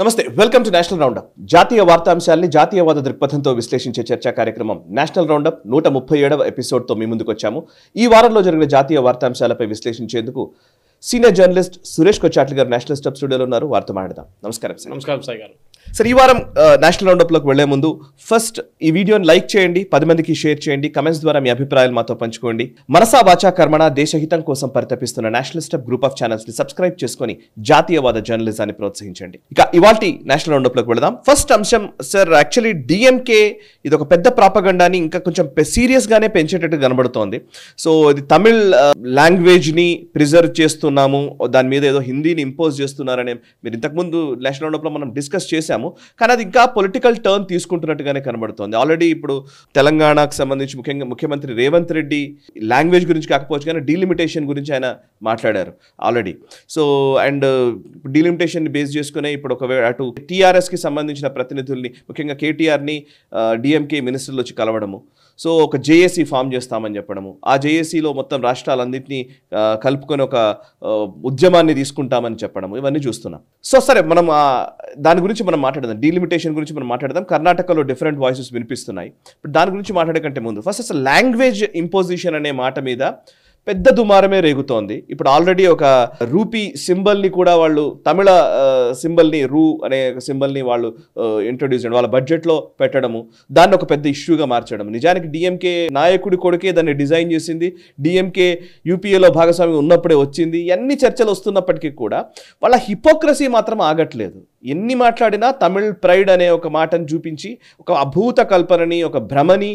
నమస్తే, welcome to national round up. జాతీయ వార్తాంశాలని జాతీయవాద దృక్పథంతో విశ్లేషించే చర్చా కార్యక్రమం నేషనల్ రౌండప్ 137వ ఎపిసోడ్తో మీ ముందుకు వచ్చాము. ఈ వారంలో జరిగిన జాతీయ వార్తాంశాలపై విశ్లేషించేందుకు సీనియర్ జర్నలిస్ట్ సురేష్ కొచ్చాట్ల గారు నేషనల్ స్టెప్ స్టూడియోలో ఉన్నారు. వారితో మాట్లాడదాం. నమస్కారం సార్. నమస్కారం సాయి గారు. సార్, ఈ వారం నేషనల్ రౌండప్లోకి వెళ్లే ముందు ఫస్ట్ ఈ వీడియోని లైక్ చేయండి, 10 మందికి షేర్ చేయండి, కమెంట్స్ ద్వారా మీ అభిప్రాయాలు మాతో పంచుకోండి. మనసా వాచా కర్మణ దేశహితం కోసం పరితపిస్తున్న national step group of channels ని సబ్స్క్రైబ్ చేసుకుని జాతీయవాద జర్నలిజాన్ని ప్రోత్సహించండి. ఇక ఇవాల్టి నేషనల్ రౌండప్లోకి వెళదాం. ఫస్ట్ అంశం సార్, యాక్చువల్లీ డిఎంకే ఇది ఒక పెద్ద ప్రాపగండాని ఇంకా కొంచెం సీరియస్ గానే పెంచేటట్టు కనబడుతోంది. సో ఇది తమిళ్ లాంగ్వేజ్ ని ప్రిజర్వ్ చేస్తున్నాము, దాని మీద ఏదో హిందీని ఇంపోజ్ చేస్తున్నారని మీరు ఇంతకుముందు నేషనల్ రౌండప్లో మనం డిస్కస్ చేశాము. కానీ అది ఇంకా పొలిటికల్ టర్న్ తీసుకుంటున్నట్టుగానే కనబడుతోంది. ఆల్రెడీ ఇప్పుడు తెలంగాణకు సంబంధించి ముఖ్యమంత్రి రేవంత్ రెడ్డి లాంగ్వేజ్ గురించి కాకపోవచ్చు కానీ డీలిమిటేషన్ గురించి ఆయన మాట్లాడారు already. So and delimitation base చేసుకునే ఇప్పుడు ఒకవేళ అటు టీఆర్ఎస్కి సంబంధించిన ప్రతినిధుల్ని ముఖ్యంగా కేటీఆర్ని డిఎంకే మినిస్టర్లు వచ్చి కలవడము, సో ఒక జేఏసీ ఫామ్ చేస్తామని చెప్పడము, ఆ జేఏసీలో మొత్తం రాష్ట్రాలన్నింటినీ కలుపుకొని ఒక ఉద్యమాన్ని తీసుకుంటామని చెప్పడము, ఇవన్నీ చూస్తున్నాం. సో సరే, మనం దాని గురించి మనం మాట్లాడదాం, డీలిమిటేషన్ గురించి మనం మాట్లాడదాం. కర్ణాటకలో డిఫరెంట్ వాయిసెస్ వినిపిస్తున్నాయి. ఇప్పుడు దాని గురించి మాట్లాడే కంటే ముందు ఫస్ట్ అసలు లాంగ్వేజ్ ఇంపోజిషన్ అనే మాట మీద పెద్ద దుమారమే రేగుతోంది. ఇప్పుడు ఆల్రెడీ ఒక రూపీ సింబల్ని కూడా వాళ్ళు తమిళ సింబల్ని రూ అనే సింబల్ని వాళ్ళు ఇంట్రొడ్యూస్ చేయడం, వాళ్ళ బడ్జెట్లో పెట్టడము, దాన్ని ఒక పెద్ద ఇష్యూగా మార్చడం. నిజానికి డిఎంకే నాయకుడి కొడుకే దాన్ని డిజైన్ చేసింది, డిఎంకే యూపీఏలో భాగస్వామ్యం ఉన్నప్పుడే వచ్చింది. ఎన్ని చర్చలు వస్తున్నప్పటికీ కూడా వాళ్ళ హిపోక్రసీ మాత్రం ఆగట్లేదు. ఎన్ని మాట్లాడినా తమిళ్ ప్రైడ్ అనే ఒక మాటను చూపించి ఒక అభూత కల్పనని, ఒక భ్రమని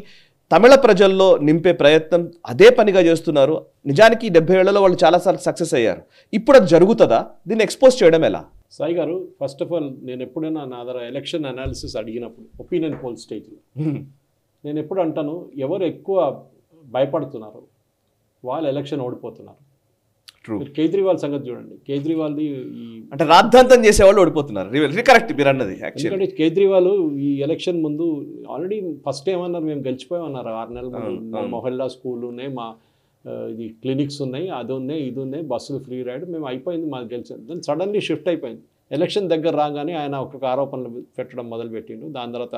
తమిళ ప్రజల్లో నింపే ప్రయత్నం అదే పనిగా చేస్తున్నారు. నిజానికి 70 ఏళ్లలో వాళ్ళు చాలాసార్లు సక్సెస్ అయ్యారు. ఇప్పుడు అది జరుగుతుందా? దీన్ని ఎక్స్పోజ్ చేయడం ఎలా? సాయి గారు, ఫస్ట్ ఆఫ్ ఆల్ నేను ఎప్పుడైనా నా దగ్గర ఎలక్షన్ అనాలిసిస్ అడిగినప్పుడు ఒపీనియన్ పోల్ స్టేజ్లో నేను ఎప్పుడు అంటాను, ఎవరు ఎక్కువ భయపడుతున్నారు వాళ్ళు ఎలక్షన్ ఓడిపోతున్నారు. కేజ్రీవాల్ సంగతి చూడండి. కేజ్రీవాల్ది అంటే రాద్ధాంతం చేసేవాళ్ళు ఓడిపోతున్నారు. కరెక్ట్ మీరు అన్నది. ఎందుకంటే కేజ్రీవాల్ ఈ ఎలక్షన్ ముందు ఆల్రెడీ ఫస్ట్ ఏమన్నారు, మేము గెలిచిపోయామన్నారు. 6 నెలల ముందు మొహల్లా స్కూల్ ఉన్నాయి, మా ఇది క్లినిక్స్ ఉన్నాయి, అది ఉన్నాయి, ఇది ఉన్నాయి, బస్సులు ఫ్రీ రైడ్, మేము అయిపోయింది, మాకు గెలిచాం. దాన్ని సడన్లీ షిఫ్ట్ అయిపోయింది. ఎలక్షన్ దగ్గర రాగానే ఆయన ఒక్కొక్క ఆరోపణలు పెట్టడం మొదలుపెట్టిండు. దాని తర్వాత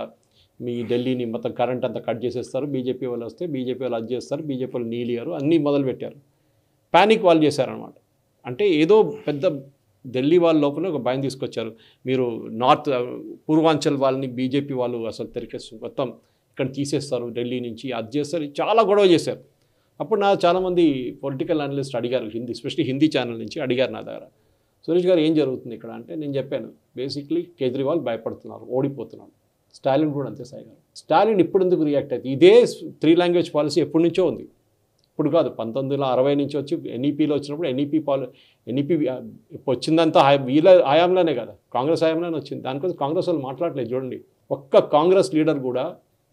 మీ ఢిల్లీని మొత్తం కరెంట్ అంతా కట్ చేసేస్తారు, బీజేపీ వాళ్ళు వస్తే బీజేపీ వాళ్ళు అది చేస్తారు, బీజేపీ వాళ్ళు నీలియారు, అన్నీ మొదలుపెట్టారు. ప్యానిక్ వాళ్ళు చేశారనమాట. అంటే ఏదో పెద్ద ఢిల్లీ వాళ్ళ లోపల ఒక భయం తీసుకొచ్చారు. మీరు నార్త్ పూర్వాంచల్ వాళ్ళని బీజేపీ వాళ్ళు అసలు తెరికేసి మొత్తం ఇక్కడ తీసేస్తారు, ఢిల్లీ నుంచి అది చేస్తారు, చాలా గొడవ చేశారు. అప్పుడు నా చాలామంది పొలిటికల్ అనలిస్ట్ అడిగారు, ఎస్పెషల్లీ హిందీ ఛానల్ నుంచి అడిగారు నా దగ్గర, సురేష్ గారు ఏం జరుగుతుంది ఇక్కడ అంటే, నేను చెప్పాను బేసిక్లీ కేజ్రీవాల్ భయపడుతున్నారు, ఓడిపోతున్నారు. స్టాలిన్ కూడా అంతే సాయి గారు. స్టాలిన్ ఇప్పుడు ఎందుకు రియాక్ట్ అవుతుంది? ఇదే 3 లాంగ్వేజ్ పాలసీ ఎప్పటి నుంచో ఉంది, ఇప్పుడు కాదు. 1960 నుంచి వచ్చి ఎన్ఈపీలో వచ్చినప్పుడు ఎన్ఈపీ వచ్చిందంతా వీళ్ళ హయాంలోనే కదా, కాంగ్రెస్ హయాంలోనే వచ్చింది. దానికోసం కాంగ్రెస్ వాళ్ళు మాట్లాడలేదు. చూడండి, ఒక్క కాంగ్రెస్ లీడర్ కూడా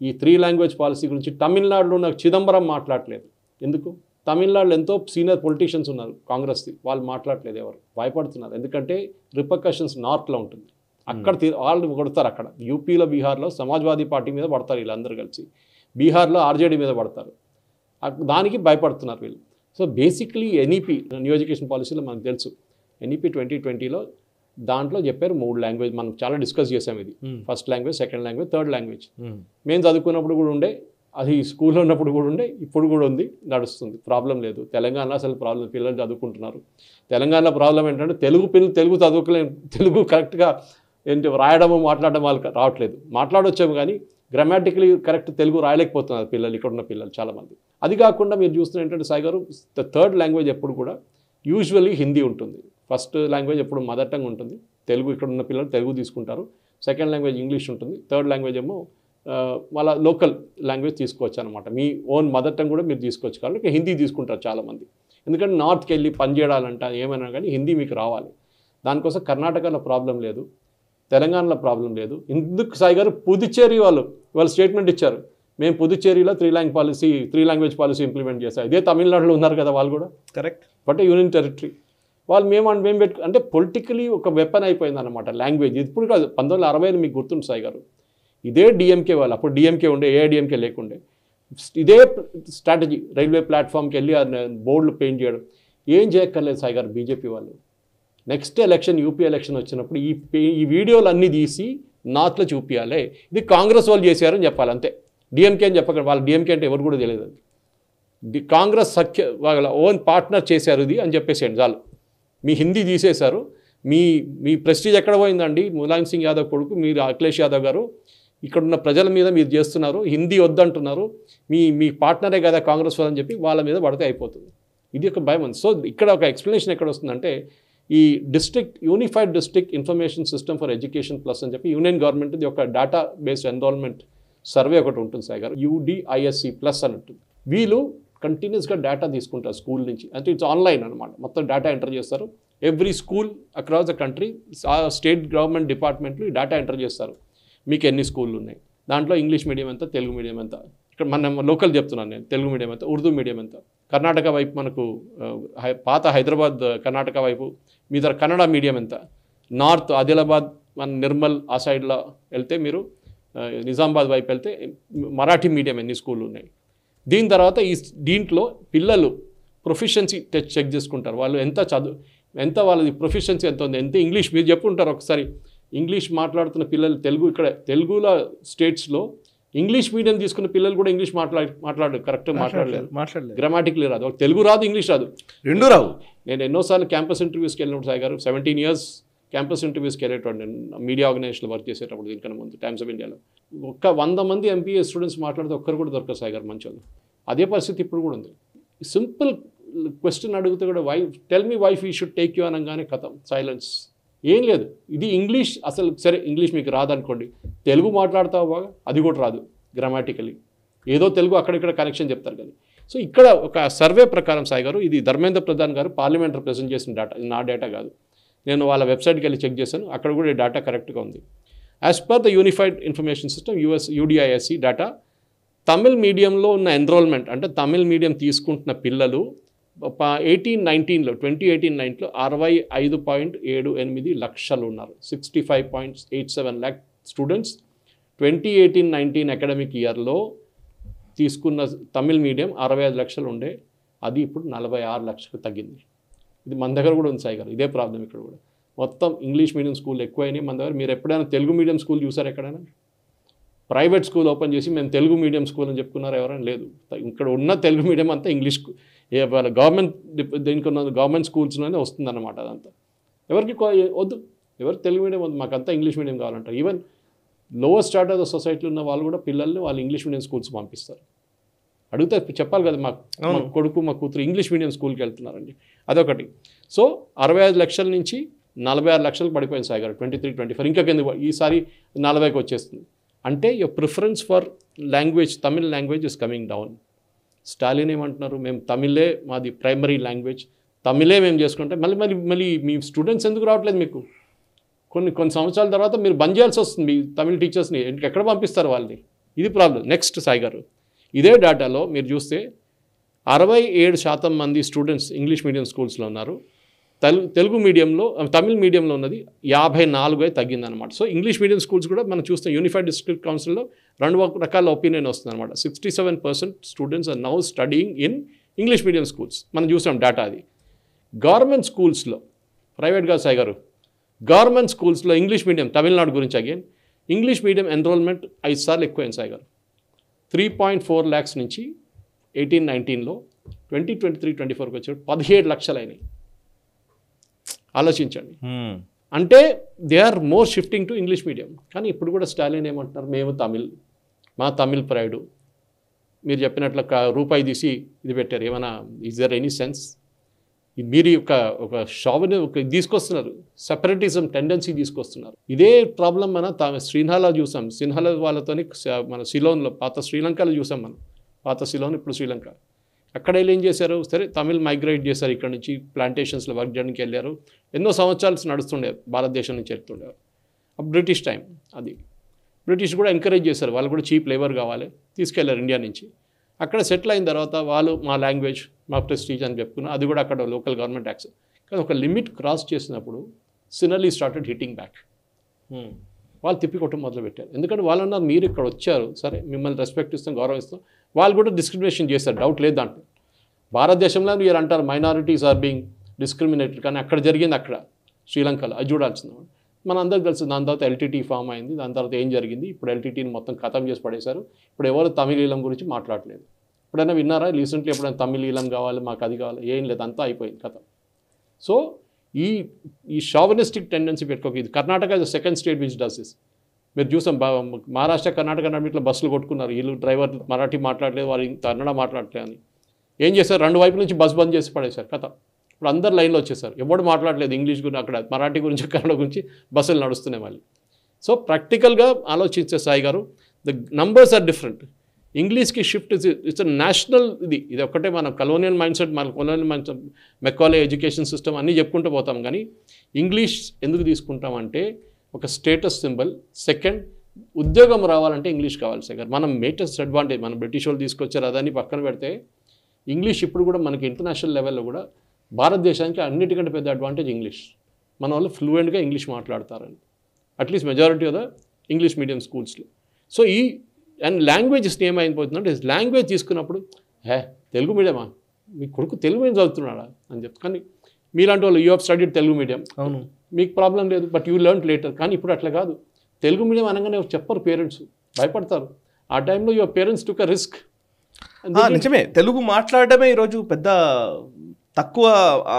ఈ 3 లాంగ్వేజ్ పాలసీ గురించి తమిళనాడులో ఉన్న చిదంబరం మాట్లాడలేదు. ఎందుకు? తమిళనాడులో ఎంతో సీనియర్ పొలిటీషియన్స్ ఉన్నారు కాంగ్రెస్ది, వాళ్ళు మాట్లాడలేదు. ఎవరు భయపడుతున్నారు? ఎందుకంటే రిపర్కషన్స్ నార్త్లో ఉంటుంది, అక్కడ వాళ్ళు కొడతారు. అక్కడ యూపీలో బీహార్లో సమాజ్వాదీ పార్టీ మీద పడతారు వీళ్ళందరూ కలిసి, బీహార్లో ఆర్జేడీ మీద పడతారు. దానికి భయపడుతున్నారు వీళ్ళు. So basically NEP new education పాలసీలో మనకు తెలుసు, ఎన్ఈపీ 2020లో దాంట్లో చెప్పారు 3 లాంగ్వేజ్. మనం చాలా డిస్కస్ చేసాం. ఇది first language, second language, third language. మేము చదువుకున్నప్పుడు కూడా ఉండే, అది స్కూల్లో ఉన్నప్పుడు కూడా ఉండే, ఇప్పుడు కూడా ఉంది, నడుస్తుంది, ప్రాబ్లం లేదు. తెలంగాణలో అసలు ప్రాబ్లం, పిల్లలు చదువుకుంటున్నారు. తెలంగాణలో ప్రాబ్లం ఏంటంటే పిల్లలు తెలుగు చదువుకోలేము, తెలుగు కరెక్ట్గా ఏంటి రాయడము మాట్లాడడం వాళ్ళకి రావట్లేదు. మాట్లాడొచ్చాము కానీ గ్రామాటికలీ కరెక్ట్ తెలుగు రాయలేకపోతున్నారు పిల్లలు, ఇక్కడ ఉన్న పిల్లలు చాలామంది. అది కాకుండా మీరు చూస్తున్న ఏంటంటే సాయి గారు, థర్డ్ లాంగ్వేజ్ ఎప్పుడు కూడా యూజువల్లీ హిందీ ఉంటుంది. ఫస్ట్ లాంగ్వేజ్ ఎప్పుడు మదర్ టంగ్ ఉంటుంది, తెలుగు ఇక్కడ ఉన్న పిల్లలు తెలుగు తీసుకుంటారు. సెకండ్ లాంగ్వేజ్ ఇంగ్లీష్ ఉంటుంది, థర్డ్ లాంగ్వేజ్ ఏమో వాళ్ళ లోకల్ లాంగ్వేజ్ తీసుకోవచ్చు అనమాట. మీ ఓన్ మదర్ టంగ్ కూడా మీరు తీసుకోవచ్చు, కాబట్టి హిందీ తీసుకుంటారు చాలామంది. ఎందుకంటే నార్త్కి వెళ్ళి పనిచేయాలంట ఏమైనా కానీ హిందీ మీకు రావాలి. దానికోసం కర్ణాటకలో ప్రాబ్లం లేదు, తెలంగాణలో ప్రాబ్లం లేదు. ఎందుకు సాయి గారు, పుదుచ్చేరి వాళ్ళు స్టేట్మెంట్ ఇచ్చారు, మేము పుదుచ్చేరిలో 3 లాంగ్వేజ్ పాలసీ ఇంప్లిమెంట్ చేస్తాం. ఇదే తమిళనాడులో ఉన్నారు కదా వాళ్ళు కూడా, కరెక్ట్, బట్ యూనియన్ టెరిటరీ. వాళ్ళు మేము అంటే పొలిటికలీ ఒక వెపన్ అయిపోయింది అనమాట లాంగ్వేజ్. ఇప్పుడు కాదు, 1960 మీకు గుర్తుంది సాయి గారు, ఇదే డిఎంకే వాళ్ళు, అప్పుడు డిఎంకే ఉండే, ఏఐడిఎంకే లేకుండే, ఇదే స్ట్రాటజీ రైల్వే ప్లాట్ఫామ్కి వెళ్ళి బోర్డులు పెయింట్ చేయడం. ఏం చేయక్కర్లేదు సాయి గారు బీజేపీ వాళ్ళు. నెక్స్ట్ ఎలక్షన్ యూపీ ఎలక్షన్ వచ్చినప్పుడు ఈ వీడియోలు అన్నీ తీసి నార్త్లో చూపించాలి. ఇది కాంగ్రెస్ వాళ్ళు చేశారని చెప్పాలి అంతే. డిఎంకే అని చెప్పకండి, వాళ్ళ డిఎంకే అంటే ఎవరు కూడా తెలియదు. అది కాంగ్రెస్ వాళ్ళ ఓన్ పార్ట్నర్ చేశారు ఇది అని చెప్పేసేయండి చాలు. మీ హిందీ తీసేశారు, మీ ప్రెస్టీజ్ ఎక్కడ పోయిందండి? ములాయం సింగ్ యాదవ్ కొడుకు మీరు అఖిలేష్ యాదవ్ గారు ఇక్కడున్న ప్రజల మీద మీరు చేస్తున్నారు, హిందీ వద్దంటున్నారు, మీ పార్ట్నరే కదా కాంగ్రెస్ వాళ్ళని చెప్పి వాళ్ళ మీద పడితే అయిపోతుంది. ఇది ఒక భయం ఉంది. సో ఇక్కడ ఒక ఎక్స్ప్లెనేషన్ ఎక్కడ వస్తుందంటే ఈ unified district information system for education plus అని చెప్పి యూనియన్ గవర్నమెంట్ది ఒక డేటా బేస్డ్ ఎన్రోల్మెంట్ సర్వే ఒకటి ఉంటుంది సార్ గారు, UDISC ప్లస్ అని ఉంటుంది. వీళ్ళు కంటిన్యూస్గా డేటా తీసుకుంటారు స్కూల్ నుంచి, అంటే ఇట్స్ ఆన్లైన్ అనమాట. మొత్తం డేటా ఎంటర్ చేస్తారు. Every school across the country state government డిపార్ట్మెంట్లు ఈ డేటా ఎంటర్ చేస్తారు. మీకు ఎన్ని స్కూళ్ళు ఉన్నాయి, దాంట్లో ఇంగ్లీష్ మీడియం ఎంత, తెలుగు మీడియం ఎంత, ఇక్కడ మన లోకల్ చెప్తున్నాను నేను, తెలుగు మీడియం ఎంత, ఉర్దూ మీడియం ఎంత, కర్ణాటక వైపు మనకు పాత హైదరాబాద్ కర్ణాటక వైపు మీ దగ్గర కన్నడ మీడియం ఎంత, నార్త్ ఆదిలాబాద్ మన నిర్మల్ ఆ సైడ్లో వెళ్తే మీరు నిజామాబాద్ వైపు వెళ్తే మరాఠీ మీడియం ఎన్ని స్కూళ్ళు ఉన్నాయి. దీని తర్వాత దీంట్లో పిల్లలు ప్రొఫిషియన్సీ చెక్ చేసుకుంటారు. వాళ్ళు ఎంత వాళ్ళది ప్రొఫిషియన్సీ ఎంత ఉంది, ఎంత ఇంగ్లీష్ మీరు చెప్పుకుంటారు ఒకసారి. ఇంగ్లీష్ మాట్లాడుతున్న పిల్లలు తెలుగులో స్టేట్స్లో ఇంగ్లీష్ మీడియం తీసుకున్న పిల్లలు కూడా ఇంగ్లీష్ మాట్లాడరు, కరెక్ట్గా మాట్లాడలేదు, గ్రామాటికలీ రాదు, తెలుగు రాదు, ఇంగ్లీష్ రాదు, రెండు రావు. నేను ఎన్నోసార్లు క్యాంపస్ ఇంటర్వ్యూస్కి వెళ్ళినప్పుడు సాయి గారు 17 years క్యాంపస్ ఇంటర్వ్యూస్కి వెళ్ళేటప్పుడు నేను మీడియా ఆర్గనైజేషన్లో వర్క్ చేసేటప్పుడు దీనికన్నా ముందు టైమ్స్ ఆఫ్ ఇండియాలో ఒక్క 100 మంది MBA స్టూడెంట్స్ మాట్లాడితే ఒక్కరు కూడా దొరకరు సాయి గారు మంచి వాళ్ళు. అదే పరిస్థితి ఇప్పుడు కూడా ఉంది. సింపుల్ క్వశ్చన్ అడిగితే కూడా tell me wife you should take you అనగానే కథం సైలెన్స్, ఏం లేదు. ఇది ఇంగ్లీష్ అసలు సరే ఇంగ్లీష్ మీకు రాదనుకోండి, తెలుగు మాట్లాడతావు బాగా, అది కూడా రాదు గ్రామాటికలీ, ఏదో తెలుగు అక్కడిక్కడ కనెక్షన్ చెప్తారు కానీ. సో ఇక్కడ ఒక సర్వే ప్రకారం సాయి గారు, ఇది ధర్మేంద్ర ప్రధాన్ గారు పార్లమెంట్ ప్రజెంట్ చేసిన డేటా, నా డేటా కాదు, నేను వాళ్ళ వెబ్సైట్కి వెళ్ళి చెక్ చేశాను, అక్కడ కూడా ఈ డేటా కరెక్ట్గా ఉంది. As per the unified information system UDISC data, Tamil మీడియంలో ఉన్న ఎన్రోల్మెంట్ అంటే తమిళ్ మీడియం తీసుకుంటున్న పిల్లలు 2018-19లో 65.78 లక్షలు ఉన్నారు, 65.87 lakh స్టూడెంట్స్ 2018-19 అకాడమిక్ ఇయర్లో తీసుకున్న తమిళ్ మీడియం 65 లక్షలు ఉండే, అది ఇప్పుడు 46 లక్షలకు తగ్గింది. ఇది మన దగ్గర కూడా ఉంది సాయి గారు, ఇదే ప్రాబ్లం ఇక్కడ కూడా. మొత్తం ఇంగ్లీష్ మీడియం స్కూల్ ఎక్కువైనాయి మన దగ్గర. మీరు ఎప్పుడైనా తెలుగు మీడియం స్కూల్ చూసారు ఎక్కడైనా? ప్రైవేట్ స్కూల్ ఓపెన్ చేసి మేము తెలుగు మీడియం స్కూల్ అని చెప్పుకున్నారు ఎవరైనా? లేదు. ఇక్కడ ఉన్న తెలుగు మీడియం అంతా ఇంగ్లీష్, వాళ్ళ గవర్నమెంట్ దీనికి ఉన్న గవర్నమెంట్ స్కూల్స్లోనే వస్తుందన్నమాట. అదంతా ఎవరికి వద్దు, ఎవరు తెలుగు మీడియం వద్దు, మాకంతా ఇంగ్లీష్ మీడియం కావాలంటారు. Even lower start of the సొసైటీలో ఉన్న వాళ్ళు కూడా పిల్లల్ని వాళ్ళు ఇంగ్లీష్ మీడియం స్కూల్స్ పంపిస్తారు. అడిగితే చెప్పాలి కదా, మా కొడుకు మా కూతురు ఇంగ్లీష్ మీడియం స్కూల్కి వెళ్తున్నారండి, అదొకటి. సో 65 లక్షల నుంచి 46 లక్షలకు పడిపోయింది సాయి గారు 23-24, ఇంకా కింద ఈసారి 40కి వచ్చేస్తుంది. అంటే your preference for language, Tamil language is coming down. Stalin ఏమంటున్నారు, మేము తమిళే మాది ప్రైమరీ లాంగ్వేజ్, తమిళే మేము చేసుకుంటే మళ్ళీ మీ స్టూడెంట్స్ ఎందుకు రావట్లేదు మీకు? కొన్ని సంవత్సరాల తర్వాత మీరు బంద్ చేయాల్సి వస్తుంది మీ తమిళ టీచర్స్ని, ఎక్కడ పంపిస్తారు వాళ్ళని? ఇది ప్రాబ్లం. నెక్స్ట్ సాయి గారు, ఇదే డేటాలో మీరు చూస్తే 67% మంది స్టూడెంట్స్ ఇంగ్లీష్ మీడియం స్కూల్స్లో ఉన్నారు, తెలుగు మీడియంలో తమిళ్ మీడియంలో ఉన్నది 54 తగ్గిందనమాట. సో ఇంగ్లీష్ మీడియం స్కూల్స్ కూడా మనం చూస్తాం. యూనిఫైడ్ డిస్ట్రిక్ట్ కౌన్సిల్లో 2 రకాల ఒపీనియన్ వస్తుంది అనమాట. 67% students are now studying in English medium schools, మనం చూసాం డేటా అది. గవర్నమెంట్ స్కూల్స్లో, ప్రైవేట్గా సాయి గారు, గవర్నమెంట్ స్కూల్స్లో ఇంగ్లీష్ మీడియం, తమిళనాడు గురించి అగైన్, ఇంగ్లీష్ మీడియం ఎన్రోల్మెంట్ 5 సార్లు ఎక్కువైంది సాయి గారు. 3.4 lakhs నుంచి 18-19లో 2023-24కి వచ్చాడు 17 లక్షలు అయినాయి. ఆలోచించండి. అంటే they are more shifting to English medium. కానీ ఇప్పుడు కూడా స్టాలిన్ ఏమంటున్నారు, మేము మా తమిళ్ ప్రైడు, మీరు చెప్పినట్లు రూపాయి తీసి ఇది పెట్టారు, ఏమైనా ఈజ్ దర్ ఎనీ సెన్స్? మీరు ఒక షావుని తీసుకొస్తున్నారు, సెపరేటిజం టెండెన్సీ తీసుకొస్తున్నారు. ఇదే ప్రాబ్లం మన శ్రీలంకలో చూసాం, సిన్హాల వాళ్ళతోని మన సిలోన్లో, పాత శ్రీలంకలో చూసాం మనం, పాత సిలోన్ ఇప్పుడు శ్రీలంక. అక్కడ ఏం చేశారు, సరే తమిళ్ మైగ్రేట్ చేశారు, ఇక్కడ నుంచి ప్లాంటేషన్స్లో వర్క్ చేయడానికి వెళ్ళారు, ఎన్నో సంవత్సరాలు నడుస్తుండే, భారతదేశం నుంచి వెళ్తుండేవారు. బ్రిటిష్ టైం అది, బ్రిటిష్ కూడా ఎంకరేజ్ చేశారు, వాళ్ళు కూడా చీప్ లేబర్ కావాలి, తీసుకెళ్లారు ఇండియా నుంచి. అక్కడ సెటిల్ అయిన తర్వాత వాళ్ళు మా లాంగ్వేజ్, మా ప్రెస్టీజ్ అని చెప్పుకున్నారు, అది కూడా అక్కడ లోకల్ గవర్నమెంట్ యాక్సెస్. కానీ ఒక లిమిట్ క్రాస్ చేసినప్పుడు సినర్లీ స్టార్టెడ్ హిట్టింగ్ బ్యాక్. వాళ్ళు తిప్పికొట్టడం మొదలుపెట్టారు. ఎందుకంటే వాళ్ళన్నారు, మీరు ఇక్కడ వచ్చారు, సరే మిమ్మల్ని రెస్పెక్ట్ ఇస్తాం, గౌరవిస్తాం. వాళ్ళు కూడా డిస్క్రిమినేషన్ చేస్తారు, డౌట్ లేదు దాంట్లో. భారతదేశంలో మీరు అంటారు మైనారిటీస్ ఆర్ బీయింగ్ డిస్క్రిమినేటెడ్, కానీ అక్కడ జరిగింది అక్కడ. శ్రీలంకలో, అది చూడాల్సింది. మన అందరికి తెలుసు. దాని తర్వాత ఎల్టీటీ ఫామ్ అయింది. దాని తర్వాత ఏం జరిగింది? ఇప్పుడు ఎల్టీటీని మొత్తం ఖతం చేసి పడేశారు. ఇప్పుడు ఎవరు తమిళీలం గురించి మాట్లాడలేదు. ఎప్పుడైనా విన్నారా రీసెంట్లీ? ఎప్పుడైనా తమిళీలం కావాలి, మాకు అది కావాలి, ఏం లేదు, అంతా అయిపోయింది కథ. సో ఈ షావనిస్టిక్ టెండెన్సీ పెట్టుకోక, ఇది Karnataka is the second state which does this. మీరు చూసాం, మహారాష్ట్ర కర్ణాటక నడిమిట్లో బస్సులు కొట్టుకున్నారు. వీళ్ళు డ్రైవర్ మరాఠీ మాట్లాడలేదు, వారు కన్నడ మాట్లాడలేదు అని ఏం చేశారు? రెండు వైపుల నుంచి బస్ బంద్ చేసి పడేశారు కథ. ఇప్పుడు అందరు లైన్లో వచ్చేసారు. ఎవడు మాట్లాడలేదు ఇంగ్లీష్ గురించి, అక్కడ మరాఠీ గురించి, కన్నడ గురించి బస్సులు నడుస్తున్నాయి మళ్ళీ. సో ప్రాక్టికల్గా ఆలోచించే సాయి గారు, ద నంబర్స్ ఆర్ డిఫరెంట్. ఇంగ్లీష్కి షిఫ్ట్ ఇట్స్ నేషనల్. ఇది ఒక్కటే మన కలోనియల్ మైండ్ సెట్, మన colonial mind set, Macaulay education system అన్నీ చెప్పుకుంటూ పోతాం. కానీ ఇంగ్లీష్ ఎందుకు తీసుకుంటామంటే ఒక స్టేటస్ సింబల్. సెకండ్, ఉద్యోగం రావాలంటే ఇంగ్లీష్ కావాలి సార్. మనం మేటెస్ట్ అడ్వాంటేజ్ మన బ్రిటిష్ వాళ్ళు తీసుకొచ్చారు, అదని పక్కన పెడితే ఇంగ్లీష్ ఇప్పుడు కూడా మనకి ఇంటర్నేషనల్ లెవెల్లో కూడా భారతదేశానికి అన్నిటికంటే పెద్ద అడ్వాంటేజ్ ఇంగ్లీష్. మన వాళ్ళు ఫ్లూయెంట్గా ఇంగ్లీష్ మాట్లాడతారని, at least majority of the English medium స్కూల్స్లో. సో అండ్ లాంగ్వేజెస్ ఏమైపోతుందంటే, లాంగ్వేజ్ తీసుకున్నప్పుడు తెలుగు మీడియమా, మీ కొడుకు తెలుగు మీడియం చదువుతున్నాడా అని చెప్తాను. కానీ మీలాంటి వాళ్ళు you have studied Telugu medium, అవును, మీకు ప్రాబ్లం లేదు, బట్ యూ లెర్న్ లేటర్. కానీ ఇప్పుడు అట్లా కాదు. తెలుగు మీడియం అనగానే చెప్పరు, పేరెంట్స్ భయపడతారు. ఆ టైంలో your parents took a risk. నిజమే, తెలుగు మాట్లాడడమే ఈరోజు పెద్ద తక్కువ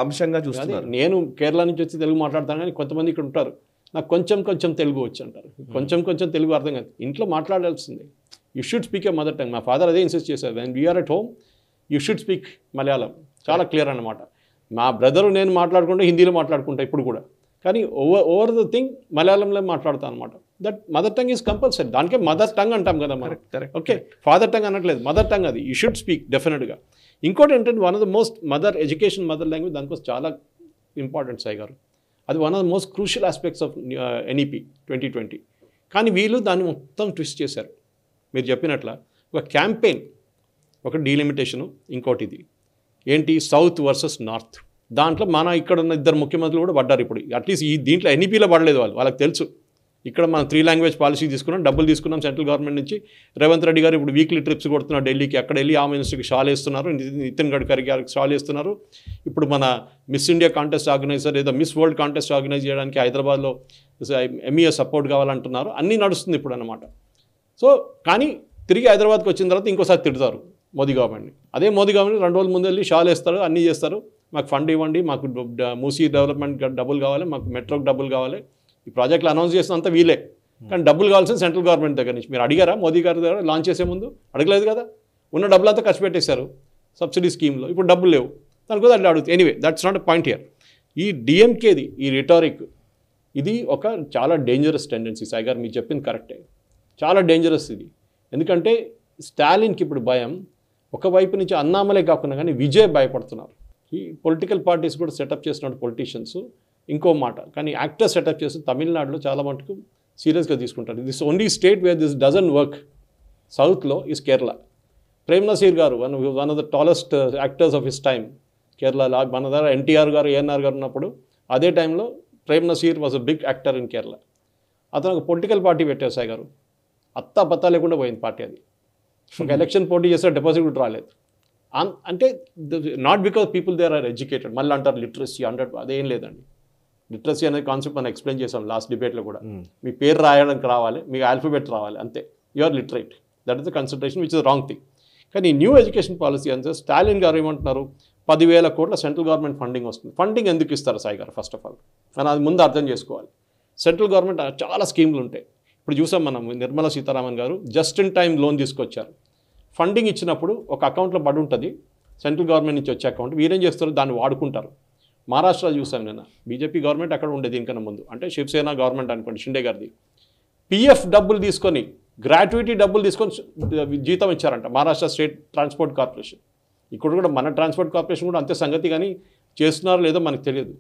అంశంగా చూస్తున్నారు. నేను కేరళ నుంచి వచ్చి తెలుగు మాట్లాడతాను, కానీ కొంతమంది ఇక్కడ ఉంటారు, నాకు కొంచెం తెలుగు వచ్చి అంటారు. కొంచెం తెలుగు అర్థం కాదు. ఇంట్లో మాట్లాడాల్సిందే. You should speak a mother tongue. మా ఫాదర్ అదే ఇన్సిస్ట్ చేశారు, when we are at home you should speak Malayalam. చాలా క్లియర్ అన్నమాట. మా బ్రదరు నేను మాట్లాడుకుంటే హిందీలో మాట్లాడుకుంటా ఇప్పుడు కూడా, కానీ ఓవర్ ద థింగ్ మలయాళంలో మాట్లాడతాను అనమాట. That mother tongue is compulsory. దానికే మదర్ టంగ్ అంటాం కదా మనం. ఓకే, ఫాదర్ టంగ్ అనట్లేదు, మదర్ టంగ్ అది. యూ షుడ్ స్పీక్ డెఫినెట్గా. ఇంకోటి ఏంటంటే, one of the most education mother language, దానికోసం చాలా ఇంపార్టెంట్ సాయి గారు. అది one of the most crucial aspects of NEP 2020. కానీ వీళ్ళు దాన్ని మొత్తం ట్విస్ట్ చేశారు. మీరు చెప్పినట్ల ఒక క్యాంపెయిన్, ఒక డీలిమిటేషను, ఇంకోటి ఇది ఏంటి, సౌత్ వర్సెస్ నార్త్. దాంట్లో మన ఇక్కడ ఉన్న ఇద్దరు ముఖ్యమంత్రులు కూడా పడ్డారు ఇప్పుడు. అట్లీస్ట్ దీంట్లో ఎన్ఈపీలో పడలేదు వాళ్ళకి తెలుసు. ఇక్కడ మనం 3 లాంగ్వేజ్ పాలసీ తీసుకున్నాం, డబ్బులు తీసుకున్నాం సెంట్రల్ గవర్నమెంట్ నుంచి. రేవంత్ రెడ్డి గారు ఇప్పుడు వీక్లీ ట్రిప్స్ కొడుతున్నారు ఢిల్లీకి. అక్కడ వెళ్ళి ఆ మినిస్టర్కి షాల్ వేస్తున్నారు, నితిన్ గడ్కరీ గారికి షాల్ వేస్తున్నారు. ఇప్పుడు మన మిస్ ఇండియా కాంటెస్ట్ ఆర్గనైజర్, లేదా మిస్ వరల్డ్ కాంటెస్ట్ ఆర్గనైజ్ చేయడానికి హైదరాబాద్లో ఎంఈఏ సపోర్ట్ కావాలంటున్నారు. అన్నీ నడుస్తుంది ఇప్పుడు అన్నమాట. సో కానీ తిరిగి హైదరాబాద్కి వచ్చిన తర్వాత ఇంకోసారి తిడతారు మోదీ గవర్నమెంట్ని. అదే మోదీ గవర్నమెంట్ 2 రోజుల ముందు వెళ్ళి షాల్ వేస్తారు, అన్నీ చేస్తారు. మాకు ఫండ్ ఇవ్వండి, మాకు మూసీ డెవలప్మెంట్ డబ్బులు కావాలి, మాకు మెట్రోకి డబ్బులు కావాలి. ఈ ప్రాజెక్టులు అనౌన్స్ చేసినంత వీలే, కానీ డబ్బులు కావాల్సిన సెంట్రల్ గవర్నమెంట్ దగ్గర నుంచి. మీరు అడిగారా మోదీ గారి దగ్గర లాంచ్ చేసే ముందు? అడగలేదు కదా. ఉన్న డబ్బులంతా ఖర్చు పెట్టేశారు సబ్సిడీ స్కీమ్లో. ఇప్పుడు డబ్బులు లేవు, దాని కూడా అట్లా అడుగుతుంది. Anyway, that's not a point here. ఈ డిఎంకేది ఈ రిటారిక్, ఇది ఒక చాలా డేంజరస్ టెండెన్సీ. సాయి గారు మీరు చెప్పింది కరెక్టే, చాలా డేంజరస్ ఇది. ఎందుకంటే స్టాలిన్కి ఇప్పుడు భయం. ఒకవైపు నుంచి అన్నామలే కాకుండా కానీ విజయ్ భయపడుతున్నారు. ఈ పొలిటికల్ పార్టీస్ కూడా సెటప్ చేసినట్టు పొలిటీషియన్స్. ఇంకో మాట, కానీ యాక్టర్స్ సెటప్ చేసి తమిళనాడులో చాలా మటుకు సీరియస్గా తీసుకుంటారు. This only state where this doesn't work. సౌత్లో ఈజ్ కేరళ. ప్రేమ్ నసీర్ గారు one of the tallest actors of his time కేరళలో. మన దగ్గర ఎన్టీఆర్ గారు, ఏఎన్ఆర్ గారు ఉన్నప్పుడు అదే టైంలో Prem Nazir was a big actor in Kerala. అతను ఒక పొలిటికల్ పార్టీ పెట్టారు సాయి గారు. అత్తా పత్తా లేకుండా పోయింది పార్టీ. అది ఒక ఎలక్షన్ పోటీ చేస్తే డిపాజిట్ కూడా రాలేదు. అంటే not because people there are educated. మళ్ళీ అంటారు లిటరసీ 100, అదేం లేదండి. లిటరసీ అనే కాన్సెప్ట్ మనం ఎక్స్ప్లెయిన్ చేసాం లాస్ట్ డిబేట్లో కూడా. మీ పేరు రాయడానికి రావాలి, మీకు ఆల్ఫాబెట్ రావాలి, అంతే. You are literate. That is the consideration which is wrong thing. కానీ న్యూ ఎడ్యుకేషన్ పాలసీ అంటే స్టాలిన్ గారు ఏమంటున్నారు, 10,000 కోట్ల సెంట్రల్ గవర్నమెంట్ ఫండింగ్ వస్తుంది. ఫండింగ్ ఎందుకు ఇస్తారు సాయి గారు? ఫస్ట్ ఆఫ్ ఆల్ మనం అది ముందు అర్థం చేసుకోవాలి. సెంట్రల్ గవర్నమెంట్ చాలా స్కీమ్లు ఉంటాయి. ఇప్పుడు చూసాం మనం, నిర్మలా సీతారామన్ గారు జస్ట్ ఇన్ టైం లోన్ తీసుకొచ్చారు. ఫండింగ్ ఇచ్చినప్పుడు ఒక అకౌంట్లో పడి ఉంటుంది, సెంట్రల్ గవర్నమెంట్ నుంచి వచ్చే అకౌంట్. వీరేం చేస్తారు, దాన్ని వాడుకుంటారు. మహారాష్ట్ర చూసాం నేను, బీజేపీ గవర్నమెంట్ అక్కడ ఉండేది దీనికన్నా ముందు, అంటే శివసేన గవర్నమెంట్ అనుకోండి, షిండే గారిది. పిఎఫ్ డబ్బులు తీసుకొని, గ్రాట్యుటీ డబ్బులు తీసుకొని జీతం ఇచ్చారంట మహారాష్ట్ర స్టేట్ ట్రాన్స్పోర్ట్ కార్పొరేషన్. ఇక్కడ కూడా మన ట్రాన్స్పోర్ట్ కార్పొరేషన్ కూడా అంతే సంగతి, కానీ చేస్తున్నారో లేదో మనకు తెలియదు.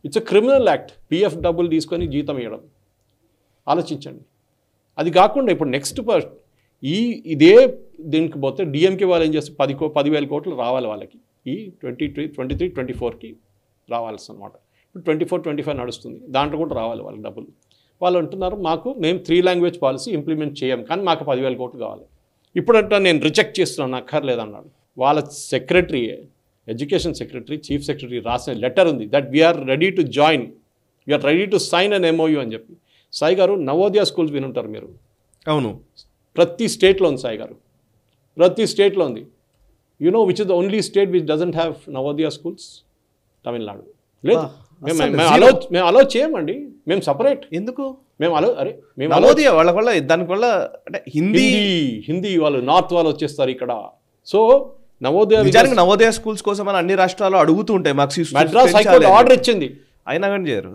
It's a criminal act, PF డబ్బులు తీసుకొని జీతం ఇవ్వడం. ఆలోచించండి. అది కాకుండా ఇప్పుడు నెక్స్ట్ ఇదే దీనికి పోతే డిఎంకే వాళ్ళు ఏం చేస్తే 10,000 కోట్లు రావాలి వాళ్ళకి. ఈ 23-24కి రావాల్సి అనమాట. ఇప్పుడు 24-25 నడుస్తుంది, దాంట్లో కూడా రావాలి వాళ్ళకి డబ్బులు. వాళ్ళు అంటున్నారు, మేము 3 లాంగ్వేజ్ పాలసీ ఇంప్లిమెంట్ చేయం, కానీ మాకు 10,000 కోట్లు కావాలి. ఇప్పుడంటే నేను రిజెక్ట్ చేస్తున్నాను, అక్కర్లేదన్నాడు. వాళ్ళ secretary, education secretary, chief secretary రాసిన లెటర్ ఉంది, that we're ready to join you're ready to sign an MOU అని చెప్పి. సాయి గారు నవోదయ స్కూల్స్ వినుంటారు మీరు. అవును, ప్రతి స్టేట్లో ఉంది సాయి గారు, ప్రతి స్టేట్లో ఉంది. You know which is the only state which doesn't have Navodaya schools? Tamil Nadu. లేదు, మేము అలో చేయమండి, మేము సపరేట్. ఎందుకు? మేము నవోదయ వాళ్ళ వల్ల దాని వల్ల అంటే హిందీ వాళ్ళు నార్త్ వాళ్ళు వచ్చేస్తారు ఇక్కడ. సో నవోదయ నవోదయ స్కూల్స్ కోసం అని అన్ని రాష్ట్రాలు అడుగుతూ ఉంటాయి. మాకు మద్రాస్ హైకోర్టు ఆర్డర్ ఇచ్చింది, అయినా కానీ చేయరు.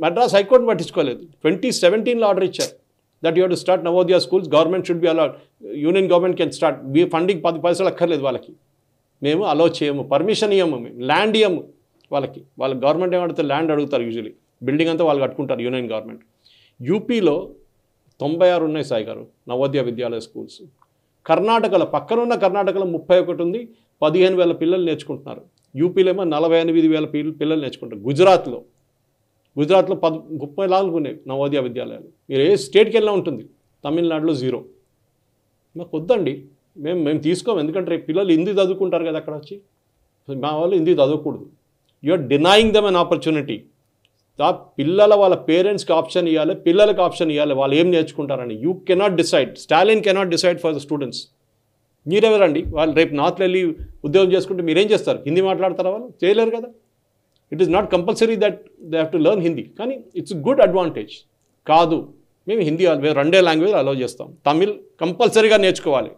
మద్రాస్ హైకోర్టు పట్టించుకోలేదు. 2017లో ఆర్డర్ ఇచ్చారు that you have to start Navodaya schools, government should be allowed, union government can start. Funding 10 పైసలు అక్కర్లేదు వాళ్ళకి, మేము అలో చేయము, పర్మిషన్ ఇవ్వము, మేము ల్యాండ్ ఇవ్వము వాళ్ళకి. వాళ్ళ గవర్నమెంట్ ఏమంటే ల్యాండ్ అడుగుతారు యూజువలీ, బిల్డింగ్ అంతా వాళ్ళు కట్టుకుంటారు యూనియన్ గవర్నమెంట్. యూపీలో 96 ఉన్నాయి సాయి గారు నవోదయ విద్యాలయ స్కూల్స్. కర్ణాటకలో పక్కనున్న కర్ణాటకలో 31 ఉంది, 15,000 పిల్లలు నేర్చుకుంటున్నారు. యూపీలో ఏమో 48,000 పిల్లలు నేర్చుకుంటారు. గుజరాత్లో 34 ఉన్నాయి నవోదయ విద్యాలయాలు. మీరు ఏ స్టేట్కి వెళ్ళినా ఉంటుంది. తమిళనాడులో 0. మాకు వద్దండి, మేము తీసుకోము. ఎందుకంటే రేపు పిల్లలు హిందీ చదువుకుంటారు కదా అక్కడ వచ్చి. మా వాళ్ళు హిందీ చదవకూడదు. You are denying them an opportunity. వాళ్ళ పేరెంట్స్కి ఆప్షన్ ఇవ్వాలి, పిల్లలకి ఆప్షన్ ఇవ్వాలి, వాళ్ళు ఏం నేర్చుకుంటారని. You cannot decide, Stalin cannot decide for the students. మీరెవరండి? వాళ్ళు రేపు నార్త్లో వెళ్ళి ఉద్యోగం చేసుకుంటే మీరేం చేస్తారు? హిందీ మాట్లాడతారా? వాళ్ళు చేయలేరు కదా. It is not compulsory that they have to learn Hindi, కానీ ఇట్స్ గుడ్ అడ్వాంటేజ్. కాదు, మేము హిందీ 2 లాంగ్వేజ్ అలౌ చేస్తాం. తమిళ్ కంపల్సరీగా నేర్చుకోవాలి.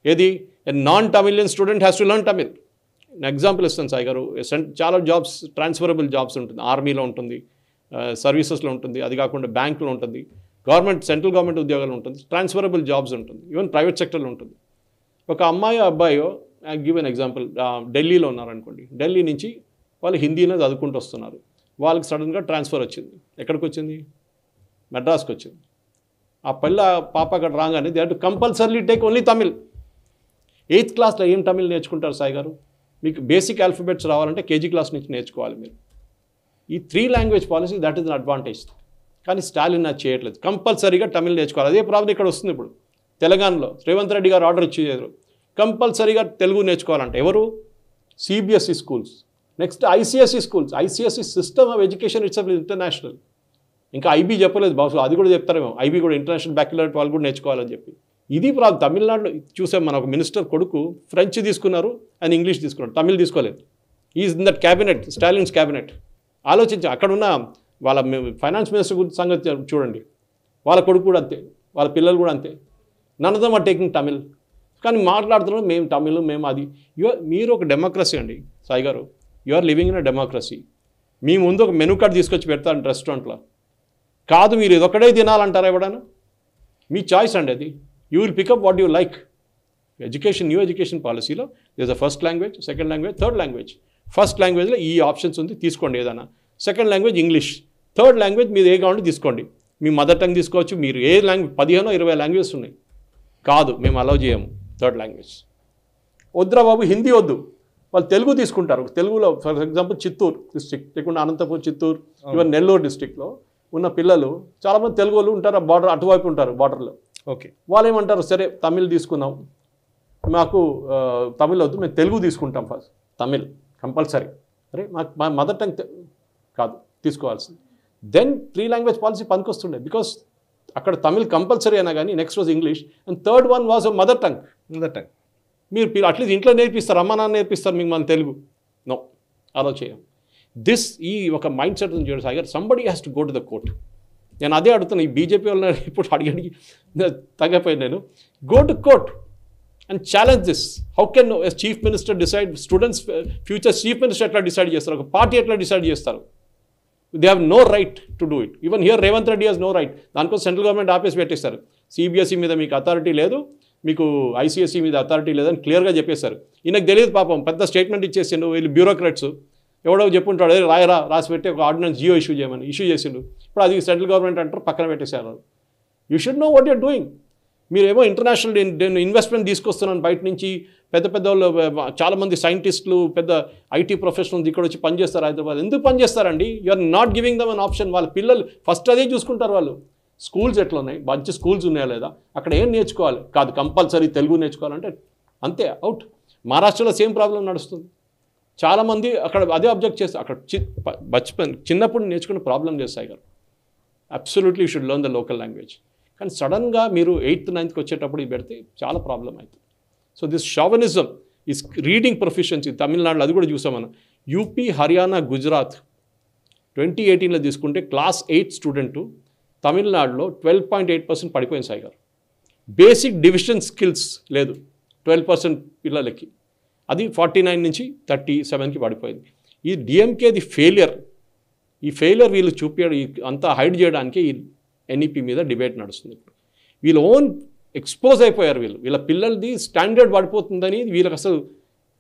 ఏది? ఎ non Tamilian student has to learn Tamil. Example ఇస్తాను సాయి గారు. చాలా జాబ్స్, ట్రాన్స్ఫరబుల్ జాబ్స్ ఉంటుంది. ఆర్మీలో ఉంటుంది, సర్వీసెస్లో ఉంటుంది, అది కాకుండా బ్యాంకులో ఉంటుంది, గవర్నమెంట్ సెంట్రల్ గవర్నమెంట్ ఉద్యోగాలు ఉంటుంది, ట్రాన్స్ఫరబుల్ జాబ్స్ ఉంటుంది, ఈవెన్ ప్రైవేట్ సెక్టర్లో ఉంటుంది. ఒక అమ్మాయో అబ్బాయో, ఐ గివ్ ఎన్ ఎగ్జాంపుల్, ఢిల్లీలో ఉన్నారనుకోండి. ఢిల్లీ నుంచి వాళ్ళు హిందీలో చదువుకుంటూ వస్తున్నారు. వాళ్ళకి సడన్గా ట్రాన్స్ఫర్ వచ్చింది. ఎక్కడికి వచ్చింది? మద్రాస్కి వచ్చింది. ఆ పాప అక్కడ రాగానే they have to compulsory take only Tamil. 8th క్లాస్లో ఏం తమిళ్ నేర్చుకుంటారు సాయి గారు? మీకు బేసిక్ ఆల్ఫాబెట్స్ రావాలంటే కేజీ క్లాస్ నుంచి నేర్చుకోవాలి మీరు. ఈ 3 language policy that is an advantage. కానీ స్టాలిన్ అది చేయట్లేదు. కంపల్సరీగా తమిళ్ నేర్చుకోవాలి. అదే ప్రాబ్లం ఇక్కడ వస్తుంది ఇప్పుడు. తెలంగాణలో రేవంత్ రెడ్డి గారు ఆర్డర్ ఇచ్చేది కంపల్సరీగా తెలుగు నేర్చుకోవాలంటే. ఎవరు? CBSE schools. Next ICSE schools. ICSE system of education it's international. ఇంకా IB చెప్పలేదు బాసు, అది కూడా చెప్తారేమో. IB కూడా ఇంటర్నేషనల్ బ్యాక్లారెట్ వాళ్ళు కూడా నేర్చుకోవాలని చెప్పి. ఇది ప్రాబ్లం. తమిళనాడులో చూసాం, మన ఒక మినిస్టర్ కొడుకు ఫ్రెంచ్ తీసుకున్నారు, ఆయన ఇంగ్లీష్ తీసుకున్నాడు, తమిళ్ తీసుకోలేదు. Is in that cabinet, Stalin's cabinet. ఆలోచించి అక్కడున్న వాళ్ళ ఫైనాన్స్ మినిస్టర్ గురించి సంగతి చూడండి. వాళ్ళ కొడుకు కూడా అంతే, వాళ్ళ పిల్లలు కూడా అంతే. None of them are taking Tamil. కానీ మాట్లాడుతున్నాం మేము తమిళ్, మేము అది. మీరు ఒక డెమోక్రసీ అండి సాయి గారు. You are living in a democracy. మీ ముందు ఒక మెనూ కార్డ్ తీసుకొచ్చి పెడతాను రెస్టారెంట్లో. కాదు మీరు ఇదొక్కడే తినాలంటారా ఎవడన్నా? మీ చాయిస్ అండి అది. You will pick up what you like. New education పాలసీలో this a first language, second language, third language. First లాంగ్వేజ్లో ఈ ఆప్షన్స్ ఉంది, తీసుకోండి ఏదైనా. Second language English, third language మీరు ఏ కావాలంటే తీసుకోండి. మీ మదర్ టంగ్ తీసుకోవచ్చు, మీరు ఏ లాంగ్వేజ్ 15-20 లాంగ్వేజెస్ ఉన్నాయి. కాదు, మేము అలౌ చేయము థర్డ్ లాంగ్వేజ్. వద్దురా బాబు హిందీ వద్దు, వాళ్ళు తెలుగు తీసుకుంటారు. తెలుగులో ఫర్ ఎగ్జాంపుల్ చిత్తూరు డిస్ట్రిక్ట్, లేకుండా అనంతపురం, చిత్తూరు, ఈవెన్ నెల్లూరు డిస్ట్రిక్ట్లో ఉన్న పిల్లలు చాలామంది తెలుగు వాళ్ళు ఉంటారు. బార్డర్ అటువైపు ఉంటారు, బార్డర్లో. ఓకే, వాళ్ళు ఏమంటారు, సరే తమిళ్ తీసుకున్నాం, మాకు తమిళ్ వద్దు, మేము తెలుగు తీసుకుంటాం. First Tamil compulsory. అరే మాకు మా మదర్ టంగ్ కాదు తీసుకోవాల్సింది. దెన్ 3 లాంగ్వేజ్ పాలసీ పనికొస్తుండే. బికాస్ అక్కడ తమిళ్ కంపల్సరీ అయినా కానీ next was English and third one was mother tongue. మీరు అట్లీస్ట్ ఇంట్లో నేర్పిస్తారు, అమ్మ నాన్న నేర్పిస్తారు మీకు మన తెలుగు. నో, అలా చేయం. ఈ ఒక మైండ్ సెట్ చూడండి Sagar. Somebody has to go to the court. నేను అదే అడుగుతాను, ఈ బీజేపీ వాళ్ళని ఇప్పుడు అడిగి తగ్గిపోయాను నేను. Go to court and challenge this. How can chief minister decide students future? Chief minister ఎట్లా డిసైడ్ చేస్తారు? ఒక పార్టీ ఎట్లా డిసైడ్ చేస్తారు? They have no right to do it. Even here Revanth Reddy has no right. దానికోసం సెంట్రల్ గవర్నమెంట్ ఆపేసి పెట్టేస్తారు. CBSE మీద మీకు అథారిటీ లేదు, మీకు ICSE మీద అథారిటీ లేదని క్లియర్గా చెప్పేశారు. ఈయనకు తెలియదు పాపం, పెద్ద స్టేట్మెంట్ ఇచ్చేసిండు. వీళ్ళు బ్యూరోక్రాట్స్ ఎవడో చెప్పుంటాడు, రాయరా రాసి పెట్టి ఒక ఆర్డినెన్స్ జియో ఇష్యూ చేసిండు. ఇప్పుడు అది సెంట్రల్ గవర్నమెంట్ అంటారు, పక్కన పెట్టేశారు. You should know what you're doing. మీరేమో ఇంటర్నేషనల్ ఇన్వెస్ట్మెంట్ తీసుకొస్తున్నాను బయట నుంచి. పెద్ద వాళ్ళు చాలామంది సైంటిస్టులు, పెద్ద IT ప్రొఫెషనల్స్ ఇక్కడ వచ్చి పనిచేస్తారు హైదరాబాద్. ఎందుకు పనిచేస్తారండి? You are not giving them an option. వాళ్ళ పిల్లలు ఫస్ట్ అదే చూసుకుంటారు. వాళ్ళు స్కూల్స్ ఎట్లా ఉన్నాయి, మంచి స్కూల్స్ ఉన్నాయా లేదా, అక్కడ ఏం నేర్చుకోవాలి? కాదు కంపల్సరీ తెలుగు నేర్చుకోవాలంటే అంతే, అవుట్. మహారాష్ట్రలో సేమ్ ప్రాబ్లం నడుస్తుంది. చాలామంది అక్కడ అదే అబ్జెక్ట్ చేస్తారు. అక్కడ బచ్పన్ చిన్నప్పుడు నేర్చుకున్న ప్రాబ్లం చేస్తాయి గారు. Absolutely should learn the local language. కానీ సడన్గా మీరు 8th 9th వచ్చేటప్పుడు ఇది పెడితే చాలా ప్రాబ్లం అవుతుంది. So this chauvinism is reading proficiency. తమిళనాడులో అది కూడా చూసాం మనం. యూపీ, హర్యానా, గుజరాత్ 2018లో తీసుకుంటే క్లాస్ 8 స్టూడెంటు తమిళనాడులో 12.8% పడిపోయింది సాయి గారు. బేసిక్ డివిజన్ స్కిల్స్ లేదు 12% పిల్లలకి. అది 49 నుంచి 37కి పడిపోయింది. ఈ డిఎంకేది ఫెయిలియర్. ఈ ఫెయిలియర్ వీళ్ళు చూపించడం అంతా హైడ్ చేయడానికి ఈ ఎన్ఈపీ మీద డిబేట్ నడుస్తుంది. వీళ్ళు ఓన్ ఎక్స్పోజ్ అయిపోయారు. వీళ్ళ పిల్లలది స్టాండర్డ్ పడిపోతుందని వీళ్ళకి అసలు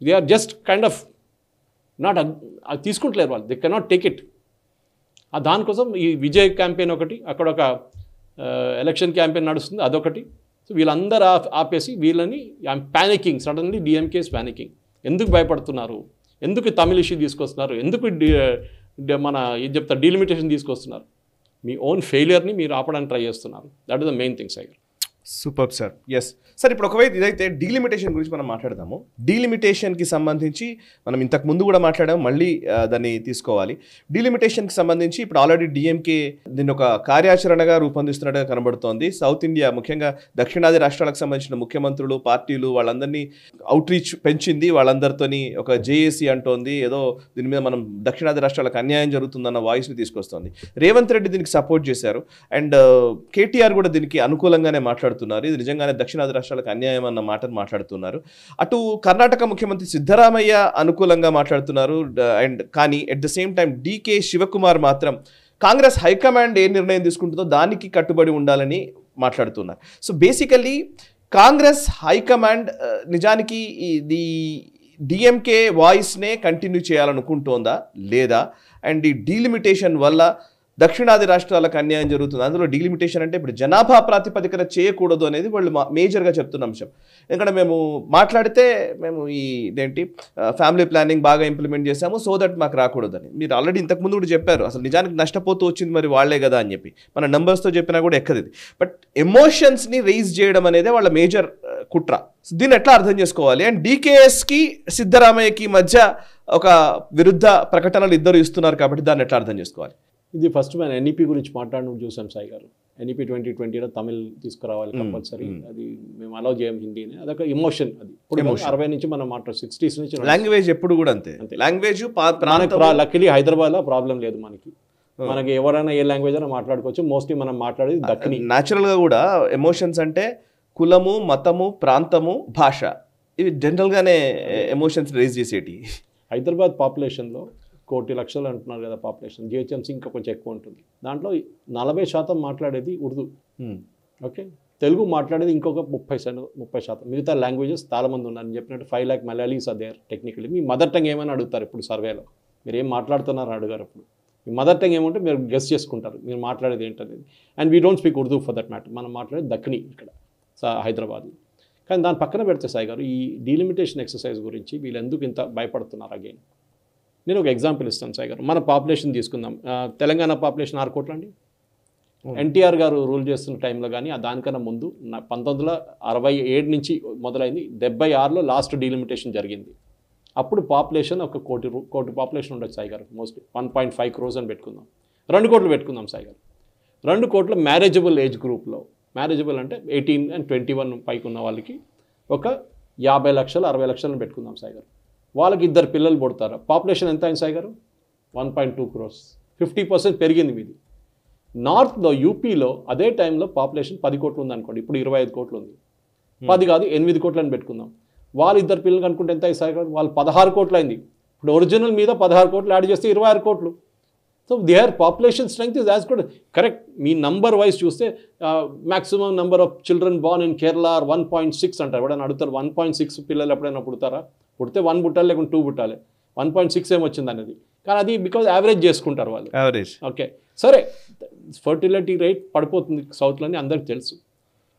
they are just kind of not అది తీసుకుంటలేరు వాళ్ళు. They cannot take it. దానికోసం ఈ విజయ్ క్యాంపెయిన్ ఒకటి, అక్కడ ఒక ఎలక్షన్ క్యాంపెయిన్ నడుస్తుంది, అదొకటి. సో వీళ్ళందరూ ఆపేసి వీళ్ళని panicking, suddenly DMK is panicking. ఎందుకు భయపడుతున్నారు, ఎందుకు తమిళ ఇష్యూ తీసుకొస్తున్నారు, ఎందుకు మన ఏం చెప్తా డీలిమిటేషన్ తీసుకొస్తున్నారు. మీ ఓన్ ఫెయిలియర్ని మీరు ఆపడానికి ట్రై చేస్తున్నారు. That is the main thing sir. Super sir. Yes sir, ఇప్పుడు ఒకవేళ ఇదైతే డీలిమిటేషన్ గురించి మనం మాట్లాడదాము. డీలిమిటేషన్కి సంబంధించి మనం ఇంతకు ముందు కూడా మాట్లాడాము, మళ్ళీ దాన్ని తీసుకోవాలి. డీలిమిటేషన్కి సంబంధించి ఇప్పుడు ఆల్రెడీ డిఎంకే దీన్ని ఒక కార్యాచరణగా రూపొందిస్తున్నట్టుగా కనబడుతోంది. సౌత్ ఇండియా, ముఖ్యంగా దక్షిణాది రాష్ట్రాలకు సంబంధించిన ముఖ్యమంత్రులు, పార్టీలు వాళ్ళందరినీ అవుట్ రీచ్ పెంచింది. వాళ్ళందరితోని ఒక జేఏసీ అంటోంది, ఏదో దీని మీద మనం దక్షిణాది రాష్ట్రాలకు అన్యాయం జరుగుతుందన్న వాయిస్ని తీసుకొస్తోంది. రేవంత్ రెడ్డి దీనికి సపోర్ట్ చేశారు అండ్ కేటీఆర్ కూడా దీనికి అనుకూలంగానే మాట్లాడుతున్నారు. ఇది నిజంగానే దక్షిణాది రాష్ట్రాలకు అన్యాయం అన్న మాటను మాట్లాడుతున్నారు. అటు కర్ణాటక ముఖ్యమంత్రి సిద్ధరామయ్య అనుకూలంగా మాట్లాడుతున్నారు. అండ్ కానీ at the same time DK Shivakumar మాత్రం కాంగ్రెస్ హైకమాండ్ ఏ నిర్ణయం తీసుకుంటుందో దానికి కట్టుబడి ఉండాలని మాట్లాడుతున్నారు. సో బేసికల్లీ కాంగ్రెస్ హైకమాండ్ నిజానికి ఇది డిఎంకే వాయిస్నే కంటిన్యూ చేయాలనుకుంటోందా లేదా, అండ్ ఈ డీలిమిటేషన్ వల్ల దక్షిణాది రాష్ట్రాలకు అన్యాయం జరుగుతుంది. అందులో డీలిమిటేషన్ అంటే ఇప్పుడు జనాభా ప్రాతిపదికన చేయకూడదు అనేది వాళ్ళు మేజర్గా చెప్తున్న అంశం. ఎందుకంటే మేము మాట్లాడితే మేము ఇదేంటి ఫ్యామిలీ ప్లానింగ్ బాగా ఇంప్లిమెంట్ చేశాము, సో దట్ మాకు రాకూడదని. మీరు ఆల్రెడీ ఇంతకుముందు కూడా చెప్పారు, అసలు నిజానికి నష్టపోతూ వచ్చింది మరి వాళ్లే కదా అని చెప్పి. మన నెంబర్స్తో చెప్పినా కూడా ఎక్కది. బట్ ఎమోషన్స్ని రైజ్ చేయడం అనేది వాళ్ళ మేజర్ కుట్ర. దీన్ని ఎట్లా అర్థం చేసుకోవాలి? అండ్ డీకేఎస్కి సిద్ధరామయ్యకి మధ్య ఒక విరుద్ధ ప్రకటనలు ఇద్దరు ఇస్తున్నారు కాబట్టి దాన్ని ఎట్లా అర్థం చేసుకోవాలి? ఇది ఫస్ట్ మనం ఎన్ఈపీ గురించి మాట్లాడినప్పుడు చూసాం సాయి గారు. ఎన్ఈపీ 2020లో తమిళ్ తీసుకురావాలి కంపల్సరీ. అది మేము అలౌ చేయం హిందీని. అదొక ఎమోషన్. అది ఇప్పుడు 60 నుంచి మనం మాట్లాడు 60s నుంచి లాంగ్వేజ్ ఎప్పుడు కూడా అంతే. లాంగ్వేజ్ లక్కీలీ హైదరాబాద్లో ప్రాబ్లం లేదు మనకి ఎవరైనా ఏ లాంగ్వేజ్ అయినా మాట్లాడుకోవచ్చు. మోస్ట్లీ మనం మాట్లాడేది దక్కని. న్యాచురల్గా కూడా ఎమోషన్స్ అంటే కులము, మతము, ప్రాంతము, భాష, ఇవి జనరల్గానే ఎమోషన్స్ రేజ్ చేసేటి. హైదరాబాద్ పాపులేషన్లో 1 కోటి లక్షలు అంటున్నారు కదా పాపులేషన్. జిహెచ్ఎంసీ ఇంకా కొంచెం ఎక్కువ ఉంటుంది. దాంట్లో 40% మాట్లాడేది ఉర్దూ. ఓకే, తెలుగు మాట్లాడేది ఇంకొక 30%. మిగతా లాంగ్వేజెస్ చాలామంది ఉన్నారు. నేను చెప్పినట్టు 5 lakh Malayalis are there technically. మీ మదర్ టంగ్ ఏమైనా అడుగుతారు ఇప్పుడు సర్వేలో. మీరు ఏం మాట్లాడుతున్నారని అడిగారు. అప్పుడు మీ మదర్ టంగ్ ఏమంటే మీరు గెస్ చేసుకుంటారు మీరు మాట్లాడేది ఏంటనేది. And we don't speak Urdu for that matter. మనం మాట్లాడేది దక్కని ఇక్కడ హైదరాబాద్లో. కానీ దాని పక్కన పెడితే సాయి గారు, ఈ డీలిమిటేషన్ ఎక్సర్సైజ్ గురించి వీళ్ళు ఎందుకు ఇంత భయపడుతున్నారు అగైన్? నేను ఒక ఎగ్జాంపుల్ ఇస్తాను సాయి గారు. మన పాపులేషన్ తీసుకుందాం. తెలంగాణ పాపులేషన్ 6 కోట్లు అండి. ఎన్టీఆర్ గారు రూల్ చేస్తున్న టైంలో కానీ దానికన్నా ముందు 1967 నుంచి మొదలైంది. 76లో లాస్ట్ డీలిమిటేషన్ జరిగింది. అప్పుడు పాపులేషన్ ఒక కోటి పాపులేషన్ ఉండొచ్చు సాయి గారు. మోస్ట్లీ 1.5 crores అని పెట్టుకుందాం. 2 కోట్లు పెట్టుకుందాం సాయి గారు. 2 కోట్ల మ్యారేజబుల్ ఏజ్ గ్రూప్లో, మ్యారేజబుల్ అంటే 18 and 21 పైకి ఉన్న వాళ్ళకి ఒక 50 లక్షలు 60 లక్షలను పెట్టుకుందాం సాయి గారు. వాళ్ళకి 2 పిల్లలు పుడతారు. పాపులేషన్ ఎంత అయింది సాయి గారు? 1.2 crores. 50% పెరిగింది మీది. నార్త్లో యూపీలో అదే టైంలో పాపులేషన్ 10 కోట్లు ఉంది అనుకోండి. ఇప్పుడు 25 కోట్లు ఉంది. 10 కాదు 8 కోట్లు అని పెట్టుకుందాం. వాళ్ళు 2 పిల్లలు అనుకుంటే ఎంత అయింది సాయి గారు? వాళ్ళు 16 కోట్లు అయింది. ఇప్పుడు ఒరిజినల్ మీద 16 కోట్లు యాడ్ చేస్తే 26 కోట్లు. So their population strength is as good. Correct, మీ నంబర్ వైజ్ చూస్తే maximum number of children born in Kerala 1.6 అంటారు. ఎవడైనా అడుగుతారు 1.6 పిల్లలు ఎప్పుడైనా పుడతారా? పుడితే 1 పుట్టాలి, లేకుంటే 2 పుట్టాలి. 1.6 ఏమొచ్చింది అనేది. కానీ అది బికాజ్ యావరేజ్ చేసుకుంటారు వాళ్ళు. యావరేజ్. ఓకే, సరే, ఫర్టిలిటీ రేట్ పడిపోతుంది సౌత్లోని అందరికి తెలుసు.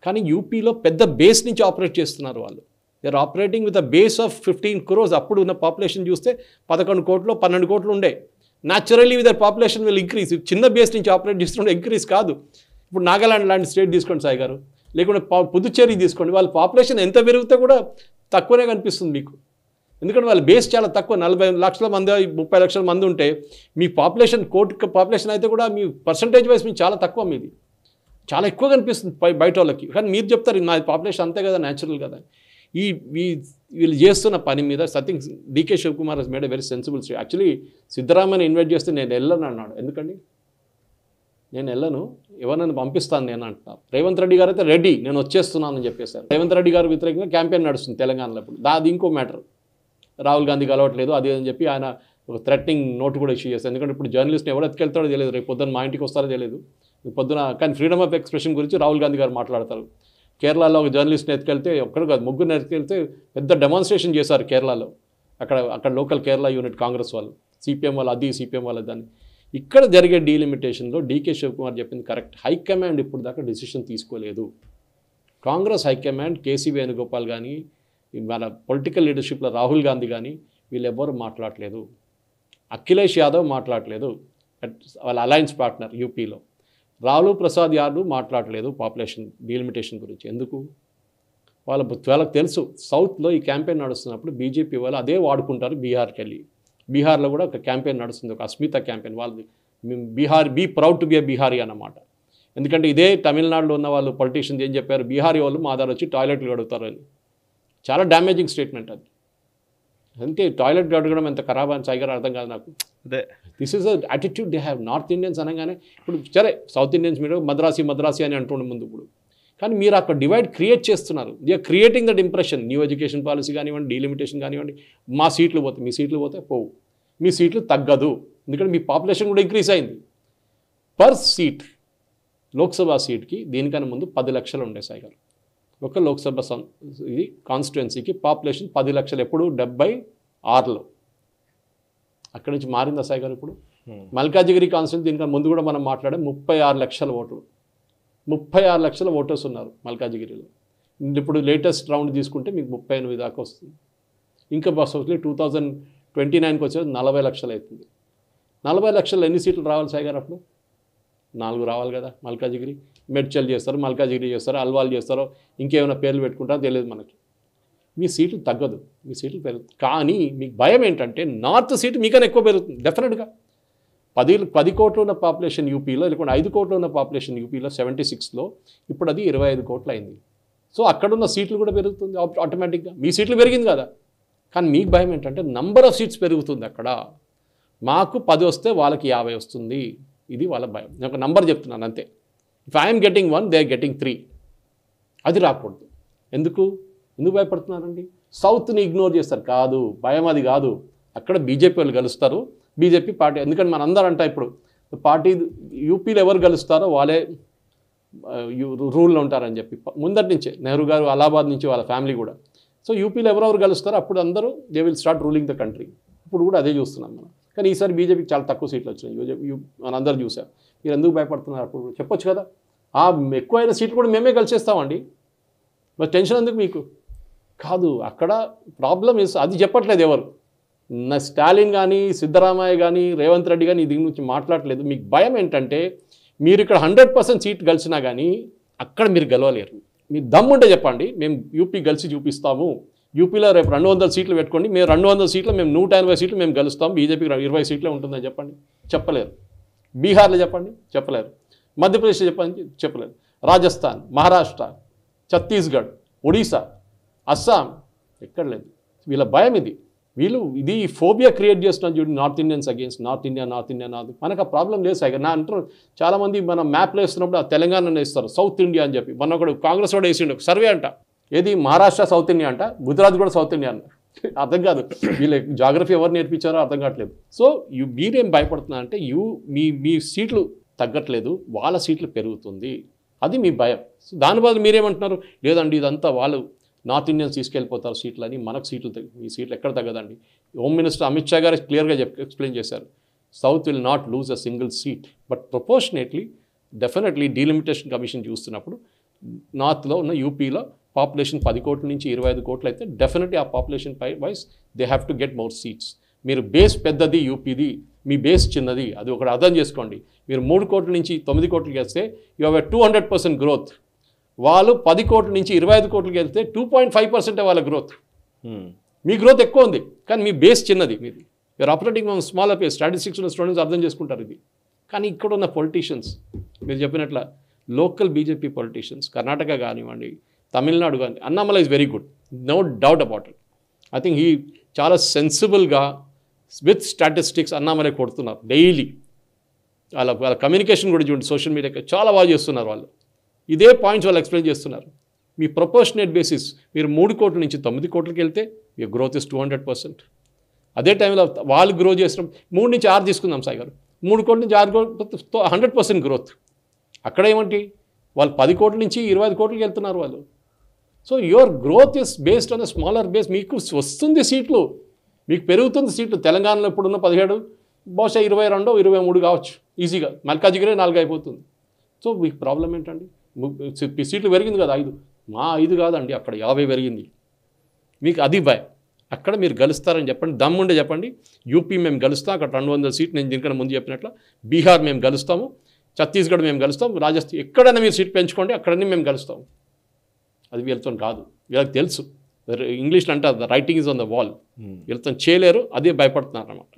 కానీ యూపీలో పెద్ద బేస్ నుంచి ఆపరేట్ చేస్తున్నారు వాళ్ళు. They are operating with a base of 15 crores. అప్పుడు ఉన్న పాపులేషన్ చూస్తే 11 కోట్లు 12 కోట్లు ఉండే. Naturally with their population will increase. చిన్న బేస్ నుంచి ఆపరేట్ చేస్తుంటే ఇంక్రీజ్ కాదు. ఇప్పుడు నాగాలాండ్ లాంటి స్టేట్ తీసుకోండి సాయి గారు, లేకుంటే పుదుచ్చేరి తీసుకోండి. వాళ్ళ పాపులేషన్ ఎంత పెరిగితే కూడా తక్కువనే కనిపిస్తుంది మీకు. ఎందుకంటే వాళ్ళ బేస్ చాలా తక్కువ, 40 లక్షల మంది 30 లక్షల మంది ఉంటే మీ పాపులేషన్ కోటి పాపులేషన్ అయితే కూడా మీ పర్సంటేజ్ వైజ్ మీకు చాలా తక్కువ, మీది చాలా ఎక్కువ కనిపిస్తుంది బయట వాళ్ళకి. కానీ మీరు చెప్తారు నా పాపులేషన్ అంతే కదా, న్యాచురల్ కదా. ఈ వీళ్ళు చేస్తున్న పని మీద సత్యంగ్ DK Shivakumar has made a very sensible stand. Actually సిద్ధరామయ్యని ఇన్వైట్ చేస్తే నేను వెళ్ళను అన్నాడు. ఎందుకండి నేను వెళ్ళను, ఎవరినైనా పంపిస్తాను నేను అంటున్నారు. రేవంత్ రెడ్డి గారు అయితే రెడీ, నేను వచ్చేస్తున్నాను అని చెప్పేశారు. రేవంత్ రెడ్డి గారు వ్యతిరేకంగా క్యాంపెయిన్ నడుస్తుంది తెలంగాణలో. ఇప్పుడు అది ఇంకో మ్యాటర్, రాహుల్ గాంధీ కలవట్లేదు అది అని చెప్పి ఆయన ఒక థ్రెటనింగ్ నోట్ కూడా ఇష్యూ చేస్తారు. ఎందుకంటే ఇప్పుడు జర్నలిస్ట్ని ఎవరు ఎత్తుకెళ్తాడో తెలియదు, రేపు పొద్దున్న మా ఇంటికి వస్తారో తెలియదు పొద్దున. కానీ ఫ్రీడమ్ ఆఫ్ ఎక్స్ప్రెషన్ గురించి రాహుల్ గాంధీ గారు మాట్లాడతారు. కేరళలో ఒక జర్నలిస్ట్ని ఎత్తుకెళ్తే ఒక్కడు కాదు, ముగ్గురిని ఎత్తుకెళ్తే పెద్ద డెమాన్స్ట్రేషన్ చేశారు కేరళలో. అక్కడ లోకల్ కేరళ యూనిట్ కాంగ్రెస్ వాళ్ళు, సిపిఎం వాళ్ళు అది, సిపిఎం వాళ్ళు దాన్ని. ఇక్కడ జరిగే డీలిమిటేషన్లో డీకే శివకుమార్ చెప్పింది కరెక్ట్. హైకమాండ్ ఇప్పుడు దాకా డిసిషన్ తీసుకోలేదు. కాంగ్రెస్ హైకమాండ్ కేసీ వేణుగోపాల్ కానీ మన పొలిటికల్ లీడర్షిప్లో రాహుల్ గాంధీ కానీ వీళ్ళెవ్వరూ మాట్లాడలేదు. అఖిలేష్ యాదవ్ మాట్లాడలేదు, వాళ్ళ అలయన్స్ పార్ట్నర్ యూపీలో. లాలూ ప్రసాద్ యాదవ్ మాట్లాడలేదు పాపులేషన్ డీలిమిటేషన్ గురించి. ఎందుకు? వాళ్ళకి తెలుసు సౌత్లో ఈ క్యాంపెయిన్ నడుస్తున్నప్పుడు బీజేపీ వాళ్ళు అదే వాడుకుంటారు బీహార్కి వెళ్ళి. బీహార్లో కూడా ఒక క్యాంపెయిన్ నడుస్తుంది, ఒక అస్మిత క్యాంపెయిన్. వాళ్ళది Bihar be proud to be a Bihari అన్నమాట. ఎందుకంటే ఇదే తమిళనాడులో ఉన్న వాళ్ళు పొలిటీషియన్స్ ఏం చెప్పారు, బీహారీ వాళ్ళు మా దగ్గర వచ్చి టాయిలెట్లు కడుగుతారు అని. చాలా డ్యామేజింగ్ స్టేట్మెంట్ అది. అంటే టాయిలెట్ అడగడం ఎంత ఖరాబ్ అని సైగారు అర్థం కాదు నాకు. అదే this is a attitude they have. North Indians అనగానే ఇప్పుడు సరే సౌత్ ఇండియన్స్ మీరు మద్రాసి అని అంటుండే ముందు ఇప్పుడు. కానీ మీరు అక్కడ డివైడ్ క్రియేట్ చేస్తున్నారు. They are creating that impression. New education policy కానివ్వండి, డీలిమిటేషన్ కానివ్వండి, మా సీట్లు పోతాయి, మీ సీట్లు పోతే పోవు, మీ సీట్లు తగ్గదు. ఎందుకంటే మీ పాపులేషన్ కూడా ఇంక్రీజ్ అయింది. పర్ సీట్ లోక్సభ సీట్కి దీనికన్నా ముందు 10 లక్షలు ఉండే సైగారు. ఒక లోక్సభ ఇది కాన్స్టిట్యుయెన్సీకి పాపులేషన్ 10 లక్షలు ఎప్పుడు 76లో. అక్కడి నుంచి మారిందా సాయి గారు ఇప్పుడు? మల్కాజిగిరి కాన్స్టిట్యున్సీ దీనికన్నా ముందు కూడా మనం మాట్లాడే 36 లక్షల ఓట్లు, 36 లక్షల ఓటర్స్ ఉన్నారు మల్కాజిగిరిలో. ఇప్పుడు లేటెస్ట్ రౌండ్ తీసుకుంటే మీకు 38 దాకా వస్తుంది. ఇంకా బస్ వస్తుంది 2029కి వచ్చేది 40 లక్షలు అవుతుంది. 40 లక్షలు ఎన్ని సీట్లు రావాలి సాయి గారు? అప్పుడు 4 రావాలి కదా. మల్కాజిగిరి మెడ్చల్ చేస్తారు, మల్కాజిగిరి చేస్తారు, అల్వాల్ చేస్తారో ఇంకేమైనా పేర్లు పెట్టుకుంటారో తెలియదు మనకి. మీ సీట్లు తగ్గదు, మీ సీట్లు పెరుగుతుంది. కానీ మీకు భయం ఏంటంటే నార్త్ సీటు మీకన్నా ఎక్కువ పెరుగుతుంది డెఫినెట్గా. 10 కోట్లు ఉన్న పాపులేషన్ యూపీలో, లేకుంటే 5 కోట్లు ఉన్న పాపులేషన్ యూపీలో 76లో, ఇప్పుడు అది 25 కోట్లు అయింది. సో అక్కడున్న సీట్లు కూడా పెరుగుతుంది ఆటోమేటిక్గా. మీ సీట్లు పెరిగింది కదా. కానీ మీకు భయం ఏంటంటే నంబర్ ఆఫ్ సీట్స్ పెరుగుతుంది అక్కడ. మాకు 10 వస్తే వాళ్ళకి 50 వస్తుంది, ఇది వాళ్ళ భయం. నేను ఒక నంబర్ చెప్తున్నాను అంతే. If I'm getting 1 they are getting 3. అది రాకూడదు. ఎందుకు భయపడుతున్నారండి? సౌత్ని ఇగ్నోర్ చేస్తారు. కాదు, భయం అది కాదు. అక్కడ బీజేపీ వాళ్ళు కలుస్తారు, బీజేపీ పార్టీ. ఎందుకంటే మన అందరూ అంట ఇప్పుడు పార్టీ యూపీలో ఎవరు కలుస్తారో వాళ్ళే రూల్లో ఉంటారని చెప్పి ముందటి నుంచే నెహ్రూ గారు అలహాబాద్ నుంచి వాళ్ళ ఫ్యామిలీ కూడా. సో యూపీలో ఎవరెవరు కలుస్తారో అప్పుడు అందరూ they will start ruling the country. ఇప్పుడు కూడా అదే చూస్తున్నాం మనం. కానీ ఈసారి బీజేపీకి చాలా తక్కువ సీట్లు వచ్చినాయి, మనందరూ చూసాం. మీరు ఎందుకు భయపడుతున్నారు? అప్పుడు చెప్పొచ్చు కదా, ఆ ఎక్కువైన సీట్లు కూడా మేమే కలిసేస్తామండి, మరి టెన్షన్ ఎందుకు మీకు? కాదు, అక్కడ ప్రాబ్లం అది చెప్పట్లేదు ఎవరు. నా స్టాలిన్ కానీ, సిద్ధరామయ్య కానీ, రేవంత్ రెడ్డి కానీ దీని గురించి మాట్లాడలేదు. మీకు భయం ఏంటంటే మీరు ఇక్కడ 100% సీట్ గెలిచినా కానీ అక్కడ మీరు గెలవలేరు. మీరు దమ్ముంటే చెప్పండి, మేము యూపీ గెలిచి చూపిస్తాము, యూపీలో రేపు 200 సీట్లు పెట్టుకోండి, మేము 200 సీట్లు, మేము 180 సీట్లు మేము గెలుస్తాం, బీజేపీకి 20 సీట్లే ఉంటుందని చెప్పండి. చెప్పలేరు. బీహార్లో చెప్పండి, చెప్పలేరు. మధ్యప్రదేశ్లో చెప్పండి, చెప్పలేరు. రాజస్థాన్, మహారాష్ట్ర, ఛత్తీస్గఢ్, ఒడిశా, అస్సాం, ఎక్కడ లేదు. వీళ్ళ భయం ఇది. ఇది ఫోబియా క్రియేట్ చేస్తున్నారు చూడండి, north Indians against north India. మనకు ఆ ప్రాబ్లం లేదు సార్. నా అంటారు చాలామంది, మనం మ్యాప్లో వేస్తున్నప్పుడు ఆ తెలంగాణలో వేస్తారు సౌత్ ఇండియా అని చెప్పి. మొన్న ఒకడు కాంగ్రెస్ కూడా వేసిండు సర్వే అంట, ఏది మహారాష్ట్ర సౌత్ ఇండియా అంట, గుజరాత్ కూడా సౌత్ ఇండియా అంట. అర్థం కాదు, వీళ్ళ జాగ్రఫీ ఎవరు నేర్పించారో అర్థం కావట్లేదు. సో మీరేం భయపడుతున్నారంటే మీ సీట్లు తగ్గట్లేదు, వాళ్ళ సీట్లు పెరుగుతుంది, అది మీ భయం. సో దాని బదులు మీరేమంటున్నారు, లేదండి ఇదంతా వాళ్ళు నార్త్ ఇండియన్స్ తీసుకెళ్ళిపోతారు సీట్లు అని, మనకు సీట్లు మీ సీట్లు ఎక్కడ తగ్గదండి. హోమ్ మినిస్టర్ అమిత్ షా గారు క్లియర్గా ఎక్స్ప్లెయిన్ చేశారు, south will not lose a single seat, but proportionately definitely delimitation commission చూస్తున్నప్పుడు నార్త్లో ఉన్న యూపీలో పాపులేషన్ 10 కోట్ల నుంచి 25 కోట్లు అయితే డెఫినెట్లీ ఆ population wise they have to get more seats. మీరు బేస్ పెద్దది యూపీది, మీ బేస్ చిన్నది, అది ఒకటి అర్థం చేసుకోండి. మీరు 3 కోట్ల నుంచి 9 కోట్లకి వేస్తే యూ హ్యావ్ 200% గ్రోత్. వాళ్ళు 10 కోట్ల నుంచి 25 కోట్లకి వెళ్తే 2.5% వాళ్ళ గ్రోత్. మీ గ్రోత్ ఎక్కువ ఉంది కానీ మీ బేస్ చిన్నది మీది. You're operating on small base. Statistics ఉన్న స్టూడెంట్స్ అర్థం చేసుకుంటారు ఇది. కానీ ఇక్కడ ఉన్న పొలిటీషియన్స్ మీరు చెప్పినట్ల లోకల్ బీజేపీ పొలిటీషియన్స్ కర్ణాటక కానివ్వండి, తమిళనాడు కానీ, Annamalai is very good, no doubt about it. I think ఈ చాలా సెన్సిబుల్గా విత్ స్టాటిస్టిక్స్ అన్నామలై కొడుతున్నారు డైలీ. వాళ్ళ కమ్యూనికేషన్ కూడా చూడండి, సోషల్ మీడియాకి చాలా బాగా చేస్తున్నారు వాళ్ళు. ఇదే పాయింట్స్ వాళ్ళు ఎక్స్ప్లెయిన్ చేస్తున్నారు. మీ ప్రపోర్షనేట్ బేసిస్ మీరు 3 కోట్ల నుంచి 9 కోట్లకి వెళ్తే మీ గ్రోత్ ఇస్ 200%. అదే టైంలో వాళ్ళు గ్రో చేసిన 3 నుంచి 6 తీసుకుందాం సాయి గారు, 3 కోట్ల నుంచి 6 కోట్ల 100% గ్రోత్. అక్కడ ఏమంటి వాళ్ళు 10 కోట్ల నుంచి 25 కోట్లకి వెళ్తున్నారు వాళ్ళు. So your growth is based on a smaller base. మీకు వస్తుంది సీట్లు, మీకు పెరుగుతుంది సీట్లు. తెలంగాణలో ఇప్పుడున్న 17 బహుశా 22, 23 కావచ్చు ఈజీగా. మల్కాజిగిరే 4 అయిపోతుంది. సో మీకు ప్రాబ్లం ఏంటండి? సీట్లు పెరిగింది కదా 5, మా 5 కాదండి, అక్కడ 50 పెరిగింది. మీకు అది భయం. అక్కడ మీరు గెలుస్తారని చెప్పండి, దమ్ముండే చెప్పండి. యూపీ మేము గెలుస్తాం, అక్కడ 200 సీట్లు నేను దీనికన్నా ముందు చెప్పినట్లు. బీహార్ మేము గెలుస్తాము, ఛత్తీస్గఢ్ మేము గెలుస్తాం, రాజస్థాన్ ఎక్కడైనా మీరు సీట్ పెంచుకోండి, అక్కడనే మేము గెలుస్తాం. అది వీళ్ళతో కాదు, వీళ్ళకి తెలుసు. ఇంగ్లీష్లో అంటారు the writing is on the wall. వీళ్ళతో చేయలేరు, అదే భయపడుతున్నారు అన్నమాట.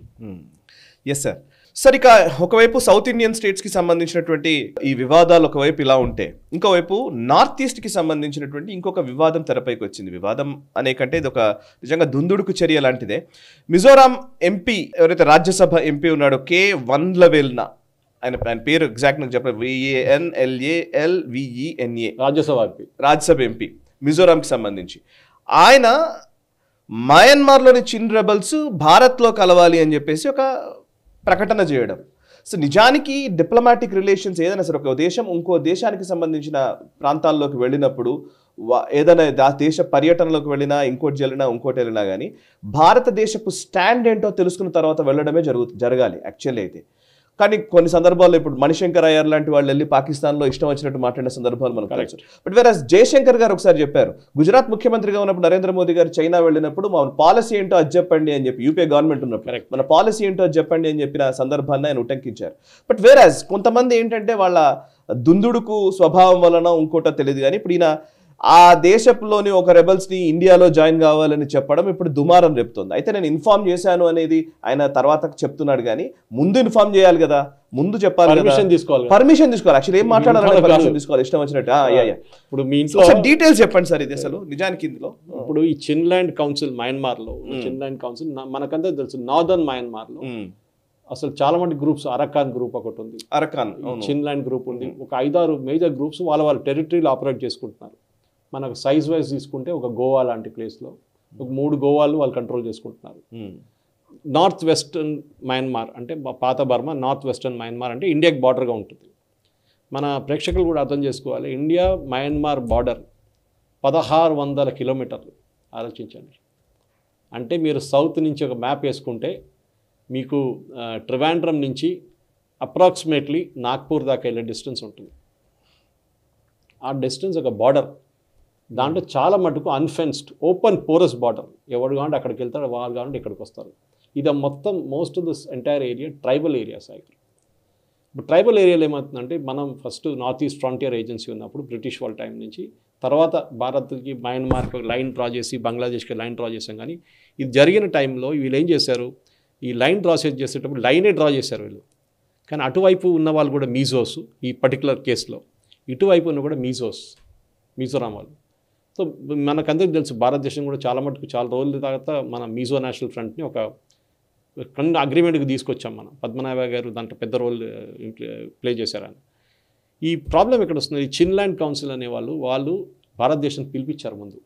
Yes sir. సార్ ఇక ఒకవైపు సౌత్ ఇండియన్ స్టేట్స్కి సంబంధించినటువంటి ఈ వివాదాలు ఒకవైపు ఇలా ఉంటే, ఇంకోవైపు నార్త్ ఈస్ట్కి సంబంధించినటువంటి ఇంకొక వివాదం తెరపైకి వచ్చింది. వివాదం అనే కంటే ఇది ఒక నిజంగా దుందుడుకు చర్య లాంటిదే. మిజోరాం ఎంపీ ఎవరైతే రాజ్యసభ ఎంపీ ఉన్నాడో K.Vanlawelna, ఆయన పేరు ఎగ్జాక్ట్ నాకు చెప్పలేదు, VANLALVENA, రాజ్యసభ ఎంపీ మిజోరాంకి సంబంధించి, ఆయన మయన్మార్లోని చిన్ రెబల్స్ భారత్లో కలవాలి అని చెప్పేసి ఒక ప్రకటన చేయడం. సో నిజానికి డిప్లొమాటిక్ రిలేషన్స్ ఏదైనా సరే, ఒక దేశం ఇంకో దేశానికి సంబంధించిన ప్రాంతాల్లోకి వెళ్ళినప్పుడు, ఏదైనా దేశ పర్యటనలోకి వెళ్ళినా, ఇంకోటి వెళ్ళినా కానీ భారతదేశపు స్టాండ్ ఏంటో తెలుసుకున్న తర్వాత వెళ్ళడమే జరగాలి యాక్చువల్లీ అయితే. కానీ కొన్ని సందర్భాల్లో ఇప్పుడు మణిశంకర్ అయ్యర్ లాంటి వాళ్ళు వెళ్ళి పాకిస్తాన్లో ఇష్టం వచ్చినట్టు మాట్లాడిన సందర్భాలు మనకు తెలుసు. బట్ వేరే జయశంకర్ గారు ఒకసారి చెప్పారు, గుజరాత్ ముఖ్యమంత్రిగా ఉన్నప్పుడు నరేంద్ర మోదీ గారు చైనా వెళ్ళినప్పుడు మన పాలసీ ఏంటో అది చెప్పండి అని చెప్పి, యూపీఏ గవర్నమెంట్ ఉన్నప్పుడు మన పాలసీ ఏంటో అది చెప్పండి అని చెప్పిన సందర్భాన్ని ఆయన ఉటంకించారు. బట్ వేరాజ్ కొంతమంది ఏంటంటే వాళ్ళ దుందుడుకు స్వభావం వలన ఇంకోటో తెలియదు కానీ ఇప్పుడు ఈయన ఆ దేశంలోని ఒక రెబల్స్ని ఇండియాలో జాయిన్ కావాలని చెప్పడం ఇప్పుడు దుమారం రేపుతుంది. అయితే నేను ఇన్ఫార్మ్ చేశాను అనేది ఆయన తర్వాత చెప్తున్నాడు కానీ ముందు ఇన్ఫార్మ్ చేయాలి కదా, ముందు చెప్పాలి, పర్మిషన్ తీసుకోవాలి. యాక్చువల్లీ ఏం మాట్లాడాలి, పర్మిషన్ తీసుకోవాలి ఇష్టం వచ్చినట్టు. ఇప్పుడు మీ ఇంట్లో డీటెయిల్స్ చెప్పండి సార్ ఇది అసలు నిజానికి ఇందులో. ఇప్పుడు ఈ చిన్లాండ్ కౌన్సిల్ మయన్మార్లో, చిన్లాండ్ కౌన్సిల్ మనకంతా తెలుసు, నార్దర్న్ మయన్మార్లో అసలు చాలా మంది గ్రూప్స్, అరకాన్ గ్రూప్ ఒకటి ఉంది, చిన్లాండ్ గ్రూప్ ఉంది, ఒక 5-6 మేజర్ గ్రూప్స్ వాళ్ళ టెరిటరీలో ఆపరేట్ చేసుకుంటున్నారు. మనకు సైజ్ వైజ్ తీసుకుంటే ఒక గోవా లాంటి ప్లేస్లో ఒక 3 గోవాలు వాళ్ళు కంట్రోల్ చేసుకుంటున్నారు. నార్త్ వెస్టర్న్ మయన్మార్ అంటే పాత బర్మా, నార్త్ వెస్టర్న్ మయన్మార్ అంటే ఇండియాకి బార్డర్గా ఉంటుంది. మన ప్రేక్షకులు కూడా అర్థం చేసుకోవాలి, ఇండియా మయన్మార్ బార్డర్ 1600 కిలోమీటర్లు. ఆలోచించండి. అంటే మీరు సౌత్ నుంచి ఒక మ్యాప్ వేసుకుంటే మీకు ట్రివాండ్రం నుంచి అప్రాక్సిమేట్లీ నాగ్పూర్ దాకా వెళ్ళే డిస్టెన్స్ ఉంటుంది. ఆ డిస్టెన్స్ ఒక బార్డర్. దాంట్లో చాలా మటుకు అన్ఫెన్స్డ్ ఓపెన్ పోరస్ బార్డర్. ఎవడు కావాలంటే అక్కడికి వెళ్తాడు, వాళ్ళు కావాలంటే ఇక్కడికి వస్తారు. ఇది మొత్తం most of this entire area tribal areas. ఇప్పుడు ట్రైబల్ ఏరియాలో ఏమవుతుందంటే, మనం first north east frontier agency ఉన్నప్పుడు బ్రిటిష్ వాళ్ళ టైం నుంచి, తర్వాత భారత్కి మయన్మార్కి లైన్ డ్రా చేసి బంగ్లాదేశ్కి లైన్ డ్రా చేసాం. కానీ ఇది జరిగిన టైంలో వీళ్ళు ఏం చేశారు, ఈ లైన్ డ్రా చేసేటప్పుడు లైనే డ్రా చేశారు వీళ్ళు. కానీ అటువైపు ఉన్న వాళ్ళు కూడా మీజోస్, ఈ పర్టికులర్ కేసులో ఇటువైపు ఉన్న కూడా మిజోరాం వాళ్ళు. సో మనకందరికీ తెలుసు, భారతదేశం కూడా చాలా మటుకు చాలా రోజుల తర్వాత మన మిజో నేషనల్ ఫ్రంట్ని ఒక అగ్రిమెంట్కి తీసుకొచ్చాం మనం. పద్మనాభ గారు దాంట్లో పెద్ద రోల్ ప్లే చేశారని. ఈ ప్రాబ్లం ఎక్కడ వస్తుంది, ఈ చిన్లాండ్ కౌన్సిల్ వాళ్ళు భారతదేశం పిలిపించారు ముందు.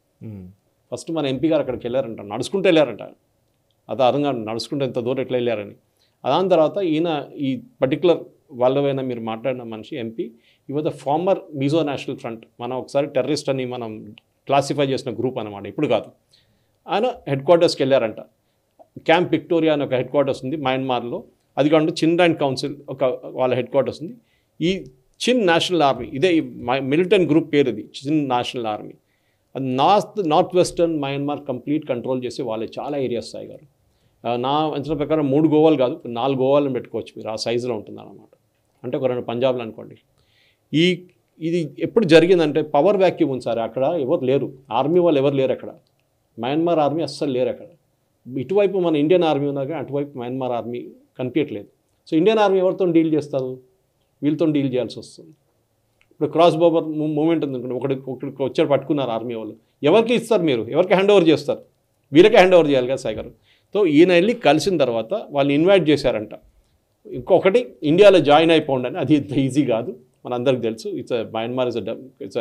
ఫస్ట్ మన ఎంపీ గారు అక్కడికి వెళ్ళారంట, నడుచుకుంటూ వెళ్ళారంట. అది అర్థంగా నడుచుకుంటూ ఎంత దూరం ఎట్లా వెళ్ళారని. దాని తర్వాత ఈయన ఈ పర్టికులర్ వాళ్ళవైనా మీరు మాట్లాడిన మనిషి MP the former Mizo national front. మనం ఒకసారి టెర్రరిస్ట్ అని మనం క్లాసిఫై చేసిన గ్రూప్ అనమాట, ఇప్పుడు కాదు. ఆయన హెడ్ క్వార్టర్స్కి వెళ్ళారంట. క్యాంప్ విక్టోరియా అని ఒక హెడ్ క్వార్టర్స్ ఉంది మయన్మార్లో. అది కాకుండా చిన్లాండ్ కౌన్సిల్ ఒక వాళ్ళ హెడ్ క్వార్టర్స్ ఉంది. ఈ చిన్ నేషనల్ ఆర్మీ, ఇదే మిలిటెంట్ గ్రూప్ పేరు, ఇది చిన్ నేషనల్ ఆర్మీ. అది north western Myanmar complete control చేసి వాళ్ళే చాలా ఏరియాస్ సాయి గారు. నా అంచనా ప్రకారం 3 గోవాలు కాదు, 4 గోవాలను పెట్టుకోవచ్చు మీరు. ఆ సైజులో ఉంటుందన్నమాట. అంటే ఒక 2 పంజాబ్లు అనుకోండి. ఇది ఎప్పుడు జరిగిందంటే పవర్ వ్యాక్యూమ్ ఉంది సార్. అక్కడ ఎవరు లేరు, ఆర్మీ వాళ్ళు ఎవరు లేరు అక్కడ. మయన్మార్ ఆర్మీ అస్సలు లేరు అక్కడ. ఇటువైపు మన ఇండియన్ ఆర్మీ ఉన్నారు కానీ అటువైపు మయన్మార్ ఆర్మీ కనిపించట్లేదు. సో ఇండియన్ ఆర్మీ ఎవరితో డీల్ చేస్తారు? వీళ్ళతో డీల్ చేయాల్సి వస్తుంది. ఇప్పుడు క్రాస్ బోర్డర్ మూమెంట్ ఉంది అనుకోండి, ఒకటికి వచ్చారు పట్టుకున్నారు ఆర్మీ వాళ్ళు, ఎవరికి ఇస్తారు మీరు? ఎవరికి హ్యాండ్ ఓవర్ చేస్తారు? వీళ్ళకే హ్యాండ్ ఓవర్ చేయాలి కదా సాయి గారు. సో ఈయన వెళ్ళి కలిసిన తర్వాత వాళ్ళు ఇన్వైట్ చేశారంట. ఇంకొకటి ఇండియాలో జాయిన్ అయిపోండి అని. అది ఇంత ఈజీ కాదు, మనందరికి తెలుసు. Myanmar it's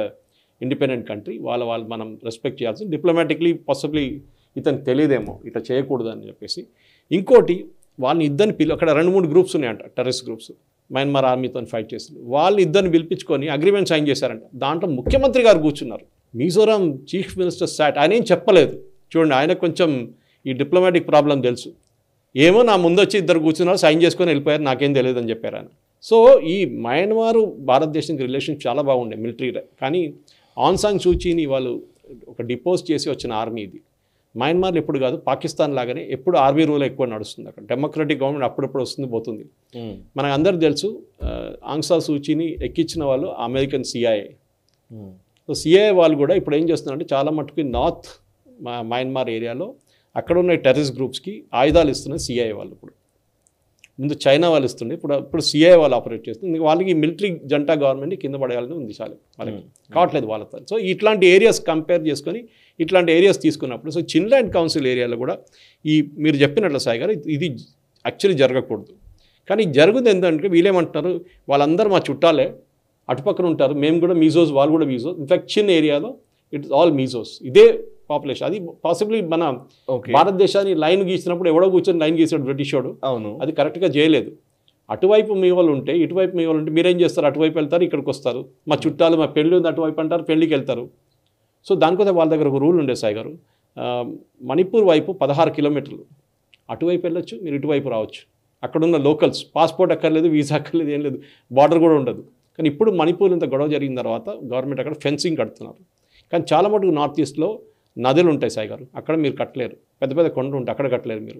independent country. వాళ్ళు మనం రెస్పెక్ట్ చేయాల్సి. డిప్లొమాటిక్లీ పాసిబ్లీ ఇతనికి తెలియదేమో ఇట్లా చేయకూడదు అని చెప్పేసి. ఇంకోటి వాళ్ళని ఇద్దరిని అక్కడ 2-3 గ్రూప్స్ ఉన్నాయంట, టెర్రరిస్ట్ గ్రూప్స్ మయన్మార్ ఆర్మీతో ఫైట్ చేసింది. వాళ్ళు ఇద్దరిని పిలిపించుకొని అగ్రిమెంట్ సైన్ చేశారంట. దాంట్లో ముఖ్యమంత్రి గారు కూర్చున్నారు. మిజోరాం చీఫ్ మినిస్టర్ సాట్. ఆయన ఏం చెప్పలేదు. చూడండి, ఆయన కొంచెం ఈ డిప్లొమాటిక్ ప్రాబ్లం తెలుసు. ఏమో నా ముందు వచ్చి ఇద్దరు కూర్చున్నారు, సైన్ చేసుకొని వెళ్ళిపోయారు, నాకేం తెలియదు అని చెప్పారు ఆయన. సో ఈ మయన్మార్ భారతదేశానికి రిలేషన్ చాలా బాగుండే మిలిటరీ. కానీ ఆన్ సాంగ్ సూచీని వాళ్ళు ఒక డిపోజ్ చేసి వచ్చిన ఆర్మీ ఇది. మయన్మార్లో ఎప్పుడు కాదు, పాకిస్తాన్ లాగానే ఎప్పుడు ఆర్మీ రూల్ ఎక్కువ నడుస్తుంది అక్కడ. డెమోక్రటిక్ గవర్నమెంట్ అప్పుడప్పుడు వస్తుంది పోతుంది. మనకు అందరికి తెలుసు ఆంగ్ సాన్ సూచీని ఎక్కించిన వాళ్ళు అమెరికన్ సిఐఏ. సో సిఐఏ వాళ్ళు కూడా ఇప్పుడు ఏం చేస్తున్నారంటే చాలా మటుకు నార్త్ మయన్మార్ ఏరియాలో అక్కడ ఉన్న టెర్రరిస్ట్ గ్రూప్స్కి ఆయుధాలు ఇస్తున్నారు సిఐఏ వాళ్ళు. ఇప్పుడు ముందు చైనా వాళ్ళు ఇస్తుండే, ఇప్పుడు సిఐఏ వాళ్ళు ఆపరేట్ చేస్తుంది. వాళ్ళకి మిలిటరీ జంటా గవర్నమెంట్ని కింద పడేయాలని ఉంది చాలు, వాళ్ళకి కావట్లేదు వాళ్ళతో. సో ఇట్లాంటి ఏరియాస్ కంపేర్ చేసుకొని ఇట్లాంటి ఏరియాస్ తీసుకున్నప్పుడు సో చిన్లాండ్ కౌన్సిల్ ఏరియాలో కూడా ఈ మీరు చెప్పినట్లు సాయి గారు ఇది యాక్చువల్లీ జరగకూడదు. కానీ జరుగుతుంది ఏంటంటే వీళ్ళేమంటున్నారు, వాళ్ళందరూ మా చుట్టాలే, అటుపక్కన ఉంటారు, మేము కూడా మీజోస్, వాళ్ళు కూడా మీజోస్. ఇన్ఫాక్ట్ చిన్న ఏరియాలో ఇట్స్ ఆల్ మీజోస్, ఇదే పాపులేషన్. అది పాసిబ్లీ మన భారతదేశాన్ని లైన్ గీసినప్పుడు ఎవడో కూర్చొని లైన్ గీసాడు బ్రిటిష్ వాడు, అది కరెక్ట్గా చేయలేదు. అటువైపు మీ వాళ్ళు ఉంటే ఇటువైపు మీ వాళ్ళు ఉంటే మీరేం చేస్తారు? అటువైపు వెళ్తారు, ఇక్కడికి వస్తారు, మా చుట్టాలు, మా పెళ్ళి ఉంది అటువైపు అంటారు, పెళ్ళికి వెళ్తారు. సో దానికోసం వాళ్ళ దగ్గర ఒక రూల్ ఉండే సాయి గారు, మణిపూర్ వైపు 16 కిలోమీటర్లు అటువైపు వెళ్ళొచ్చు, మీరు ఇటువైపు రావచ్చు. అక్కడున్న లోకల్స్ పాస్పోర్ట్ అక్కర్లేదు, వీసా అక్కర్లేదు, ఏం లేదు, బార్డర్ కూడా ఉండదు. కానీ ఇప్పుడు మణిపూర్ ఇంత గొడవ జరిగిన తర్వాత గవర్నమెంట్ అక్కడ ఫెన్సింగ్ కడుతున్నారు. కానీ చాలా మటుకు నార్త్ ఈస్ట్లో నదులు ఉంటాయి సాయి గారు, అక్కడ మీరు కట్టలేరు. పెద్ద పెద్ద కొండలు ఉంటాయి, అక్కడ కట్టలేరు మీరు.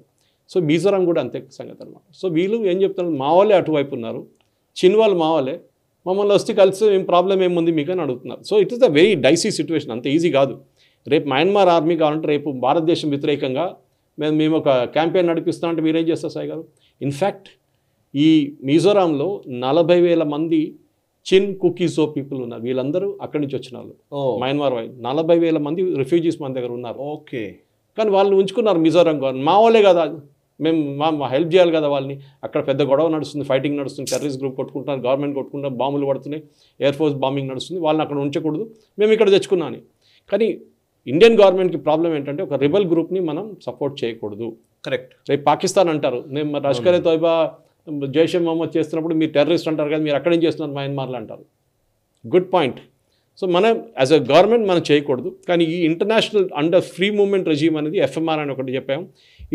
సో మిజోరాం కూడా అంతే సంగతి అనమాట. సో వీళ్ళు ఏం చెప్తున్నారు, మా వాళ్ళే అటువైపు ఉన్నారు, చిన్న వాళ్ళు మా వాళ్ళే, మమ్మల్ని వస్తే కలిసి ఏం ప్రాబ్లం ఏముంది మీకు అని అడుగుతున్నారు. So it is a very dicey situation, అంత ఈజీ కాదు. రేపు మయన్మార్ ఆర్మీ కావాలంటే రేపు భారతదేశం వ్యతిరేకంగా మేము ఒక క్యాంపెయిన్ నడిపిస్తామంటే మీరేం చేస్తారు సాయి గారు? ఇన్ఫ్యాక్ట్ ఈ మిజోరాంలో 40,000 మంది చిన్ కుకీజో పీపుల్ ఉన్నారు. వీళ్ళందరూ అక్కడి నుంచి వచ్చిన వాళ్ళు, మయన్మార్ వైపు 40,000 మంది రిఫ్యూజీస్ మన దగ్గర ఉన్నారు. ఓకే. కానీ వాళ్ళు ఉంచుకున్నారు మిజోరాం గవర్నమెంట్. మా వాళ్ళే కదా, మేము మా హెల్ప్ చేయాలి కదా వాళ్ళని. అక్కడ పెద్ద గొడవ నడుస్తుంది, ఫైటింగ్ నడుస్తుంది, టెర్రరిస్ట్ గ్రూప్ కొట్టుకుంటున్నారు, గవర్నమెంట్ కొట్టుకుంటున్నారు, బాంబులు పడుతున్నాయి, ఎయిర్ ఫోర్స్ బాంబింగ్ నడుస్తుంది, వాళ్ళని అక్కడ ఉంచకూడదు, మేము ఇక్కడ తెచ్చుకున్నాను. కానీ ఇండియన్ గవర్నమెంట్కి ప్రాబ్లం ఏంటంటే ఒక రిబల్ గ్రూప్ని మనం సపోర్ట్ చేయకూడదు. కరెక్ట్. రేపు పాకిస్తాన్ అంటారు, మేము లష్కర్ తోయిబా జైషే మొహమ్మద్ చేస్తున్నప్పుడు మీరు టెర్రరిస్ట్ అంటారు కదా, మీరు అక్కడేం చేస్తున్నారు మయన్మార్లో అంటారు. Good point. సో మనం యాజ్ అ గవర్నమెంట్ మనం చేయకూడదు. కానీ ఈ international under free movement regime అనేది ఎఫ్ఎంఆర్ అని ఒకటి చెప్పాం.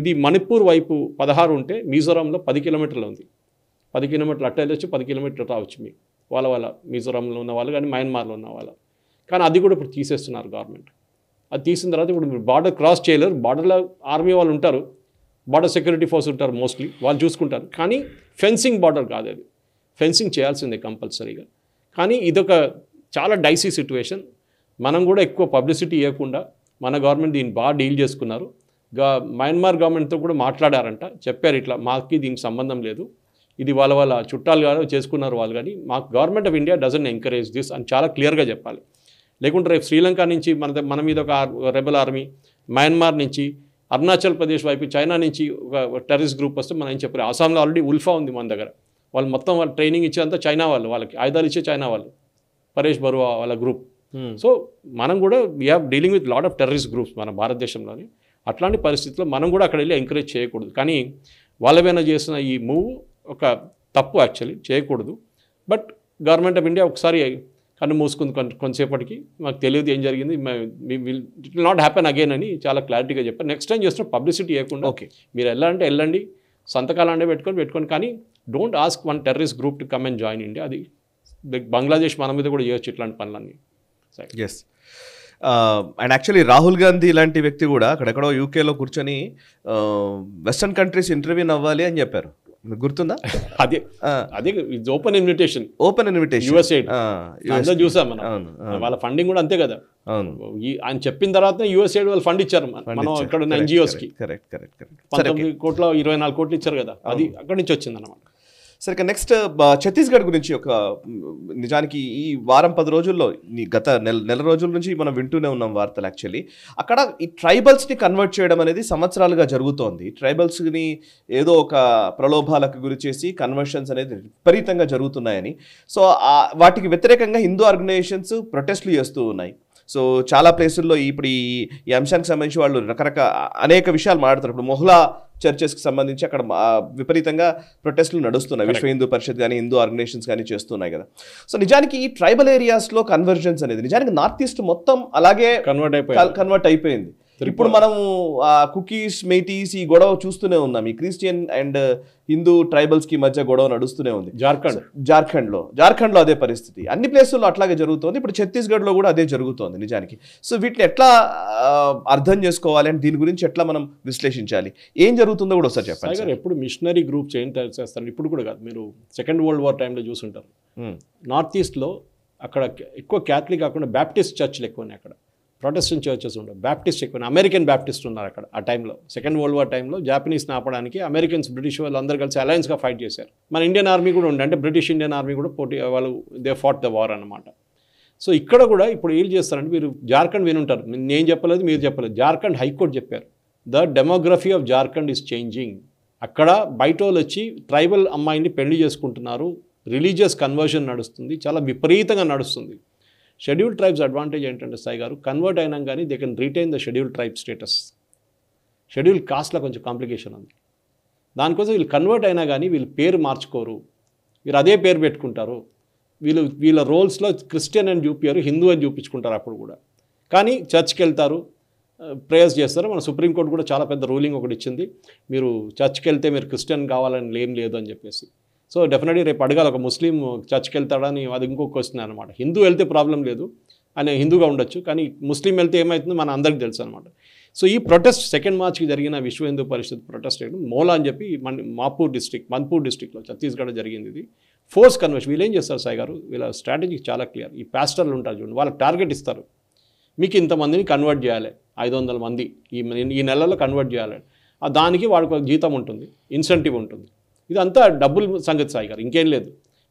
ఇది మణిపూర్ వైపు 16 ఉంటే మిజోరాంలో 10 కిలోమీటర్లు ఉంది. 10 కిలోమీటర్లు అట్ట వెళ్ళొచ్చు, 10 కిలోమీటర్లు రావచ్చు మీకు వాళ్ళ మిజోరాంలో ఉన్న వాళ్ళు కానీ మయన్మార్లో ఉన్న వాళ్ళు. కానీ అది కూడా ఇప్పుడు తీసేస్తున్నారు గవర్నమెంట్. అది తీసిన తర్వాత ఇప్పుడు మీరు బార్డర్ క్రాస్ చేయలేరు. బార్డర్లో ఆర్మీ వాళ్ళు ఉంటారు, బార్డర్ సెక్యూరిటీ ఫోర్స్ ఉంటారు, మోస్ట్లీ వాళ్ళు చూసుకుంటారు. కానీ ఫెన్సింగ్ బార్డర్ కాదు, అది ఫెన్సింగ్ చేయాల్సిందే కంపల్సరీగా. కానీ ఇదొక చాలా డైసీ సిచ్యువేషన్. మనం కూడా ఎక్కువ పబ్లిసిటీ ఇవ్వకుండా మన గవర్నమెంట్ దీన్ని బాగా డీల్ చేసుకున్నారు. మయన్మార్ గవర్నమెంట్తో కూడా మాట్లాడారంట, చెప్పారు ఇట్లా మాకు దీనికి సంబంధం లేదు, ఇది వాళ్ళ చుట్టాలు కాదు చేసుకున్నారు వాళ్ళు, కానీ మాకు government of India doesn't encourage this అని చాలా క్లియర్గా చెప్పాలి. లేకుంటే రేపు శ్రీలంక నుంచి మన మీద ఒక రెబల్ ఆర్మీ, మయన్మార్ నుంచి, అరుణాచల్ ప్రదేశ్ వైపు చైనా నుంచి ఒక టెర్రరిస్ట్ గ్రూప్ వస్తే మనం ఏం చెప్పారు. అస్సాంలో ఆల్రెడీ ఉల్ఫా ఉంది మన దగ్గర, వాళ్ళు మొత్తం వాళ్ళు ట్రైనింగ్ ఇచ్చేంతా చైనా వాళ్ళు, వాళ్ళకి ఆయుధాలు ఇచ్చే చైనా వాళ్ళు, పరేష్ బరువా వాళ్ళ గ్రూప్. సో మనం కూడా we have dealing with lot of terrorist groups మన భారతదేశంలోని. అట్లాంటి పరిస్థితుల్లో మనం కూడా అక్కడ వెళ్ళి ఎంకరేజ్ చేయకూడదు. కానీ వాళ్ళపైన చేసిన ఈ మూవ్ ఒక తప్పు, యాక్చువల్లీ చేయకూడదు. బట్ గవర్నమెంట్ ఆఫ్ ఇండియా ఒకసారి కన్ను మూసుకుంది కొంతసేపటికి, మాకు తెలియదు ఏం జరిగింది, it will not happen again అని చాలా క్లారిటీగా చెప్పారు. నెక్స్ట్ టైం చేస్తున్న పబ్లిసిటీ ఇవ్వకుండా ఓకే మీరు వెళ్ళాలంటే వెళ్ళండి, సంతకాలు అంటే పెట్టుకొని కానీ don't ask one terrorist group to come and join India. అది బంగ్లాదేశ్ మన మీద కూడా చేయొచ్చు ఇట్లాంటి పనులన్నీ. Yes. And actually Rahul Gandhi ఇలాంటి వ్యక్తి కూడా అక్కడెక్కడో యూకేలో కూర్చొని వెస్టర్న్ కంట్రీస్ ఇంటర్వ్యూన్ అవ్వాలి అని చెప్పారు. గుర్తుందా? అదే అదే ఇది ఓపెన్ ఇన్విటేషన్ యుఎస్ఏ అందరూ చూసాం మనం. వాళ్ళ ఫండింగ్ కూడా అంతే కదా. ఆయన చెప్పిన తర్వాత యుఎస్ఏ వాళ్ళు ఫండ్ ఇచ్చారు మనం ఇక్కడ ఉన్న NGOs కి. 19 కోట్ల 24 కోట్లు ఇచ్చారు కదా, అది అక్కడి నుంచి వచ్చింది అనమాట. సరే, నెక్స్ట్ ఛత్తీస్గఢ్ గురించి నిజానికి ఈ వారం 10 రోజుల్లో గత నెల రోజుల నుంచి మనం వింటూనే ఉన్నాం వార్తలు. యాక్చువల్లీ అక్కడ ఈ ట్రైబల్స్ని కన్వర్ట్ చేయడం అనేది సంవత్సరాలుగా జరుగుతోంది. ట్రైబల్స్ని ఏదో ఒక ప్రలోభాలకు గురి చేసి కన్వర్షన్స్ అనేది విపరీతంగా జరుగుతున్నాయని, సో వాటికి వ్యతిరేకంగా హిందూ ఆర్గనైజేషన్స్ ప్రొటెస్ట్లు చేస్తూ ఉన్నాయి. సో చాలా ప్లేసుల్లో ఇప్పుడు ఈ అంశానికి సంబంధించి వాళ్ళు అనేక విషయాలు మాట్లాడతారు. ఇప్పుడు మొహ్లా చర్చెస్కి సంబంధించి అక్కడ విపరీతంగా ప్రొటెస్టులు నడుస్తున్నాయి. విశ్వ హిందూ పరిషత్ కానీ హిందూ ఆర్గనైజేషన్స్ కానీ చేస్తున్నాయి కదా. సో నిజానికి ఈ ట్రైబల్ ఏరియాస్లో కన్వర్జెన్స్ అనేది నిజానికి నార్త్ ఈస్ట్ మొత్తం అలాగే కన్వర్ట్ అయిపోయింది. ఇప్పుడు మనం కుకీస్, మెయిటీస్ ఈ గొడవ చూస్తూనే ఉన్నాం. ఈ క్రిస్టియన్ అండ్ హిందూ ట్రైబల్స్ కి మధ్య గొడవ నడుస్తూనే ఉంది. జార్ఖండ్ లో అదే పరిస్థితి, అన్ని ప్లేసుల్లో అట్లాగే జరుగుతుంది. ఇప్పుడు ఛత్తీస్గఢ్ లో కూడా అదే జరుగుతోంది నిజానికి. సో వీటిని ఎట్లా అర్థం చేసుకోవాలి అంటే దీని గురించి ఎట్లా మనం విశ్లేషించాలి, ఏం జరుగుతుందో కూడా ఒకసారి చెప్పండి. ఎప్పుడు మిషనరీ గ్రూప్స్ ఏం చేస్తారు, ఇప్పుడు కూడా కాదు, మీరు సెకండ్ వరల్డ్ వార్ టైంలో చూసుంటారు. నార్త్ ఈస్ట్ లో అక్కడ ఎక్కువ క్యాథలిక్ కాకుండా బ్యాప్టిస్ట్ చర్చ్లు ఎక్కువ ఉన్నాయి. అక్కడ ప్రొటెస్టెంట్ చర్చెస్ ఉండవు, బ్యాప్టిస్ట్ ఎక్కువ. అమెరికన్ బ్యాప్టిస్ట్ ఉన్నారు అక్కడ. ఆ టైంలో సెకండ్ వరల్డ్ వార్ టైంలో జాపనీస్ని ఆపడానికి అమెరికన్స్, బ్రిటిష్ వాళ్ళు అందరూ కలిసి అలయన్స్గా ఫైట్ చేశారు. మన ఇండియన్ ఆర్మీ కూడా ఉండే, అంటే బ్రిటిష్ ఇండియన్ ఆర్మీ కూడా వాళ్ళు దే ఫాట్ ద వార్ అనమాట. సో ఇక్కడ కూడా ఇప్పుడు ఏం చేస్తారంటే, మీరు జార్ఖండ్ వినుంటారు, నేను చెప్పలేదు మీరు చెప్పలేదు, జార్ఖండ్ హైకోర్టు చెప్పారు the demography of Jharkhand is changing. అక్కడ బయట వాళ్ళు వచ్చి ట్రైబల్ అమ్మాయిని పెళ్లి చేసుకుంటున్నారు, రిలీజియస్ కన్వర్షన్ నడుస్తుంది, చాలా విపరీతంగా నడుస్తుంది. షెడ్యూల్ ట్రైబ్స్ అడ్వాంటేజ్ ఏంటంటే సాయి గారు, కన్వర్ట్ అయినా కానీ they can retain the schedule tribe status. Schedule కాస్ట్లో కొంచెం కాంప్లికేషన్ ఉంది. దానికోసం వీళ్ళు కన్వర్ట్ అయినా కానీ వీళ్ళు పేరు మార్చుకోరు, వీరు అదే పేరు పెట్టుకుంటారు. వీళ్ళ రోల్స్లో క్రిస్టియన్ అని చూపించారు, హిందూ అని చూపించుకుంటారు అప్పుడు కూడా. కానీ చర్చ్కి వెళ్తారు, ప్రేయర్స్ చేస్తారు. మన సుప్రీంకోర్టు కూడా చాలా పెద్ద రూలింగ్ ఒకటి ఇచ్చింది, మీరు చర్చ్కి వెళ్తే మీరు క్రిస్టియన్ కావాలని ఏం లేదు అని చెప్పేసి. సో డెఫినెట్లీ రేపు అడగాలి, ఒక ముస్లిం చర్చ్కి వెళ్తాడని, అది ఇంకొక క్వశ్చన్ అనమాట. హిందూ వెళ్తే ప్రాబ్లం లేదు, ఆయన హిందూగా ఉండొచ్చు, కానీ ముస్లిం వెళ్తే ఏమవుతుందో మన అందరికీ తెలుసు అనమాట. సో ఈ ప్రొటెస్ట్ 2 మార్చికి జరిగిన విశ్వ హిందూ పరిషత్ ప్రొటెస్ట్ మోలా అని చెప్పి మన్పూర్ డిస్ట్రిక్ట్లో ఛత్తీస్గఢ్ జరిగింది. ఇది ఫోర్స్ కన్వర్షన్. వీళ్ళు ఏం చేస్తారు సాయి గారు, వీళ్ళ స్ట్రాటజీ చాలా క్లియర్. ఈ పాస్టర్లు ఉంటారు చూడండి, వాళ్ళకి టార్గెట్ ఇస్తారు, మీకు ఇంతమందిని కన్వర్ట్ చేయాలి, 500 మంది ఈ నెలలో కన్వర్ట్ చేయాలి. దానికి వాడికి ఒక జీతం ఉంటుంది, ఇన్సెంటివ్ ఉంటుంది. ఇదంతా డబ్బుల సంగతి సాయి గారు, ఇంకేం లేదు.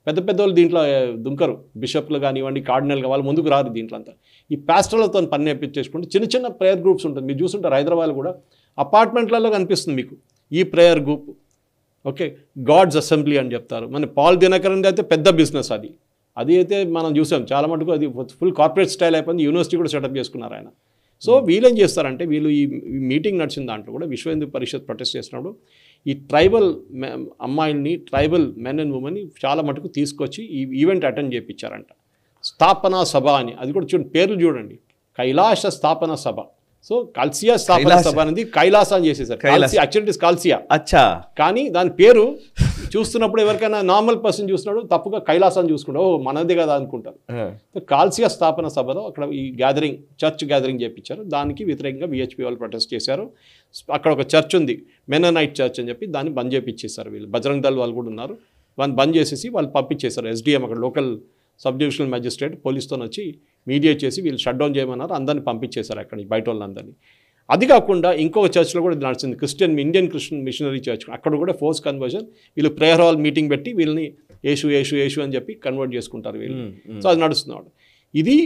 పెద్ద వాళ్ళు దీంట్లో దుంకరు, బిషప్లు కానివ్వండి, కార్డినల్గా వాళ్ళు ముందుకు రారు దీంట్లో అంతా. ఈ పాస్టర్లతో పని నేర్పించేసుకుంటే చిన్న ప్రేయర్ గ్రూప్స్ ఉంటుంది. మీరు చూస్తుంటారు హైదరాబాద్ కూడా అపార్ట్మెంట్లలో కనిపిస్తుంది మీకు ఈ prayer group. Okay, God's assembly అని చెప్తారు. మన పాల్ దినకరన్ అయితే పెద్ద బిజినెస్ అది అయితే మనం చూసాం చాలా మటుకు, అది ఫుల్ కార్పొరేట్ స్టైల్ అయిపోయింది. యూనివర్సిటీ కూడా సెటప్ చేసుకున్నారు ఆయన. సో వీళ్ళేం చేస్తారంటే, వీళ్ళు ఈ మీటింగ్ నడిచిన దాంట్లో కూడా విశ్వ హిందూ పరిషత్ ప్రొటెస్ట్ చేసినప్పుడు ఈ ట్రైబల్ అమ్మాయిల్ని, ట్రైబల్ మెన్ అండ్ ఉమెన్ని చాలా మటుకు తీసుకొచ్చి ఈ ఈవెంట్ అటెండ్ చేయించారంట. స్థాపన సభ అని, అది కూడా చూడండి, పేర్లు చూడండి, కైలాస స్థాపన సభ. సో కల్సియా స్థాపన సభ అనేది కైలాస అని చేసేసారు. యాక్చువల్లీ కాల్సియా, అచ్చా, కానీ దాని పేరు చూస్తున్నప్పుడు ఎవరికైనా నార్మల్ పర్సన్ చూస్తున్నాడు తప్పుగా కైలాసాన్ని చూసుకుంటాడు, ఓ మనదే కదా అనుకుంటారు. కాల్సియా స్థాపన సభలో అక్కడ ఈ గ్యాదరింగ్, చర్చ్ గ్యాదరింగ్ చేయించారు. దానికి వ్యతిరేకంగా విహెచ్పి వాళ్ళు ప్రొటెస్ట్ చేశారు. అక్కడ ఒక చర్చ్ ఉంది, మెననైట్ చర్చ్ అని చెప్పి, దాన్ని బంద్ చేయించేశారు. వీళ్ళు బజరంగ్ దళ్ వాళ్ళు కూడా ఉన్నారు, వాళ్ళు బంద్ చేసేసి వాళ్ళు పంపించేశారు. SDM అక్కడ లోకల్ సబ్ డివిజనల్ మ్యాజిస్ట్రేట్ పోలీస్తో వచ్చి మీడియేట్ చేసి వీళ్ళు షట్ డౌన్ చేయమన్నారు. అందరినీ పంపించేశారు అక్కడికి, బయట వాళ్ళందరినీ. అది కాకుండా ఇంకొక చర్చ్లో కూడా నడిచింది, ఇండియన్ క్రిస్టియన్ మిషనరీ చర్చ్. అక్కడ కూడా ఫోర్స్ కన్వర్షన్, వీళ్ళు ప్రేయర్ హాల్ మీటింగ్ పెట్టి వీళ్ళని యేసు అని చెప్పి కన్వర్ట్ చేసుకుంటారు వీళ్ళు. సో అది నడుస్తున్నాడు. ఇది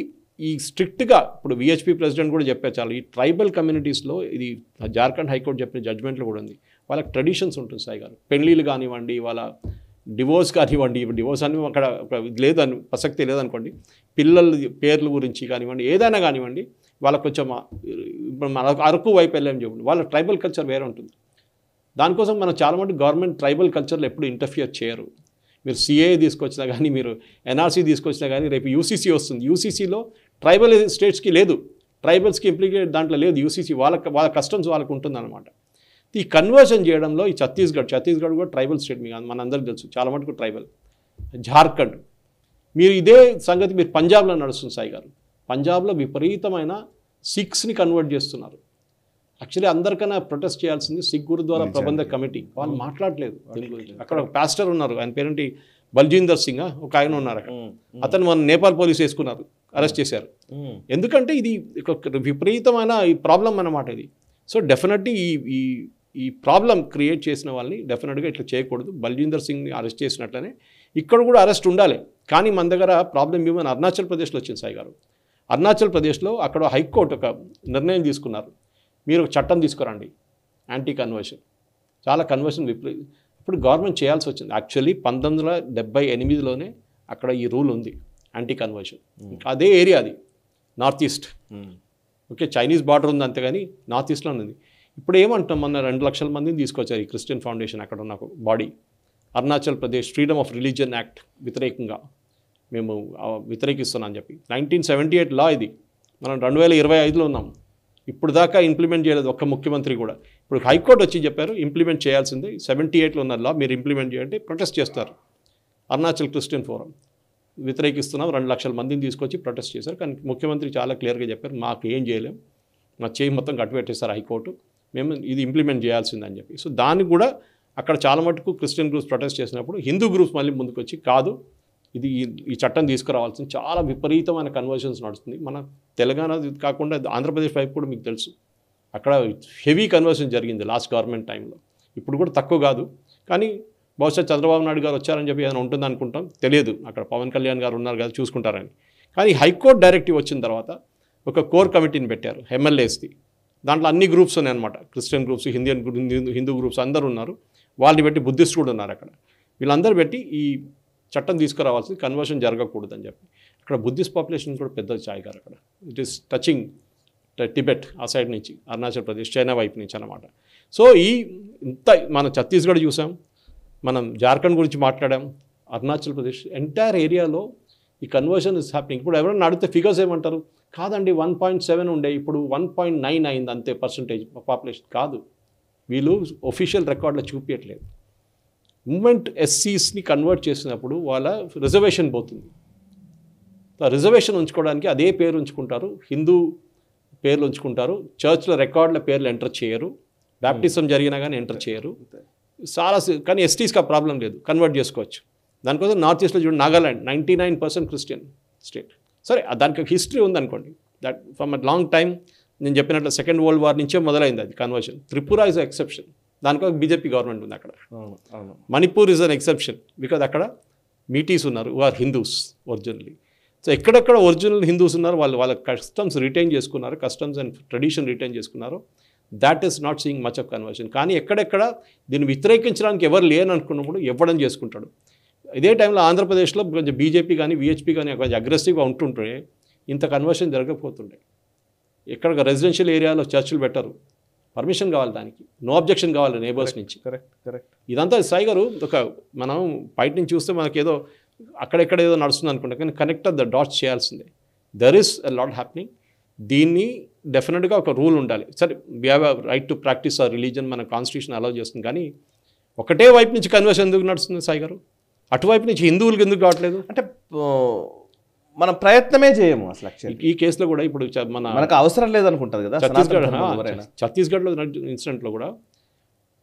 ఈ స్ట్రిక్ట్గా ఇప్పుడు విహెచ్పి ప్రెసిడెంట్ కూడా చెప్పారు, చాలా ఈ ట్రైబల్ కమ్యూనిటీస్లో ఇది జార్ఖండ్ హైకోర్టు చెప్పిన జడ్జ్మెంట్లో కూడా ఉంది. వాళ్ళకి ట్రెడిషన్స్ ఉంటుంది సాయి గారు, పెళ్ళిళ్ళు కానివ్వండి, వాళ్ళ డివోర్స్ కానివ్వండి, డివోర్స్ అని అక్కడ లేదని ప్రసక్తి లేదనుకోండి, పిల్లల పేర్ల గురించి కానివ్వండి, ఏదైనా కానివ్వండి, వాళ్ళకి కొంచెం ఇప్పుడు మన అరకు వైపు వెళ్ళామని చెప్పండి, వాళ్ళ ట్రైబల్ కల్చర్ వేరే ఉంటుంది. దానికోసం మనం చాలా మటుకు గవర్నమెంట్ ట్రైబల్ కల్చర్లో ఎప్పుడు ఇంటర్ఫియర్ చేయరు. మీరు CAA తీసుకొచ్చినా కానీ, మీరు NRC తీసుకొచ్చినా కానీ, రేపు UCC వస్తుంది. UCCలో ట్రైబల్ స్టేట్స్కి లేదు, ట్రైబల్స్కి ఇంప్లికేట్ దాంట్లో లేదు. UCC వాళ్ళ కస్టమ్స్ వాళ్ళకు ఉంటుందన్నమాట. ఈ కన్వర్షన్ చేయడంలో ఈ ఛత్తీస్గఢ్ కూడా ట్రైబల్ స్టేట్, మీకు మనందరికీ తెలుసు, చాలా మటుకు ట్రైబల్. జార్ఖండ్, మీరు ఇదే సంగతి మీరు పంజాబ్లో నడుస్తుంది సాయి గారు. పంజాబ్లో విపరీతమైన సిక్స్ని కన్వర్ట్ చేస్తున్నారు. యాక్చువల్లీ అందరికన్నా ప్రొటెస్ట్ చేయాల్సింది సిక్ గురుద్వారా ప్రబంధ కమిటీ. వాళ్ళు మాట్లాడలేదు దీని గురించి. అక్కడ ఒక పాస్టర్ ఉన్నారు, ఆయన పేరేంటి బల్జీందర్ సింగ్ ఒక ఆయన ఉన్నారు అక్కడ. అతను మన నేపాల్ పోలీసు వేసుకున్నారు, అరెస్ట్ చేశారు. ఎందుకంటే ఇది ఒక విపరీతమైన ఈ ప్రాబ్లం అన్నమాట ఇది. సో డెఫినెట్లీ ఈ ప్రాబ్లం క్రియేట్ చేసిన వాళ్ళని డెఫినెట్గా ఇట్లా చేయకూడదు. బల్జీందర్ సింగ్ని అరెస్ట్ చేసినట్లనే ఇక్కడ కూడా అరెస్ట్ ఉండాలి. కానీ మన దగ్గర ప్రాబ్లం ఏమైనా అరుణాచల్ ప్రదేశ్లో వచ్చింది సాయి గారు. అరుణాచల్ ప్రదేశ్లో అక్కడ హైకోర్టు ఒక నిర్ణయం తీసుకున్నారు, మీరు ఒక చట్టం తీసుకురండి యాంటీ కన్వర్షన్. చాలా కన్వర్షన్ ఇప్పుడు గవర్నమెంట్ చేయాల్సి వచ్చింది. యాక్చువల్లీ 1978లోనే అక్కడ ఈ రూల్ ఉంది యాంటీ కన్వర్షన్. అదే ఏరియా అది north east. Okay, Chinese border ఉంది అంతేగాని నార్త్ ఈస్ట్లో ఉంది. ఇప్పుడు ఏమంటాం, మొన్న 2 లక్షల మందిని తీసుకొచ్చారు ఈ క్రిస్టియన్ ఫౌండేషన్. అక్కడ ఉన్న body Arunachal Pradesh freedom of religion act వ్యతిరేకంగా మేము వ్యతిరేకిస్తున్నాం అని చెప్పి 1978 లా ఇది. మనం 2025లో ఉన్నాం. ఇప్పుడు దాకా ఇంప్లిమెంట్ చేయలేదు ఒక్క ముఖ్యమంత్రి కూడా. ఇప్పుడు హైకోర్టు వచ్చి చెప్పారు ఇంప్లిమెంట్ చేయాల్సిందే. 78లో ఉన్న లా మీరు ఇంప్లిమెంట్ చేయండి. ప్రొటెస్ట్ చేస్తారు. అరుణాచల్ క్రిస్టియన్ ఫోరం వ్యతిరేకిస్తున్నాం, 2 లక్షల మందిని తీసుకొచ్చి ప్రొటెస్ట్ చేశారు. కానీ ముఖ్యమంత్రి చాలా క్లియర్గా చెప్పారు, మాకు ఏం చేయలేం, మా చేయి మొత్తం కట్టిపెట్టేస్తారు హైకోర్టు, మేము ఇది ఇంప్లిమెంట్ చేయాల్సిందని చెప్పి. సో దానికి కూడా అక్కడ చాలా మటుకు క్రిస్టియన్ గ్రూప్స్ ప్రొటెస్ట్ చేసినప్పుడు హిందూ గ్రూప్స్ మళ్ళీ ముందుకు వచ్చి కాదు, ఇది ఈ చట్టం తీసుకురావాల్సింది. చాలా విపరీతమైన కన్వర్షన్స్ నడుస్తుంది. మన తెలంగాణ కాకుండా ఆంధ్రప్రదేశ్ వైపు కూడా మీకు తెలుసు, అక్కడ హెవీ కన్వర్షన్ జరిగింది లాస్ట్ గవర్నమెంట్ టైంలో. ఇప్పుడు కూడా తక్కువ కాదు, కానీ బహుశా చంద్రబాబు నాయుడు గారు వచ్చారని చెప్పి ఏదైనా ఉంటుంది అనుకుంటాం, తెలియదు. అక్కడ పవన్ కళ్యాణ్ గారు ఉన్నారు కదా, చూసుకుంటారని. కానీ హైకోర్టు డైరెక్టివ్ వచ్చిన తర్వాత ఒక కోర్ కమిటీని పెట్టారు ఎమ్మెల్యేస్ది. దాంట్లో అన్ని గ్రూప్స్ ఉన్నాయన్నమాట, క్రిస్టియన్ గ్రూప్స్, హిందూ గ్రూప్స్ అందరూ ఉన్నారు. వాళ్ళని పెట్టి బుద్ధిస్ట్ కూడా ఉన్నారు అక్కడ. వీళ్ళందరూ పెట్టి ఈ చట్టం తీసుకురావాల్సింది, కన్వర్షన్ జరగకూడదని చెప్పి. అక్కడ బుద్ధిస్ట్ పాపులేషన్ కూడా పెద్ద ఛాయ్ గారు అక్కడ. ఇట్ ఈస్ టచింగ్ టిబెట్ ఆ సైడ్ నుంచి, అరుణాచల్ ప్రదేశ్, చైనా వైపు నుంచి అన్నమాట. సో ఇంత మనం ఛత్తీస్గఢ్ చూసాం, మనం జార్ఖండ్ గురించి మాట్లాడాం, అరుణాచల్ ప్రదేశ్ ఎంటైర్ ఏరియాలో ఈ కన్వర్షన్ ఇస్ హ్యాపెనింగ్. ఇప్పుడు ఎవరైనా అడిగితే ఫిగర్స్ ఏమంటారు, కాదండి 1.7 ఉండే ఇప్పుడు 1.9 అయింది అంతే పర్సంటేజ్ పాపులేషన్. కాదు, వీళ్ళు ఒఫీషియల్ రికార్డులో చూపించట్లేదు. మూమెంట్ ఎస్సీస్ని కన్వర్ట్ చేసినప్పుడు వాళ్ళ రిజర్వేషన్ పోతుంది. రిజర్వేషన్ ఉంచుకోవడానికి అదే పేరు ఉంచుకుంటారు, హిందూ పేర్లు ఉంచుకుంటారు, చర్చ్లో రికార్డుల పేర్లు ఎంటర్ చేయరు, బ్యాప్టిజం జరిగినా కానీ ఎంటర్ చేయరు. చాలా కానీ ఎస్టీస్కి ఆ ప్రాబ్లం లేదు, కన్వర్ట్ చేసుకోవచ్చు. దానికోసం నార్త్ ఈస్ట్లో చూడండి, నాగాలాండ్ 99% క్రిస్టియన్ స్టేట్. సరే, దానికి ఒక హిస్టరీ ఉందనుకోండి. That from a long time, నేను చెప్పినట్లు సెకండ్ వరల్డ్ వార్ నుంచే మొదలైంది అది conversion. Tripura is a exception, దానికో బీజేపీ గవర్నమెంట్ ఉంది అక్కడ. Manipur is an exception because అక్కడ మీటీస్ ఉన్నారు, ఆర్ హిందూస్ ఒరిజినల్లీ. సో ఎక్కడెక్కడ ఒరిజినల్ హిందూస్ ఉన్నారు, వాళ్ళ కస్టమ్స్ రిటైన్ చేసుకున్నారు, కస్టమ్స్ అండ్ ట్రెడిషన్ రిటైన్ చేసుకున్నారు. That is not seeing much of conversion. కానీ ఎక్కడెక్కడ దీన్ని వ్యతిరేకించడానికి ఎవరు లేని అనుకున్నప్పుడు ఇవ్వడం చేసుకుంటాడు. ఇదే టైంలో ఆంధ్రప్రదేశ్లో కొంచెం బీజేపీ కానీ విహెచ్పీ కానీ కొంచెం అగ్రెసివ్గా ఉంటుంటే ఇంత కన్వర్షన్ జరగకపోతుండే. ఎక్కడ రెసిడెన్షియల్ ఏరియాలో చర్చిలు పెట్టరు, పర్మిషన్ కావాలి, దానికి నో అబ్జెక్షన్ కావాలి నేబర్స్ నుంచి. కరెక్ట్. ఇదంతా సాయి గారు ఒక మనం బయట నుంచి చూస్తే మనకేదో అక్కడెక్కడ ఏదో నడుస్తుంది అనుకుంటా, కానీ కనెక్ట్ ద డాట్స్ చేయాల్సిందే. There is a lot happening. దీన్ని డెఫినెట్గా ఒక రూల్ ఉండాలి. సరే, we have a right to practise our religion, మన కాన్స్టిట్యూషన్ అలౌ చేస్తుంది. కానీ ఒకటే వైపు నుంచి కన్వర్షన్ ఎందుకు నడుస్తుంది సాయి గారు? అటువైపు నుంచి హిందువులకు ఎందుకు కావట్లేదు? అంటే మనం ప్రయత్నమే చేయము అసలు. ఈ కేసులో కూడా ఇప్పుడు మనకు అవసరం లేదనుకుంటుంది కదా. ఛత్తీస్గఢ్లో ఇన్సిడెంట్లో కూడా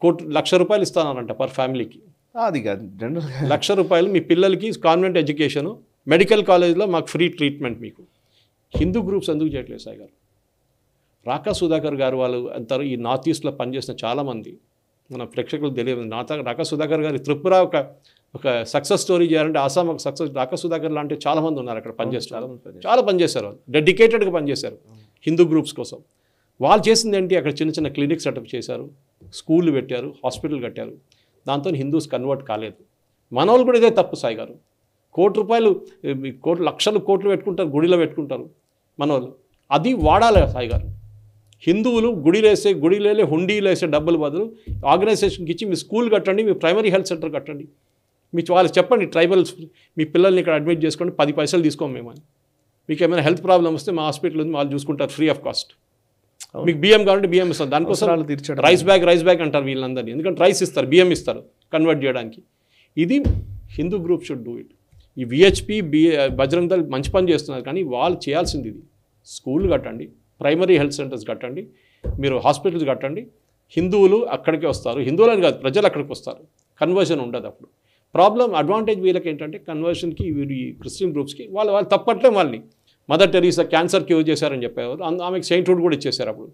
₹1,00,000 ఇస్తానంట పర్ ఫ్యామిలీకి. అది కాదు, ₹1,00,000 మీ పిల్లలకి కాన్వెంట్ ఎడ్యుకేషను, మెడికల్ కాలేజ్లో మాకు ఫ్రీ ట్రీట్మెంట్. మీకు హిందూ గ్రూప్స్ ఎందుకు చేయట్లేదు సాయి గారు? రాకా సుధాకర్ గారు వాళ్ళు అంటారు, ఈ నార్త్ ఈస్ట్లో పనిచేసిన చాలామంది మన ప్రేక్షకులకు తెలియదు. రాకా సుధాకర్ గారు త్రిపుర ఒక సక్సెస్ స్టోరీ చేయాలంటే ఆసాం ఒక సక్సెస్. రాకా సుధాకర్ లాంటి చాలామంది ఉన్నారు అక్కడ పనిచేస్తారు, చాలా పనిచేశారు, వాళ్ళు డెడికేటెడ్గా పనిచేశారు హిందూ గ్రూప్స్ కోసం. వాళ్ళు చేసింది ఏంటి, అక్కడ చిన్న చిన్న క్లినిక్ సెటప్ చేశారు, స్కూళ్ళు పెట్టారు, హాస్పిటల్ కట్టారు. దాంతో హిందూస్ కన్వర్ట్ కాలేదు. మన వాళ్ళు కూడా ఇదే తప్పు సాయి గారు. లక్షలు కోట్లు పెట్టుకుంటారు, గుడిలో పెట్టుకుంటారు మన వాళ్ళు. అది వాడాలి సాయి గారు. హిందువులు గుడిలేసే హుండీలు వేసే డబ్బులు బదులు ఆర్గనైజేషన్కి ఇచ్చి మీ స్కూల్ కట్టండి, మీ ప్రైమరీ హెల్త్ సెంటర్ కట్టండి, మీ వాళ్ళకి చెప్పండి ట్రైబల్స్ మీ పిల్లల్ని ఇక్కడ అడ్మిట్ చేసుకోండి, 10 పైసలు తీసుకోము మేమని. మీకు ఏమైనా హెల్త్ ప్రాబ్లం వస్తే మా హాస్పిటల్ ఉంది, వాళ్ళు చూసుకుంటారు ఫ్రీ ఆఫ్ కాస్ట్. మీకు బియ్యం కావాలంటే బియ్యం ఇస్తారు, దానికోసం రైస్ బ్యాగ్ అంటారు వీళ్ళందరినీ. ఎందుకంటే రైస్ ఇస్తారు, బియ్యం ఇస్తారు కన్వర్ట్ చేయడానికి. ఇది Hindu group should do it. ఈ విహెచ్పి బజరంగ్ దళ్ మంచి పని చేస్తున్నారు, కానీ వాళ్ళు చేయాల్సింది ఇది. స్కూల్ కట్టండి, ప్రైమరీ హెల్త్ సెంటర్స్ కట్టండి, మీరు హాస్పిటల్స్ కట్టండి, హిందువులు అక్కడికే వస్తారు, హిందువులని కాదు ప్రజలు అక్కడికి వస్తారు, కన్వర్షన్ ఉండదు. అప్పుడు ప్రాబ్లం అడ్వాంటేజ్ వీళ్ళకి ఏంటంటే కన్వర్షన్కి వీళ్ళు ఈ క్రిస్టియన్ గ్రూప్స్కి వాళ్ళు తప్పట్లే వాళ్ళని. మదర్ టెరీసా క్యాన్సర్ క్యూర్ చేశారని చెప్పేవారు, ఆమెకు సెయింట్హుడ్ కూడా ఇచ్చేశారు అప్పుడు.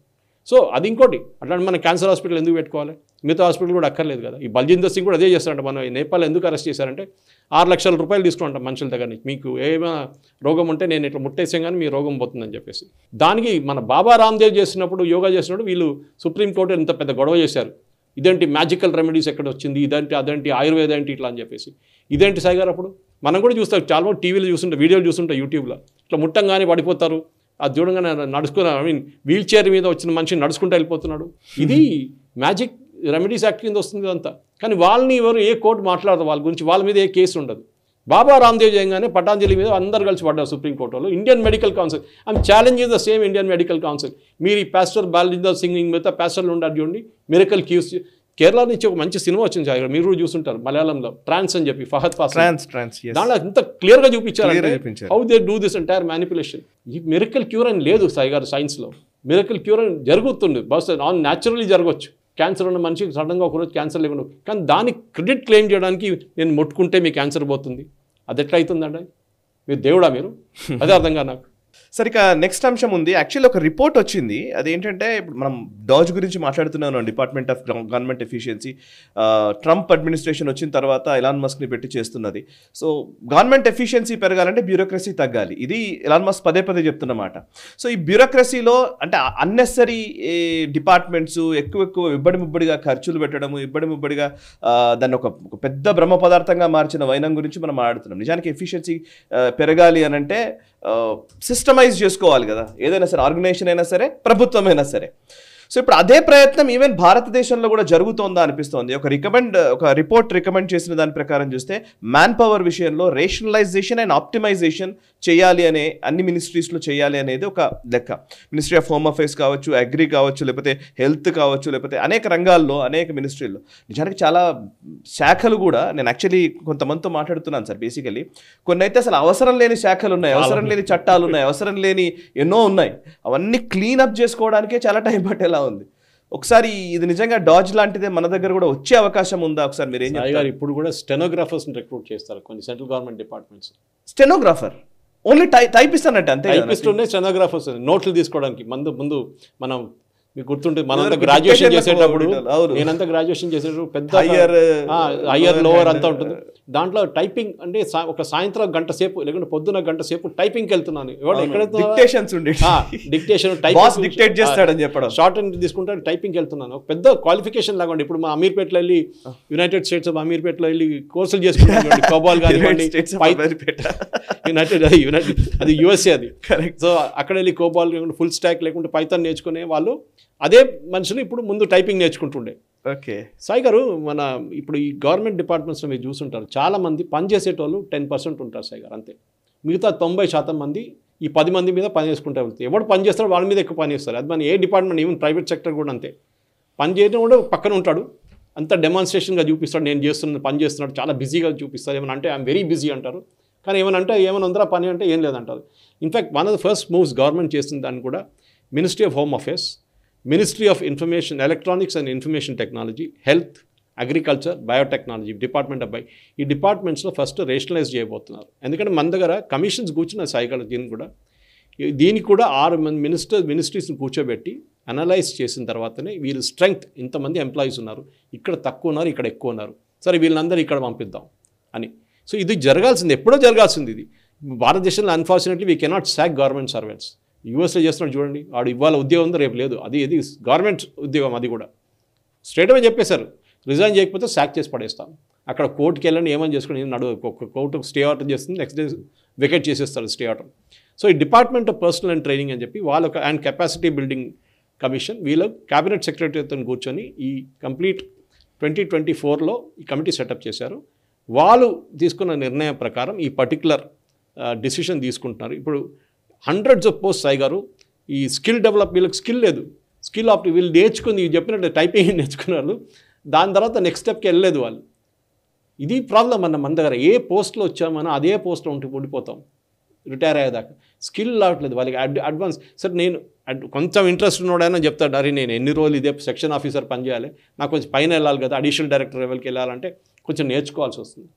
సో అది ఇంకోటి, అట్లాంటి మన క్యాన్సర్ హాస్పిటల్ ఎందుకు పెట్టుకోవాలి, మిగతా హాస్పిటల్ కూడా అక్కర్లేదు కదా. ఈ బల్జిందర్ సింగ్ కూడా అదే చేస్తారంట. మనం నేపాల్ ఎందుకు అరెస్ట్ చేశారంటే 6 లక్షల రూపాయలు తీసుకుంటాం మనుషుల దగ్గర నుంచి, మీకు ఏమైనా రోగం ఉంటే నేను ఇట్లా ముట్టేసాం కానీ మీ రోగం పోతుందని చెప్పేసి. దానికి మన బాబా రామ్దేవ్ చేసినప్పుడు, యోగా చేసినప్పుడు వీళ్ళు సుప్రీంకోర్టు ఇంత పెద్ద గొడవ చేశారు. ఇదేంటి మ్యాజికల్ రెమెడీస్ ఎక్కడ వచ్చింది, ఇదేంటి అదేంటి ఆయుర్వేద ఏంటి ఇట్లా అని చెప్పేసి. ఇదేంటి సాయి గారు అప్పుడు మనం కూడా చూస్తాం, చాలా టీవీలో చూస్తుంటే, వీడియోలు చూస్తుంటాం, యూట్యూబ్లో ఇట్లా ముట్టంగానే పడిపోతారు, అది చూడంగానే నడుచుకున్నా, వీల్ చైర్ మీద వచ్చిన మనిషిని నడుచుకుంటూ వెళ్ళిపోతున్నాడు. ఇది మ్యాజిక్ రెమెడీస్ యాక్ట్ కింద వస్తుంది అంతా. కానీ వాళ్ళని ఎవరు ఏ కోర్టు మాట్లాడదు వాళ్ళ గురించి, వాళ్ళ మీద ఏ కేసు ఉండదు. బాబా రామ్దేవ్ చేయగానే పటాంజలి మీద అందరు కలిసి పడ్డారు సుప్రీంకోర్టు వాళ్ళు. Indian medical council I'm challenging the same Indian medical council. మీరు ఈ పాస్టర్ బాలజిందర్ సింగ్ మిగతా పాస్టర్లు ఉండాలి చూడండి, మిరకల్ క్యూస్. కేరళ నుంచి ఒక మంచి సినిమా వచ్చింది సార్, మీరు కూడా చూస్తుంటారు మలయాళంలో, ట్రాన్స్ అని చెప్పి, ఫహద్ ఫాసిల్. దాంట్లో ఇంత క్లియర్గా చూపించారు how they do this entire manipulation. ఈ మిరకల్ క్యూర్ అని లేదు సాయి గారు సైన్స్లో. మిరకల్ క్యూర్ అని జరుగుతుంది, బస్ నాన్ న్యాచురల్లీ జరగవచ్చు. క్యాన్సర్ ఉన్న మనిషికి సడన్గా ఒకరోజు క్యాన్సర్ లేకుండా, కానీ దానికి క్రెడిట్ క్లెయిమ్ చేయడానికి నేను ముట్టుకుంటే మీ క్యాన్సర్ పోతుంది, అది ఎట్లా అవుతుందండి? మీరు దేవుడా మీరు? అదే అర్థం కాదు నాకు. సరే, ఇక నెక్స్ట్ అంశం ఉంది. యాక్చువల్లీ ఒక రిపోర్ట్ వచ్చింది, అదేంటంటే ఇప్పుడు మనం డాజ్ గురించి మాట్లాడుతున్నాం, department of government efficiency. Trump administration వచ్చిన తర్వాత ఎలాన్ మస్క్ని పెట్టి చేస్తున్నది. సో గవర్నమెంట్ ఎఫిషియన్సీ పెరగాలంటే బ్యూరోక్రసీ తగ్గాలి, ఇది ఎలాన్ మస్క్ పదే పదే చెప్తున్నమాట. సో ఈ బ్యూరోక్రసీలో అంటే అన్నెసరీ డిపార్ట్మెంట్స్ ఎక్కువ ఇబ్బడిముబ్బడిగా ఖర్చులు పెట్టడము, ఇబ్బడిముబ్బడిగా దాన్ని ఒక పెద్ద బ్రహ్మ పదార్థంగా మార్చిన వైనం గురించి మనం మాట్లాడుతున్నాం. నిజానికి ఎఫిషియన్సీ పెరగాలి అని అంటే సిస్టమైజ్ చేసుకోవాలి కదా, ఏదైనా సరే, ఆర్గనైజేషన్ అయినా సరే, ప్రభుత్వం అయినా సరే. సో ఇప్పుడు అదే ప్రయత్నం ఈవెన్ భారతదేశంలో కూడా జరుగుతోందా అనిపిస్తోంది. ఒక రిపోర్ట్ రికమెండ్ చేసిన దాని ప్రకారం చూస్తే మ్యాన్ పవర్ విషయంలో రేషనలైజేషన్ అండ్ ఆప్టిమైజేషన్ చేయాలి అనే, అన్ని మినిస్ట్రీస్లో చేయాలి అనేది ఒక లెక్క. మినిస్ట్రీ ఆఫ్ హోమ్ అఫైర్స్ కావచ్చు, అగ్రి కావచ్చు, లేకపోతే హెల్త్ కావచ్చు, లేకపోతే అనేక రంగాల్లో, అనేక మినిస్ట్రీల్లో నిజానికి చాలా శాఖలు కూడా, నేను యాక్చువల్లీ కొంతమందితో మాట్లాడుతున్నాను సార్, బేసికలీ కొన్ని అయితే అసలు అవసరం లేని శాఖలు ఉన్నాయి, అవసరం లేని చట్టాలు ఉన్నాయి, అవసరం లేని ఎన్నో ఉన్నాయి. అవన్నీ క్లీన్ అప్ చేసుకోవడానికే చాలా టైం పట్టేలా ఉంది. ఒకసారి ఇది నిజంగా డాజ్ లాంటిదే మన దగ్గర కూడా వచ్చే అవకాశం ఉందా? ఒకసారి మీరు ఏం చెప్తారు? ఇప్పుడు కూడా స్టెనోగ్రాఫర్స్ రిక్రూట్ చేస్తారు కొన్ని central government departments. Stenographer only typist అన్నట్టు, అంతే. టైపిస్ట్ ఉన్నాయి, స్టెనోగ్రాఫర్స్ నోట్లు తీసుకోవడానికి. ముందు మనం మీకు గుర్తుంటే మనంతా గ్రాడ్యుయేషన్ చేసేటప్పుడు, నేనంతా గ్రాడ్యుయేషన్ చేసేటప్పుడు పెద్ద హయ్యర్ లోవర్ అంతా ఉంటుంది. దాంట్లో టైపింగ్ అంటే ఒక సాయంత్రం గంట సేపు లేకుంటే పొద్దున గంట సేపు టైపింగ్కి వెళ్తున్నాను. డిక్టేషన్ షార్ట్ అండ్ తీసుకుంటే టైపింగ్కి వెళ్తున్నాను. ఒక పెద్ద క్వాలిఫికేషన్ లాగా. ఇప్పుడు మా అమీర్పేటలో వెళ్ళి, యునైటెడ్ స్టేట్స్ ఆఫ్ అమీర్పేటలో వెళ్ళి కోర్సులు చేసుకుంటాను. కోబాల్ కానివ్వండి, యునైటెడ్ అది యుఎస్ఏ అది. సో అక్కడ వెళ్ళి కోబాల్ ఫుల్ స్టాక్ లేకుంటే పైథాన్ నేర్చుకునే వాళ్ళు అదే మనుషులు ఇప్పుడు ముందు టైపింగ్ నేర్చుకుంటుండే. ఓకే సాయి గారు, మన ఇప్పుడు ఈ గవర్నమెంట్ డిపార్ట్మెంట్స్లో మీరు చూస్తుంటారు, చాలామంది పనిచేసేటోళ్ళు 10% ఉంటారు సాయి గారు, అంతే. మిగతా 90% మంది ఈ 10 మంది మీద పని చేసుకుంటూ వెళ్తారు. ఎవడు పని చేస్తాడో వాళ్ళ మీద ఎక్కువ పని చేస్తారు. అది మన ఏ డిపార్ట్మెంట్, ఈవెన్ ప్రైవేట్ సెక్టర్ కూడా అంతే. పని చేయడం కూడా పక్కన ఉంటాడు, అంత డెమాన్స్ట్రేషన్గా చూపిస్తాడు, నేను చేస్తున్న పని చేస్తున్నాడు, చాలా బిజీగా చూపిస్తాడు. ఏమైనా అంటే ఐఎమ్ వెరీ బిజీ అంటారు. కానీ ఏమనంటే ఏమైనా ఉందరా పని అంటే ఏం లేదంటారు. In fact one of the first moves government చేసిన దాన్ని కూడా ministry of home affairs, ministry of information, electronics and information technology, health, agriculture, biotechnology, department of ఈ డిపార్ట్మెంట్స్లో ఫస్ట్ రేషనలైజ్ చేయబోతున్నారు. ఎందుకంటే మన దగ్గర కమిషన్స్ కూర్చున్న సైకాలజీని కూడా, దీనికి కూడా 6 మినిస్ట్రీస్ని కూర్చోబెట్టి అనలైజ్ చేసిన తర్వాతనే వీళ్ళు స్ట్రెంగ్త్, ఇంతమంది ఎంప్లాయీస్ ఉన్నారు, ఇక్కడ తక్కువ ఉన్నారు, ఇక్కడ ఎక్కువ ఉన్నారు, సరే వీళ్ళందరూ ఇక్కడ పంపిద్దాం అని. సో ఇది జరగాల్సింది, ఎప్పుడో జరగాల్సింది. ఇది భారతదేశంలో unfortunately we cannot sack government servants. యూఎస్లో చేస్తున్నాడు చూడండి, వాడు ఇవాళ ఉద్యోగం ఉందో రేపు లేదు, అది గవర్నమెంట్ ఉద్యోగం. అది కూడా స్ట్రైట్ అవే చెప్పేశారు, రిజైన్ చేయకపోతే సాక్ చేసి పడేస్తాం. అక్కడ కోర్టుకి వెళ్ళండి, ఏమని చేసుకుని కోర్టు స్టే ఆర్డర్ చేస్తుంది, నెక్స్ట్ డే వెకేట్ చేసేస్తారు స్టే ఆర్డర్. సో ఈ department of personal and training అని చెప్పి వాళ్ళ అండ్ కెపాసిటీ బిల్డింగ్ కమిషన్, వీళ్ళ క్యాబినెట్ సెక్రటరీతో కూర్చొని ఈ కంప్లీట్ 2024లో ఈ కమిటీ సెటప్ చేశారు. వాళ్ళు తీసుకున్న నిర్ణయం ప్రకారం ఈ పర్టికులర్ డిసిషన్ తీసుకుంటున్నారు. ఇప్పుడు హండ్రెడ్స్ ఆఫ్ పోస్ట్ సాయి గారు, ఈ స్కిల్ డెవలప్, వీళ్ళకి స్కిల్ లేదు, స్కిల్ ఆఫ్ వీళ్ళు నేర్చుకుంది, చెప్పినట్టు టైపింగ్ నేర్చుకున్నారు, దాని తర్వాత నెక్స్ట్ స్టెప్కి వెళ్ళలేదు వాళ్ళు. ఇది ప్రాబ్లం మన దగ్గర. ఏ పోస్ట్లో వచ్చామన్నా అదే పోస్ట్లో ఉండిపోతాం. రిటైర్ అయ్యేదాకా స్కిల్ రావట్లేదు వాళ్ళకి. అడ్వాన్స్ సార్ నేను కొంచెం ఇంట్రెస్ట్ ఉన్నోడైనా చెప్తాడు, అరే నేను ఎన్ని రోజులు ఇదే సెక్షన్ ఆఫీసర్ పనిచేయాలి, నాకు కొంచెం పైన వెళ్ళాలి కదా, అడిషనల్ డైరెక్టర్ లెవెల్కి వెళ్ళాలంటే కొంచెం నేర్చుకోవాల్సి వస్తుంది.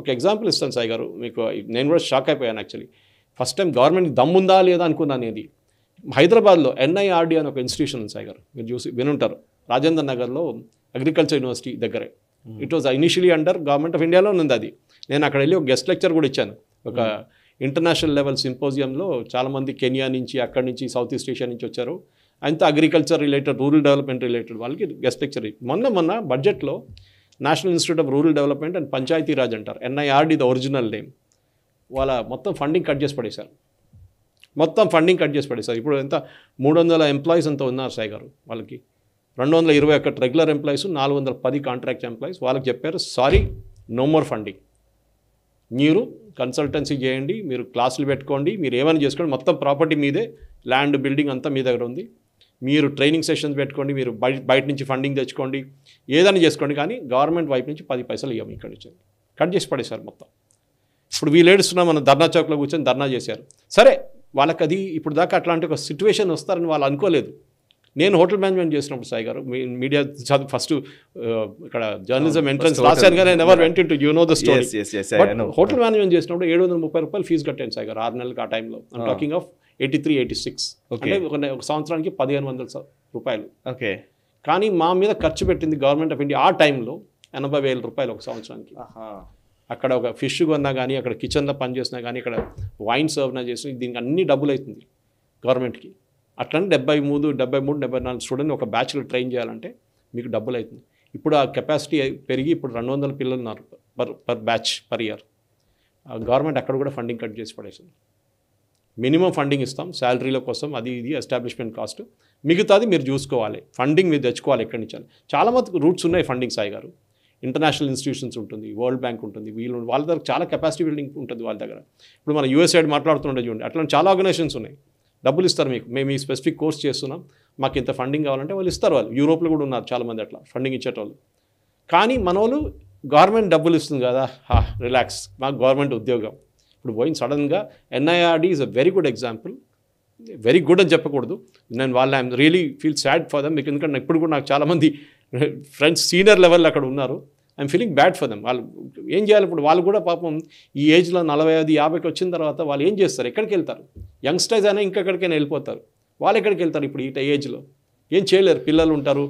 ఒక ఎగ్జాంపుల్ ఇస్తాను సాయి గారు మీకు, నేను కూడా షాక్ అయిపోయాను యాక్చువల్లీ. ఫస్ట్ టైం గవర్నమెంట్కి దమ్ముందా లేదా అనుకున్నాను. ఇది హైదరాబాద్లో NIRD అని ఒక ఇన్స్టిట్యూషన్ ఉంది సాయి గారు, మీరు చూసి వినుంటారు, రాజేంద్ర నగర్లో అగ్రికల్చర్ యూనివర్సిటీ దగ్గరే. It was initially under government of ఇండియాలో ఉంది అది. నేను అక్కడ వెళ్ళి ఒక గెస్ట్ లెక్చర్ కూడా ఇచ్చాను. ఒక ఇంటర్నేషనల్ లెవెల్ సింపోజియంలో చాలామంది కెనియా నుంచి, అక్కడి నుంచి, సౌత్ ఈస్ట్ ఏషియా నుంచి వచ్చారు. అంతా agriculture related, rural development related వాళ్ళకి గెస్ట్ లెక్చర్. మొన్న బడ్జెట్లో national institute of rural development and panchayati raj అంటారు, NIRD ది ఒరిజినల్ నేమ్, వాళ్ళ మొత్తం ఫండింగ్ కట్ చేసి పడేశారు. మొత్తం ఫండింగ్ కట్ చేసి పడేశారు. ఇప్పుడు ఎంత 300 ఎంప్లాయీస్ అంతా ఉన్నారు సాయి గారు. వాళ్ళకి 221 రెగ్యులర్ ఎంప్లాయీస్, 410 కాంట్రాక్ట్ ఎంప్లాయీస్. వాళ్ళకి చెప్పారు, సారీ, నో మోర్ ఫండింగ్, మీరు కన్సల్టెన్సీ చేయండి, మీరు క్లాసులు పెట్టుకోండి, మీరు ఏమైనా చేసుకోండి, మొత్తం ప్రాపర్టీ మీదే, ల్యాండ్ బిల్డింగ్ అంతా మీ దగ్గర ఉంది, మీరు ట్రైనింగ్ సెషన్స్ పెట్టుకోండి, మీరు బయట నుంచి ఫండింగ్ తెచ్చుకోండి, ఏదైనా చేసుకోండి, కానీ గవర్నమెంట్ వైపు నుంచి 10 పైసలు ఇవ్వము ఇక్కడ నుంచి. కట్ చేసి పడేశారు మొత్తం. ఇప్పుడు వీళ్ళు ఏడుస్తున్నా, మన ధర్నా చౌక్లో కూర్చొని ధర్నా చేశారు. సరే, వాళ్ళకి అది ఇప్పుడు దాకా అట్లాంటి ఒక సిచ్యువేషన్ వస్తారని వాళ్ళు అనుకోలేదు. నేను హోటల్ మేనేజ్మెంట్ చేసినప్పుడు సాయి గారు, మీడియా చదువు ఫస్ట్ ఇక్కడ జర్నలిజం ఎంట్రన్స్ రాశాను కానీ నెవర్ వెంట into you know the story. Hotel management చేసినప్పుడు 730 రూపాయలు ఫీజు కట్టాను సాయి గారు 6 నెలలకు. ఆ టైంలో ఐమ్ టాకింగ్ ఆఫ్ 83, 86, అంటే ఒక సంవత్సరానికి 1500 రూపాయలు. ఓకే. కానీ మా మీద ఖర్చు పెట్టింది గవర్నమెంట్ ఆఫ్ ఇండియా ఆ టైంలో 80,000 రూపాయలు ఒక సంవత్సరానికి. అక్కడ ఒక ఫిష్ కొన్నా కానీ, అక్కడ కిచెన్లో పనిచేసినా కానీ, ఇక్కడ వైన్ సర్వ్నా చేసినా, దీనికి అన్ని డబ్బులు అవుతుంది గవర్నమెంట్కి. అట్లనే 73, 74 స్టూడెంట్ ఒక బ్యాచ్లో ట్రైన్ చేయాలంటే మీకు డబ్బులు అవుతుంది. ఇప్పుడు ఆ కెపాసిటీ పెరిగి ఇప్పుడు 200 పిల్లలు ఉన్నారు per batch per year. Government అక్కడ కూడా ఫండింగ్ కట్ చేసి పడేసింది. మినిమం ఫండింగ్ ఇస్తాం శాలరీల కోసం, అది ఇది ఎస్టాబ్లిష్మెంట్ కాస్ట్, మిగతాది మీరు చూసుకోవాలి, ఫండింగ్ మీరు తెచ్చుకోవాలి ఎక్కడి నుంచి. చాలా మంది రూట్స్ ఉన్నాయి ఫండింగ్ సాయి గారు. ఇంటర్నేషనల్ ఇన్స్టిట్యూషన్స్ ఉంటుంది, వరల్డ్ బ్యాంక్ ఉంటుంది, వాళ్ళ దగ్గర చాలా కెపాసిటీ బిల్డింగ్ ఉంటుంది వాళ్ళ దగ్గర. ఇప్పుడు మన USAID మాట్లాడుతుండే చూడండి, అట్లాంటి చాలా ఆర్గనైజేషన్స్ ఉన్నాయి. డబ్బులు ఇస్తారు మీకు, మేము ఈ స్పెసిఫిక్ కోర్స్ చేస్తున్నాం, మాకు ఇంత ఫండింగ్ కావాలంటే వాళ్ళు ఇస్తారు. వాళ్ళు యూరోప్లో కూడా ఉన్నారు చాలామంది అట్లా ఫండింగ్ ఇచ్చేటోళ్ళు. కానీ మన వాళ్ళు గవర్నమెంట్ డబ్బులు ఇస్తుంది కదా, రిలాక్స్, మాకు గవర్నమెంట్ ఉద్యోగం. ఇప్పుడు పోయిన సడన్గా NIRD is a very good example. Very good అని చెప్పకూడదు, నేను వాళ్ళు I'm really feel sad for them. ఎందుకంటే ఇప్పుడు కూడా నాకు చాలామంది ఫ్రెండ్స్ సీనియర్ లెవెల్లో అక్కడ ఉన్నారు. I'm feeling bad for them. వాళ్ళు ఏం చేయాలి ఇప్పుడు? వాళ్ళు కూడా పాపం ఈ ఏజ్లో 45, 50కి వచ్చిన తర్వాత వాళ్ళు ఏం చేస్తారు? ఎక్కడికి వెళ్తారు? యంగ్స్టర్స్ అయినా ఇంకెక్కడికైనా వెళ్ళిపోతారు. వాళ్ళు ఎక్కడికి వెళ్తారు ఇప్పుడు ఈ ఏజ్లో? ఏం చేయలేరు. పిల్లలు ఉంటారు,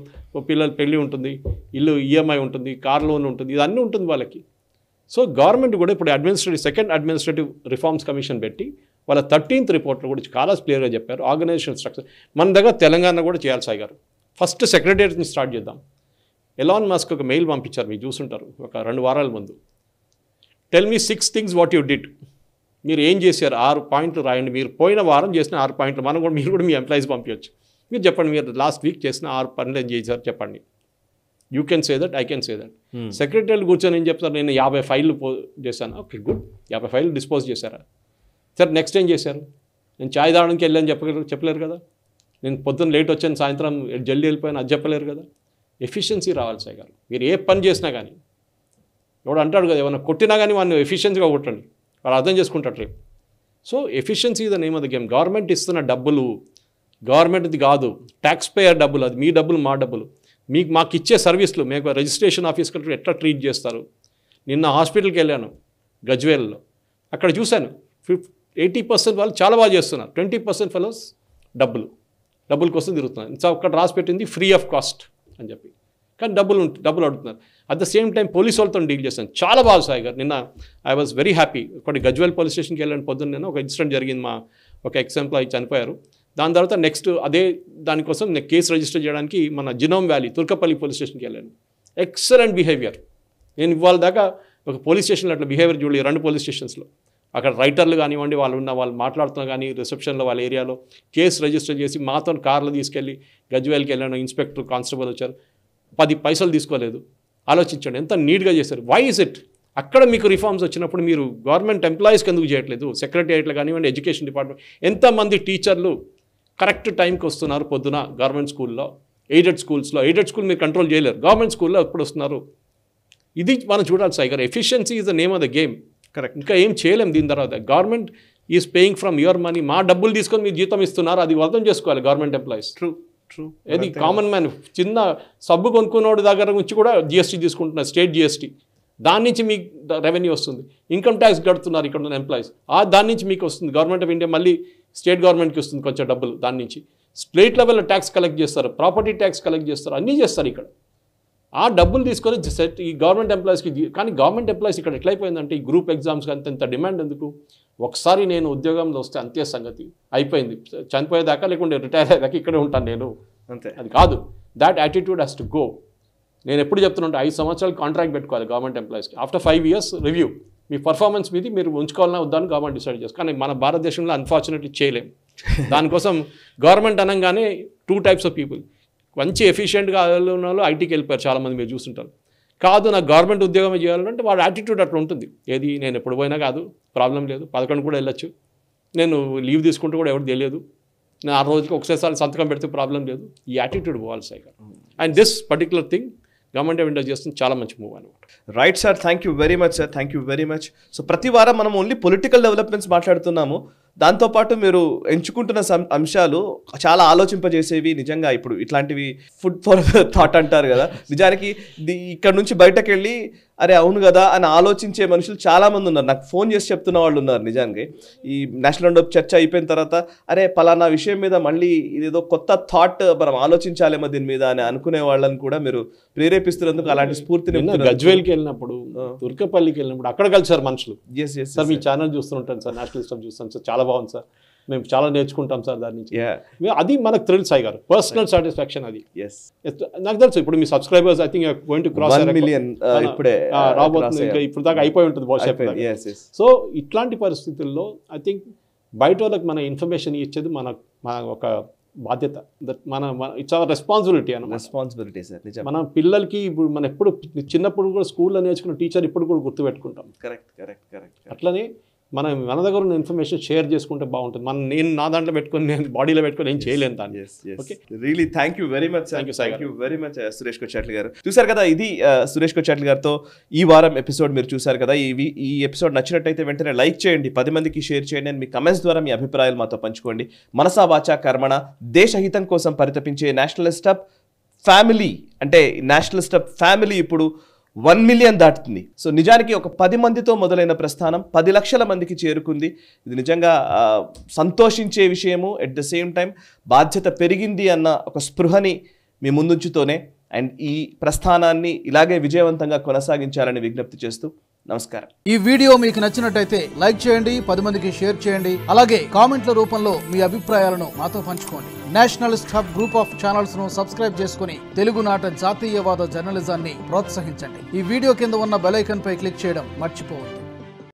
పిల్లలు పెళ్ళి ఉంటుంది, ఇల్లు EMI ఉంటుంది, కార్ లోన్ ఉంటుంది, ఇదన్నీ ఉంటుంది వాళ్ళకి. సో గవర్నమెంట్ కూడా ఇప్పుడు సెకండ్ అడ్మినిస్ట్రేటివ్ రిఫార్మ్స్ కమిషన్ పెట్టి వాళ్ళ 13th రిపోర్ట్లో కూడా చాలా క్లియర్గా చెప్పారు ఆర్గనైజేషన్ స్ట్రక్చర్. మన దగ్గర తెలంగాణ కూడా చేయాలి సాయి గారు. ఫస్ట్ సెక్రటేరియట్ని స్టార్ట్ చేద్దాం. ఎలాన్ మస్క్ ఒక మెయిల్ పంపించారు, మీరు చూసుంటారు, ఒక 2 వారాల ముందు. Tell me 6 things what you did. మీరు ఏం చేశారు? 6 పాయింట్లు రాయండి. మీరు పోయిన వారం చేసిన 6 పాయింట్లు. మీరు కూడా మీ ఎంప్లాయీస్ పంపించవచ్చు. మీరు చెప్పండి, మీరు లాస్ట్ వీక్ చేసిన 6 పనులు ఏం చేశారు చెప్పండి. You can say that, I can say that. సెక్రటరీలు కూర్చొని ఏం చెప్తారు? నేను 50 ఫైళ్ళు చేశాను. Okay, good. 50 ఫైళ్ళు డిస్పోజ్ చేశారా? సరే, నెక్స్ట్ ఏం చేశారు? నేను చాయ్ తాగడానికి వెళ్ళాను చెప్పలేరు కదా. నేను పొద్దున్న లేట్ వచ్చాను, సాయంత్రం జల్దీ వెళ్ళిపోయాను, అది చెప్పలేరు కదా. ఎఫిషియన్సీ రావాలి సాయి గారు. మీరు ఏ పని చేసినా కానీ, ఎవడు అంటాడు కదా, ఏమన్నా కొట్టినా కానీ వాడిని ఎఫిషియన్సీగా కొట్టండి, వాడు అర్థం చేసుకుంటాడు రేపు. So efficiency is the name of the game. Government ఇస్తున్న డబ్బులు గవర్నమెంట్ది కాదు, ట్యాక్స్ పేయర్ డబ్బులు. అది మీ డబ్బులు, మా డబ్బులు. మాకు ఇచ్చే సర్వీస్లు, మీకు రిజిస్ట్రేషన్ ఆఫీస్ కంటే ఎట్లా ట్రీట్ చేస్తారు. నిన్న హాస్పిటల్కి వెళ్ళాను గజ్వేల్లో, అక్కడ చూశాను 80% వాళ్ళు చాలా బాగా చేస్తున్నారు, 20% ఫెలోస్ డబ్బుల కోసం తిరుగుతున్నారు. ఇంకా ఒక్కడ రాసి పెట్టింది ఫ్రీ ఆఫ్ కాస్ట్ అని చెప్పి, కానీ డబ్బులు అడుగుతున్నారు. At the same time police వాళ్ళతో డీల్ చేస్తాను, చాలా బాగా సాయి గారు. నిన్న ఐ వాజ్ వెరీ హ్యాపీ. ఒకటి గజ్వేల్ పోలీస్ స్టేషన్కి వెళ్ళాను పొద్దున్న. నేను ఒక ఇన్సిడెంట్ జరిగింది, మా ఒక ఎక్స్-ఎంప్లాయీ చనిపోయారు. దాని తర్వాత నెక్స్ట్ అదే దానికోసం నేను కేసు రిజిస్టర్ చేయడానికి మన జినోమ్ వ్యాలీ తుర్కపల్లి పోలీస్ స్టేషన్కి వెళ్ళాను. Excellent behaviour. నేను ఇవాళ దాకా ఒక పోలీస్ స్టేషన్లో అట్లా బిహేవియర్ చూడలేదు. 2 పోలీస్ స్టేషన్స్లో అక్కడ రైటర్లు కానివ్వండి, వాళ్ళు మాట్లాడుతున్నా కానీ రిసెప్షన్లో వాళ్ళ ఏరియాలో కేసు రిజిస్టర్ చేసి మాతో కార్లు తీసుకెళ్ళి గజ్వేల్కి వెళ్ళాను. ఇన్స్పెక్టర్, కానిస్టేబుల్ వచ్చారు, 10 పైసలు తీసుకోలేదు. ఆలోచించండి ఎంత నీట్గా చేశారు. Why is it? అక్కడ మీకు రిఫార్మ్స్ వచ్చినప్పుడు మీరు గవర్నమెంట్ ఎంప్లాయీస్కి ఎందుకు చేయట్లేదు? సెక్రటేరియట్లో కానివ్వండి, ఎడ్యుకేషన్ డిపార్ట్మెంట్, ఎంతమంది టీచర్లు కరెక్ట్ టైంకి వస్తున్నారు పొద్దున గవర్నమెంట్ స్కూల్లో, ఎయిడెడ్ స్కూల్స్లో. ఎయిడెడ్ స్కూల్ మీరు కంట్రోల్ చేయలేరు, గవర్నమెంట్ స్కూల్లో ఎప్పుడు వస్తున్నారు? ఇది మనం చూడాలి సాయి గారు. Efficiency is the name of the game. Correct. ఇంకా ఏం చేయలేం దీని తర్వాత. Government is paying from your money. మా డబ్బులు తీసుకొని మీరు జీతం ఇస్తున్నారు, అది అర్థం చేసుకోవాలి గవర్నమెంట్ ఎంప్లాయీస్. ట్రూ. ఏది కామన్ మ్యాన్ చిన్న సబ్బు కొనుక్కున్నోడి దగ్గర నుంచి కూడా జిఎస్టీ తీసుకుంటున్నారు, స్టేట్ జిఎస్టీ. దాని నుంచి మీకు రెవెన్యూ వస్తుంది. ఇన్కమ్ ట్యాక్స్ కడుతున్నారు ఇక్కడ ఉన్న ఎంప్లాయీస్, దాని నుంచి మీకు వస్తుంది. గవర్నమెంట్ ఆఫ్ ఇండియా మళ్ళీ స్టేట్ గవర్నమెంట్కి వస్తుంది కొంచెం డబ్బులు, దాని నుంచి స్టేట్ లెవెల్లో ట్యాక్స్ కలెక్ట్ చేస్తారు, ప్రాపర్టీ ట్యాక్స్ కలెక్ట్ చేస్తారు, అన్నీ చేస్తారు ఇక్కడ. ఆ డబ్బులు తీసుకొని ఈ గవర్నమెంట్ ఎంప్లాయీస్కి. కానీ గవర్నమెంట్ ఎంప్లాయీస్ ఇక్కడ ఎట్లయిపోయిందంటే ఈ గ్రూప్ ఎగ్జామ్స్కి అంత డిమాండ్ ఎందుకు? ఒకసారి నేను ఉద్యోగంలో వస్తే అంతే సంగతి, అయిపోయింది, చనిపోయేదాకా లేకుంటే రిటైర్ అయ్యేదాకా ఇక్కడే ఉంటాను నేను, అంతే. అది కాదు. That attitude has to go. నేను ఎప్పుడు చెప్తున్నాను, 5 సంవత్సరాలు కాంట్రాక్ట్ పెట్టుకోవాలి గవర్నమెంట్ ఎంప్లాయీస్కి. ఆఫ్టర్ 5 years రివ్యూ, మీ పర్ఫార్మెన్స్ మీద మీరు ఉంచుకోవాలన్నా వద్దని గవర్నమెంట్ డిసైడ్ చేస్తారు. కానీ మన భారతదేశంలో అన్ఫార్చునేట్లీ చేయలేం. దానికోసం గవర్నమెంట్ అనగానే 2 types ఆఫ్ పీపుల్. మంచి ఎఫిషియెంట్గా ఉన్న వాళ్ళు ఐటీకి వెళ్ళిపోయారు చాలామంది, మీరు చూస్తుంటారు. కాదు నాకు గవర్నమెంట్ ఉద్యోగం చేయాలంటే వాడు యాటిట్యూడ్ అట్లా ఉంటుంది. ఏది నేను ఎప్పుడు పోయినా కాదు, ప్రాబ్లం లేదు, 11 కూడా వెళ్ళొచ్చు, నేను లీవ్ తీసుకుంటూ కూడా ఎవరు తెలియదు, నేను 6 రోజులకి ఒకసారి సంతకం పెడితే ప్రాబ్లం లేదు. ఈ యాటిట్యూడ్ పోవాలి సైగా. And this particular thing government of India చేస్తుంది చాలా మంచి మూవ్ అనమాట. Right sir, thank you very much sir, thank you very much. So ప్రతి వారం మనం ఓన్లీ పొలిటికల్ డెవలప్మెంట్స్ మాట్లాడుతున్నాము. దాంతోపాటు మీరు ఎంచుకుంటున్న అంశాలు చాలా ఆలోచింపజేసేవి. నిజంగా ఇప్పుడు ఇట్లాంటివి ఫుడ్ ఫర్ థాట్ అంటారు కదా, నిజానికి ఇక్కడ నుంచి బయటకు వెళ్ళి అరే అవును కదా అని ఆలోచించే మనుషులు చాలామంది ఉన్నారు. నాకు ఫోన్ చేసి చెప్తున్న వాళ్ళు ఉన్నారు. నిజానికి ఈ నేషనల్ రౌండ్ అప్ చర్చ అయిపోయిన తర్వాత అరే పలానా విషయం మీద మళ్ళీ ఇదేదో కొత్త థాట్ మనం ఆలోచించాలేమో దీని మీద అని అనుకునే వాళ్ళని కూడా మీరు ప్రేరేపిస్తున్నందుకు అలాంటి స్ఫూర్తిని. గజ్వేల్కి వెళ్ళినప్పుడు, తుర్కపల్లికి వెళ్ళినప్పుడు అక్కడ కలిసారు మనుషులు. ఎస్ సార్ మీ ఛానల్ చూస్తుంటాను సార్, నేషనల్ సిస్టమ్ చూస్తాను సార్, చాలా బాగుంది సార్, మేము చాలా నేర్చుకుంటాం సార్ దాని నుంచి. అది మనకు థ్రిల్ సాయి గారు, పర్సనల్ సాటిస్ఫాక్షన్ అది. నాకు తెలుసు ఇప్పుడు మీ subscribers I think going to cross 1 million ఇప్పుడే రాబోతుంది, ఇంకా ఇప్పుడు దాకా అయిపోయి ఉంటుంది భవిష్యత్తు. సో ఇట్లాంటి పరిస్థితుల్లో ఐ థింక్ బయట వాళ్ళకి మన ఇన్ఫర్మేషన్ ఇచ్చేది మన ఒక బాధ్యత. మన ఇట్స్ అవర్ రెస్పాన్సిబిలిటీ అన్నమాట. రెస్పాన్సిబిలిటీ సార్, నిజం. మన పిల్లలకి ఇప్పుడు మనం ఎప్పుడు చిన్నప్పుడు కూడా స్కూల్లో నేర్చుకున్న టీచర్ ఇప్పుడు కూడా గుర్తుపెట్టుకుంటాం. కరెక్ట్. అట్లనే మన దగ్గర ఉన్న ఇన్ఫర్మేషన్ షేర్ చేసుకుంటే బాగుంటుంది. నేను నా దాంట్లో పెట్టుకొని, నేను బాడీలో పెట్టుకొని ఏం చేయలేను దాన్ని. Okay, really thank you very much, thank you very much Suresh Kochatla గారు. చూసారు కదా, ఇది సురేష్ కొచ్చాట్ల గారితో ఈ వారం ఎపిసోడ్ మీరు చూసారు కదా. ఈ ఎపిసోడ్ నచ్చినట్టయితే వెంటనే లైక్ చేయండి, 10 మందికి షేర్ చేయండి, అండ్ మీ కమెంట్స్ ద్వారా మీ అభిప్రాయాలు మాతో పంచుకోండి. మనసా వాచా కర్మణ, దేశహితం కోసం పరితపించే నేషనలిస్ట్ హబ్ ఫ్యామిలీ, అంటే నేషనలిస్ట్ హబ్ ఫ్యామిలీ ఇప్పుడు 1 million దాటుతుంది. సో నిజానికి ఒక 10 మందితో మొదలైన ప్రస్థానం 10 లక్షల మందికి చేరుకుంది. ఇది నిజంగా సంతోషించే విషయము. ఎట్ ద సేమ్ టైం బాధ్యత పెరిగింది అన్న ఒక స్పృహని మీ ముందుంచుతోనే అండ్ ఈ ప్రస్థానాన్ని ఇలాగే విజయవంతంగా కొనసాగించాలని విజ్ఞప్తి చేస్తూ నమస్కారం. ఈ వీడియో మీకు నచ్చినట్టయితే లైక్ చేయండి, 10 మందికి షేర్ చేయండి, అలాగే కామెంట్ల రూపంలో మీ అభిప్రాయాలను మాతో పంచుకోండి. Nationalist hub group of channels ను సబ్స్క్రైబ్ చేసుకుని తెలుగునాట జాతీయవాద జర్నలిజాన్ని ప్రోత్సహించండి. ఈ వీడియో కింద ఉన్న బెల్ ఐకాన్ పై క్లిక్ చేయడం మర్చిపోవద్దు.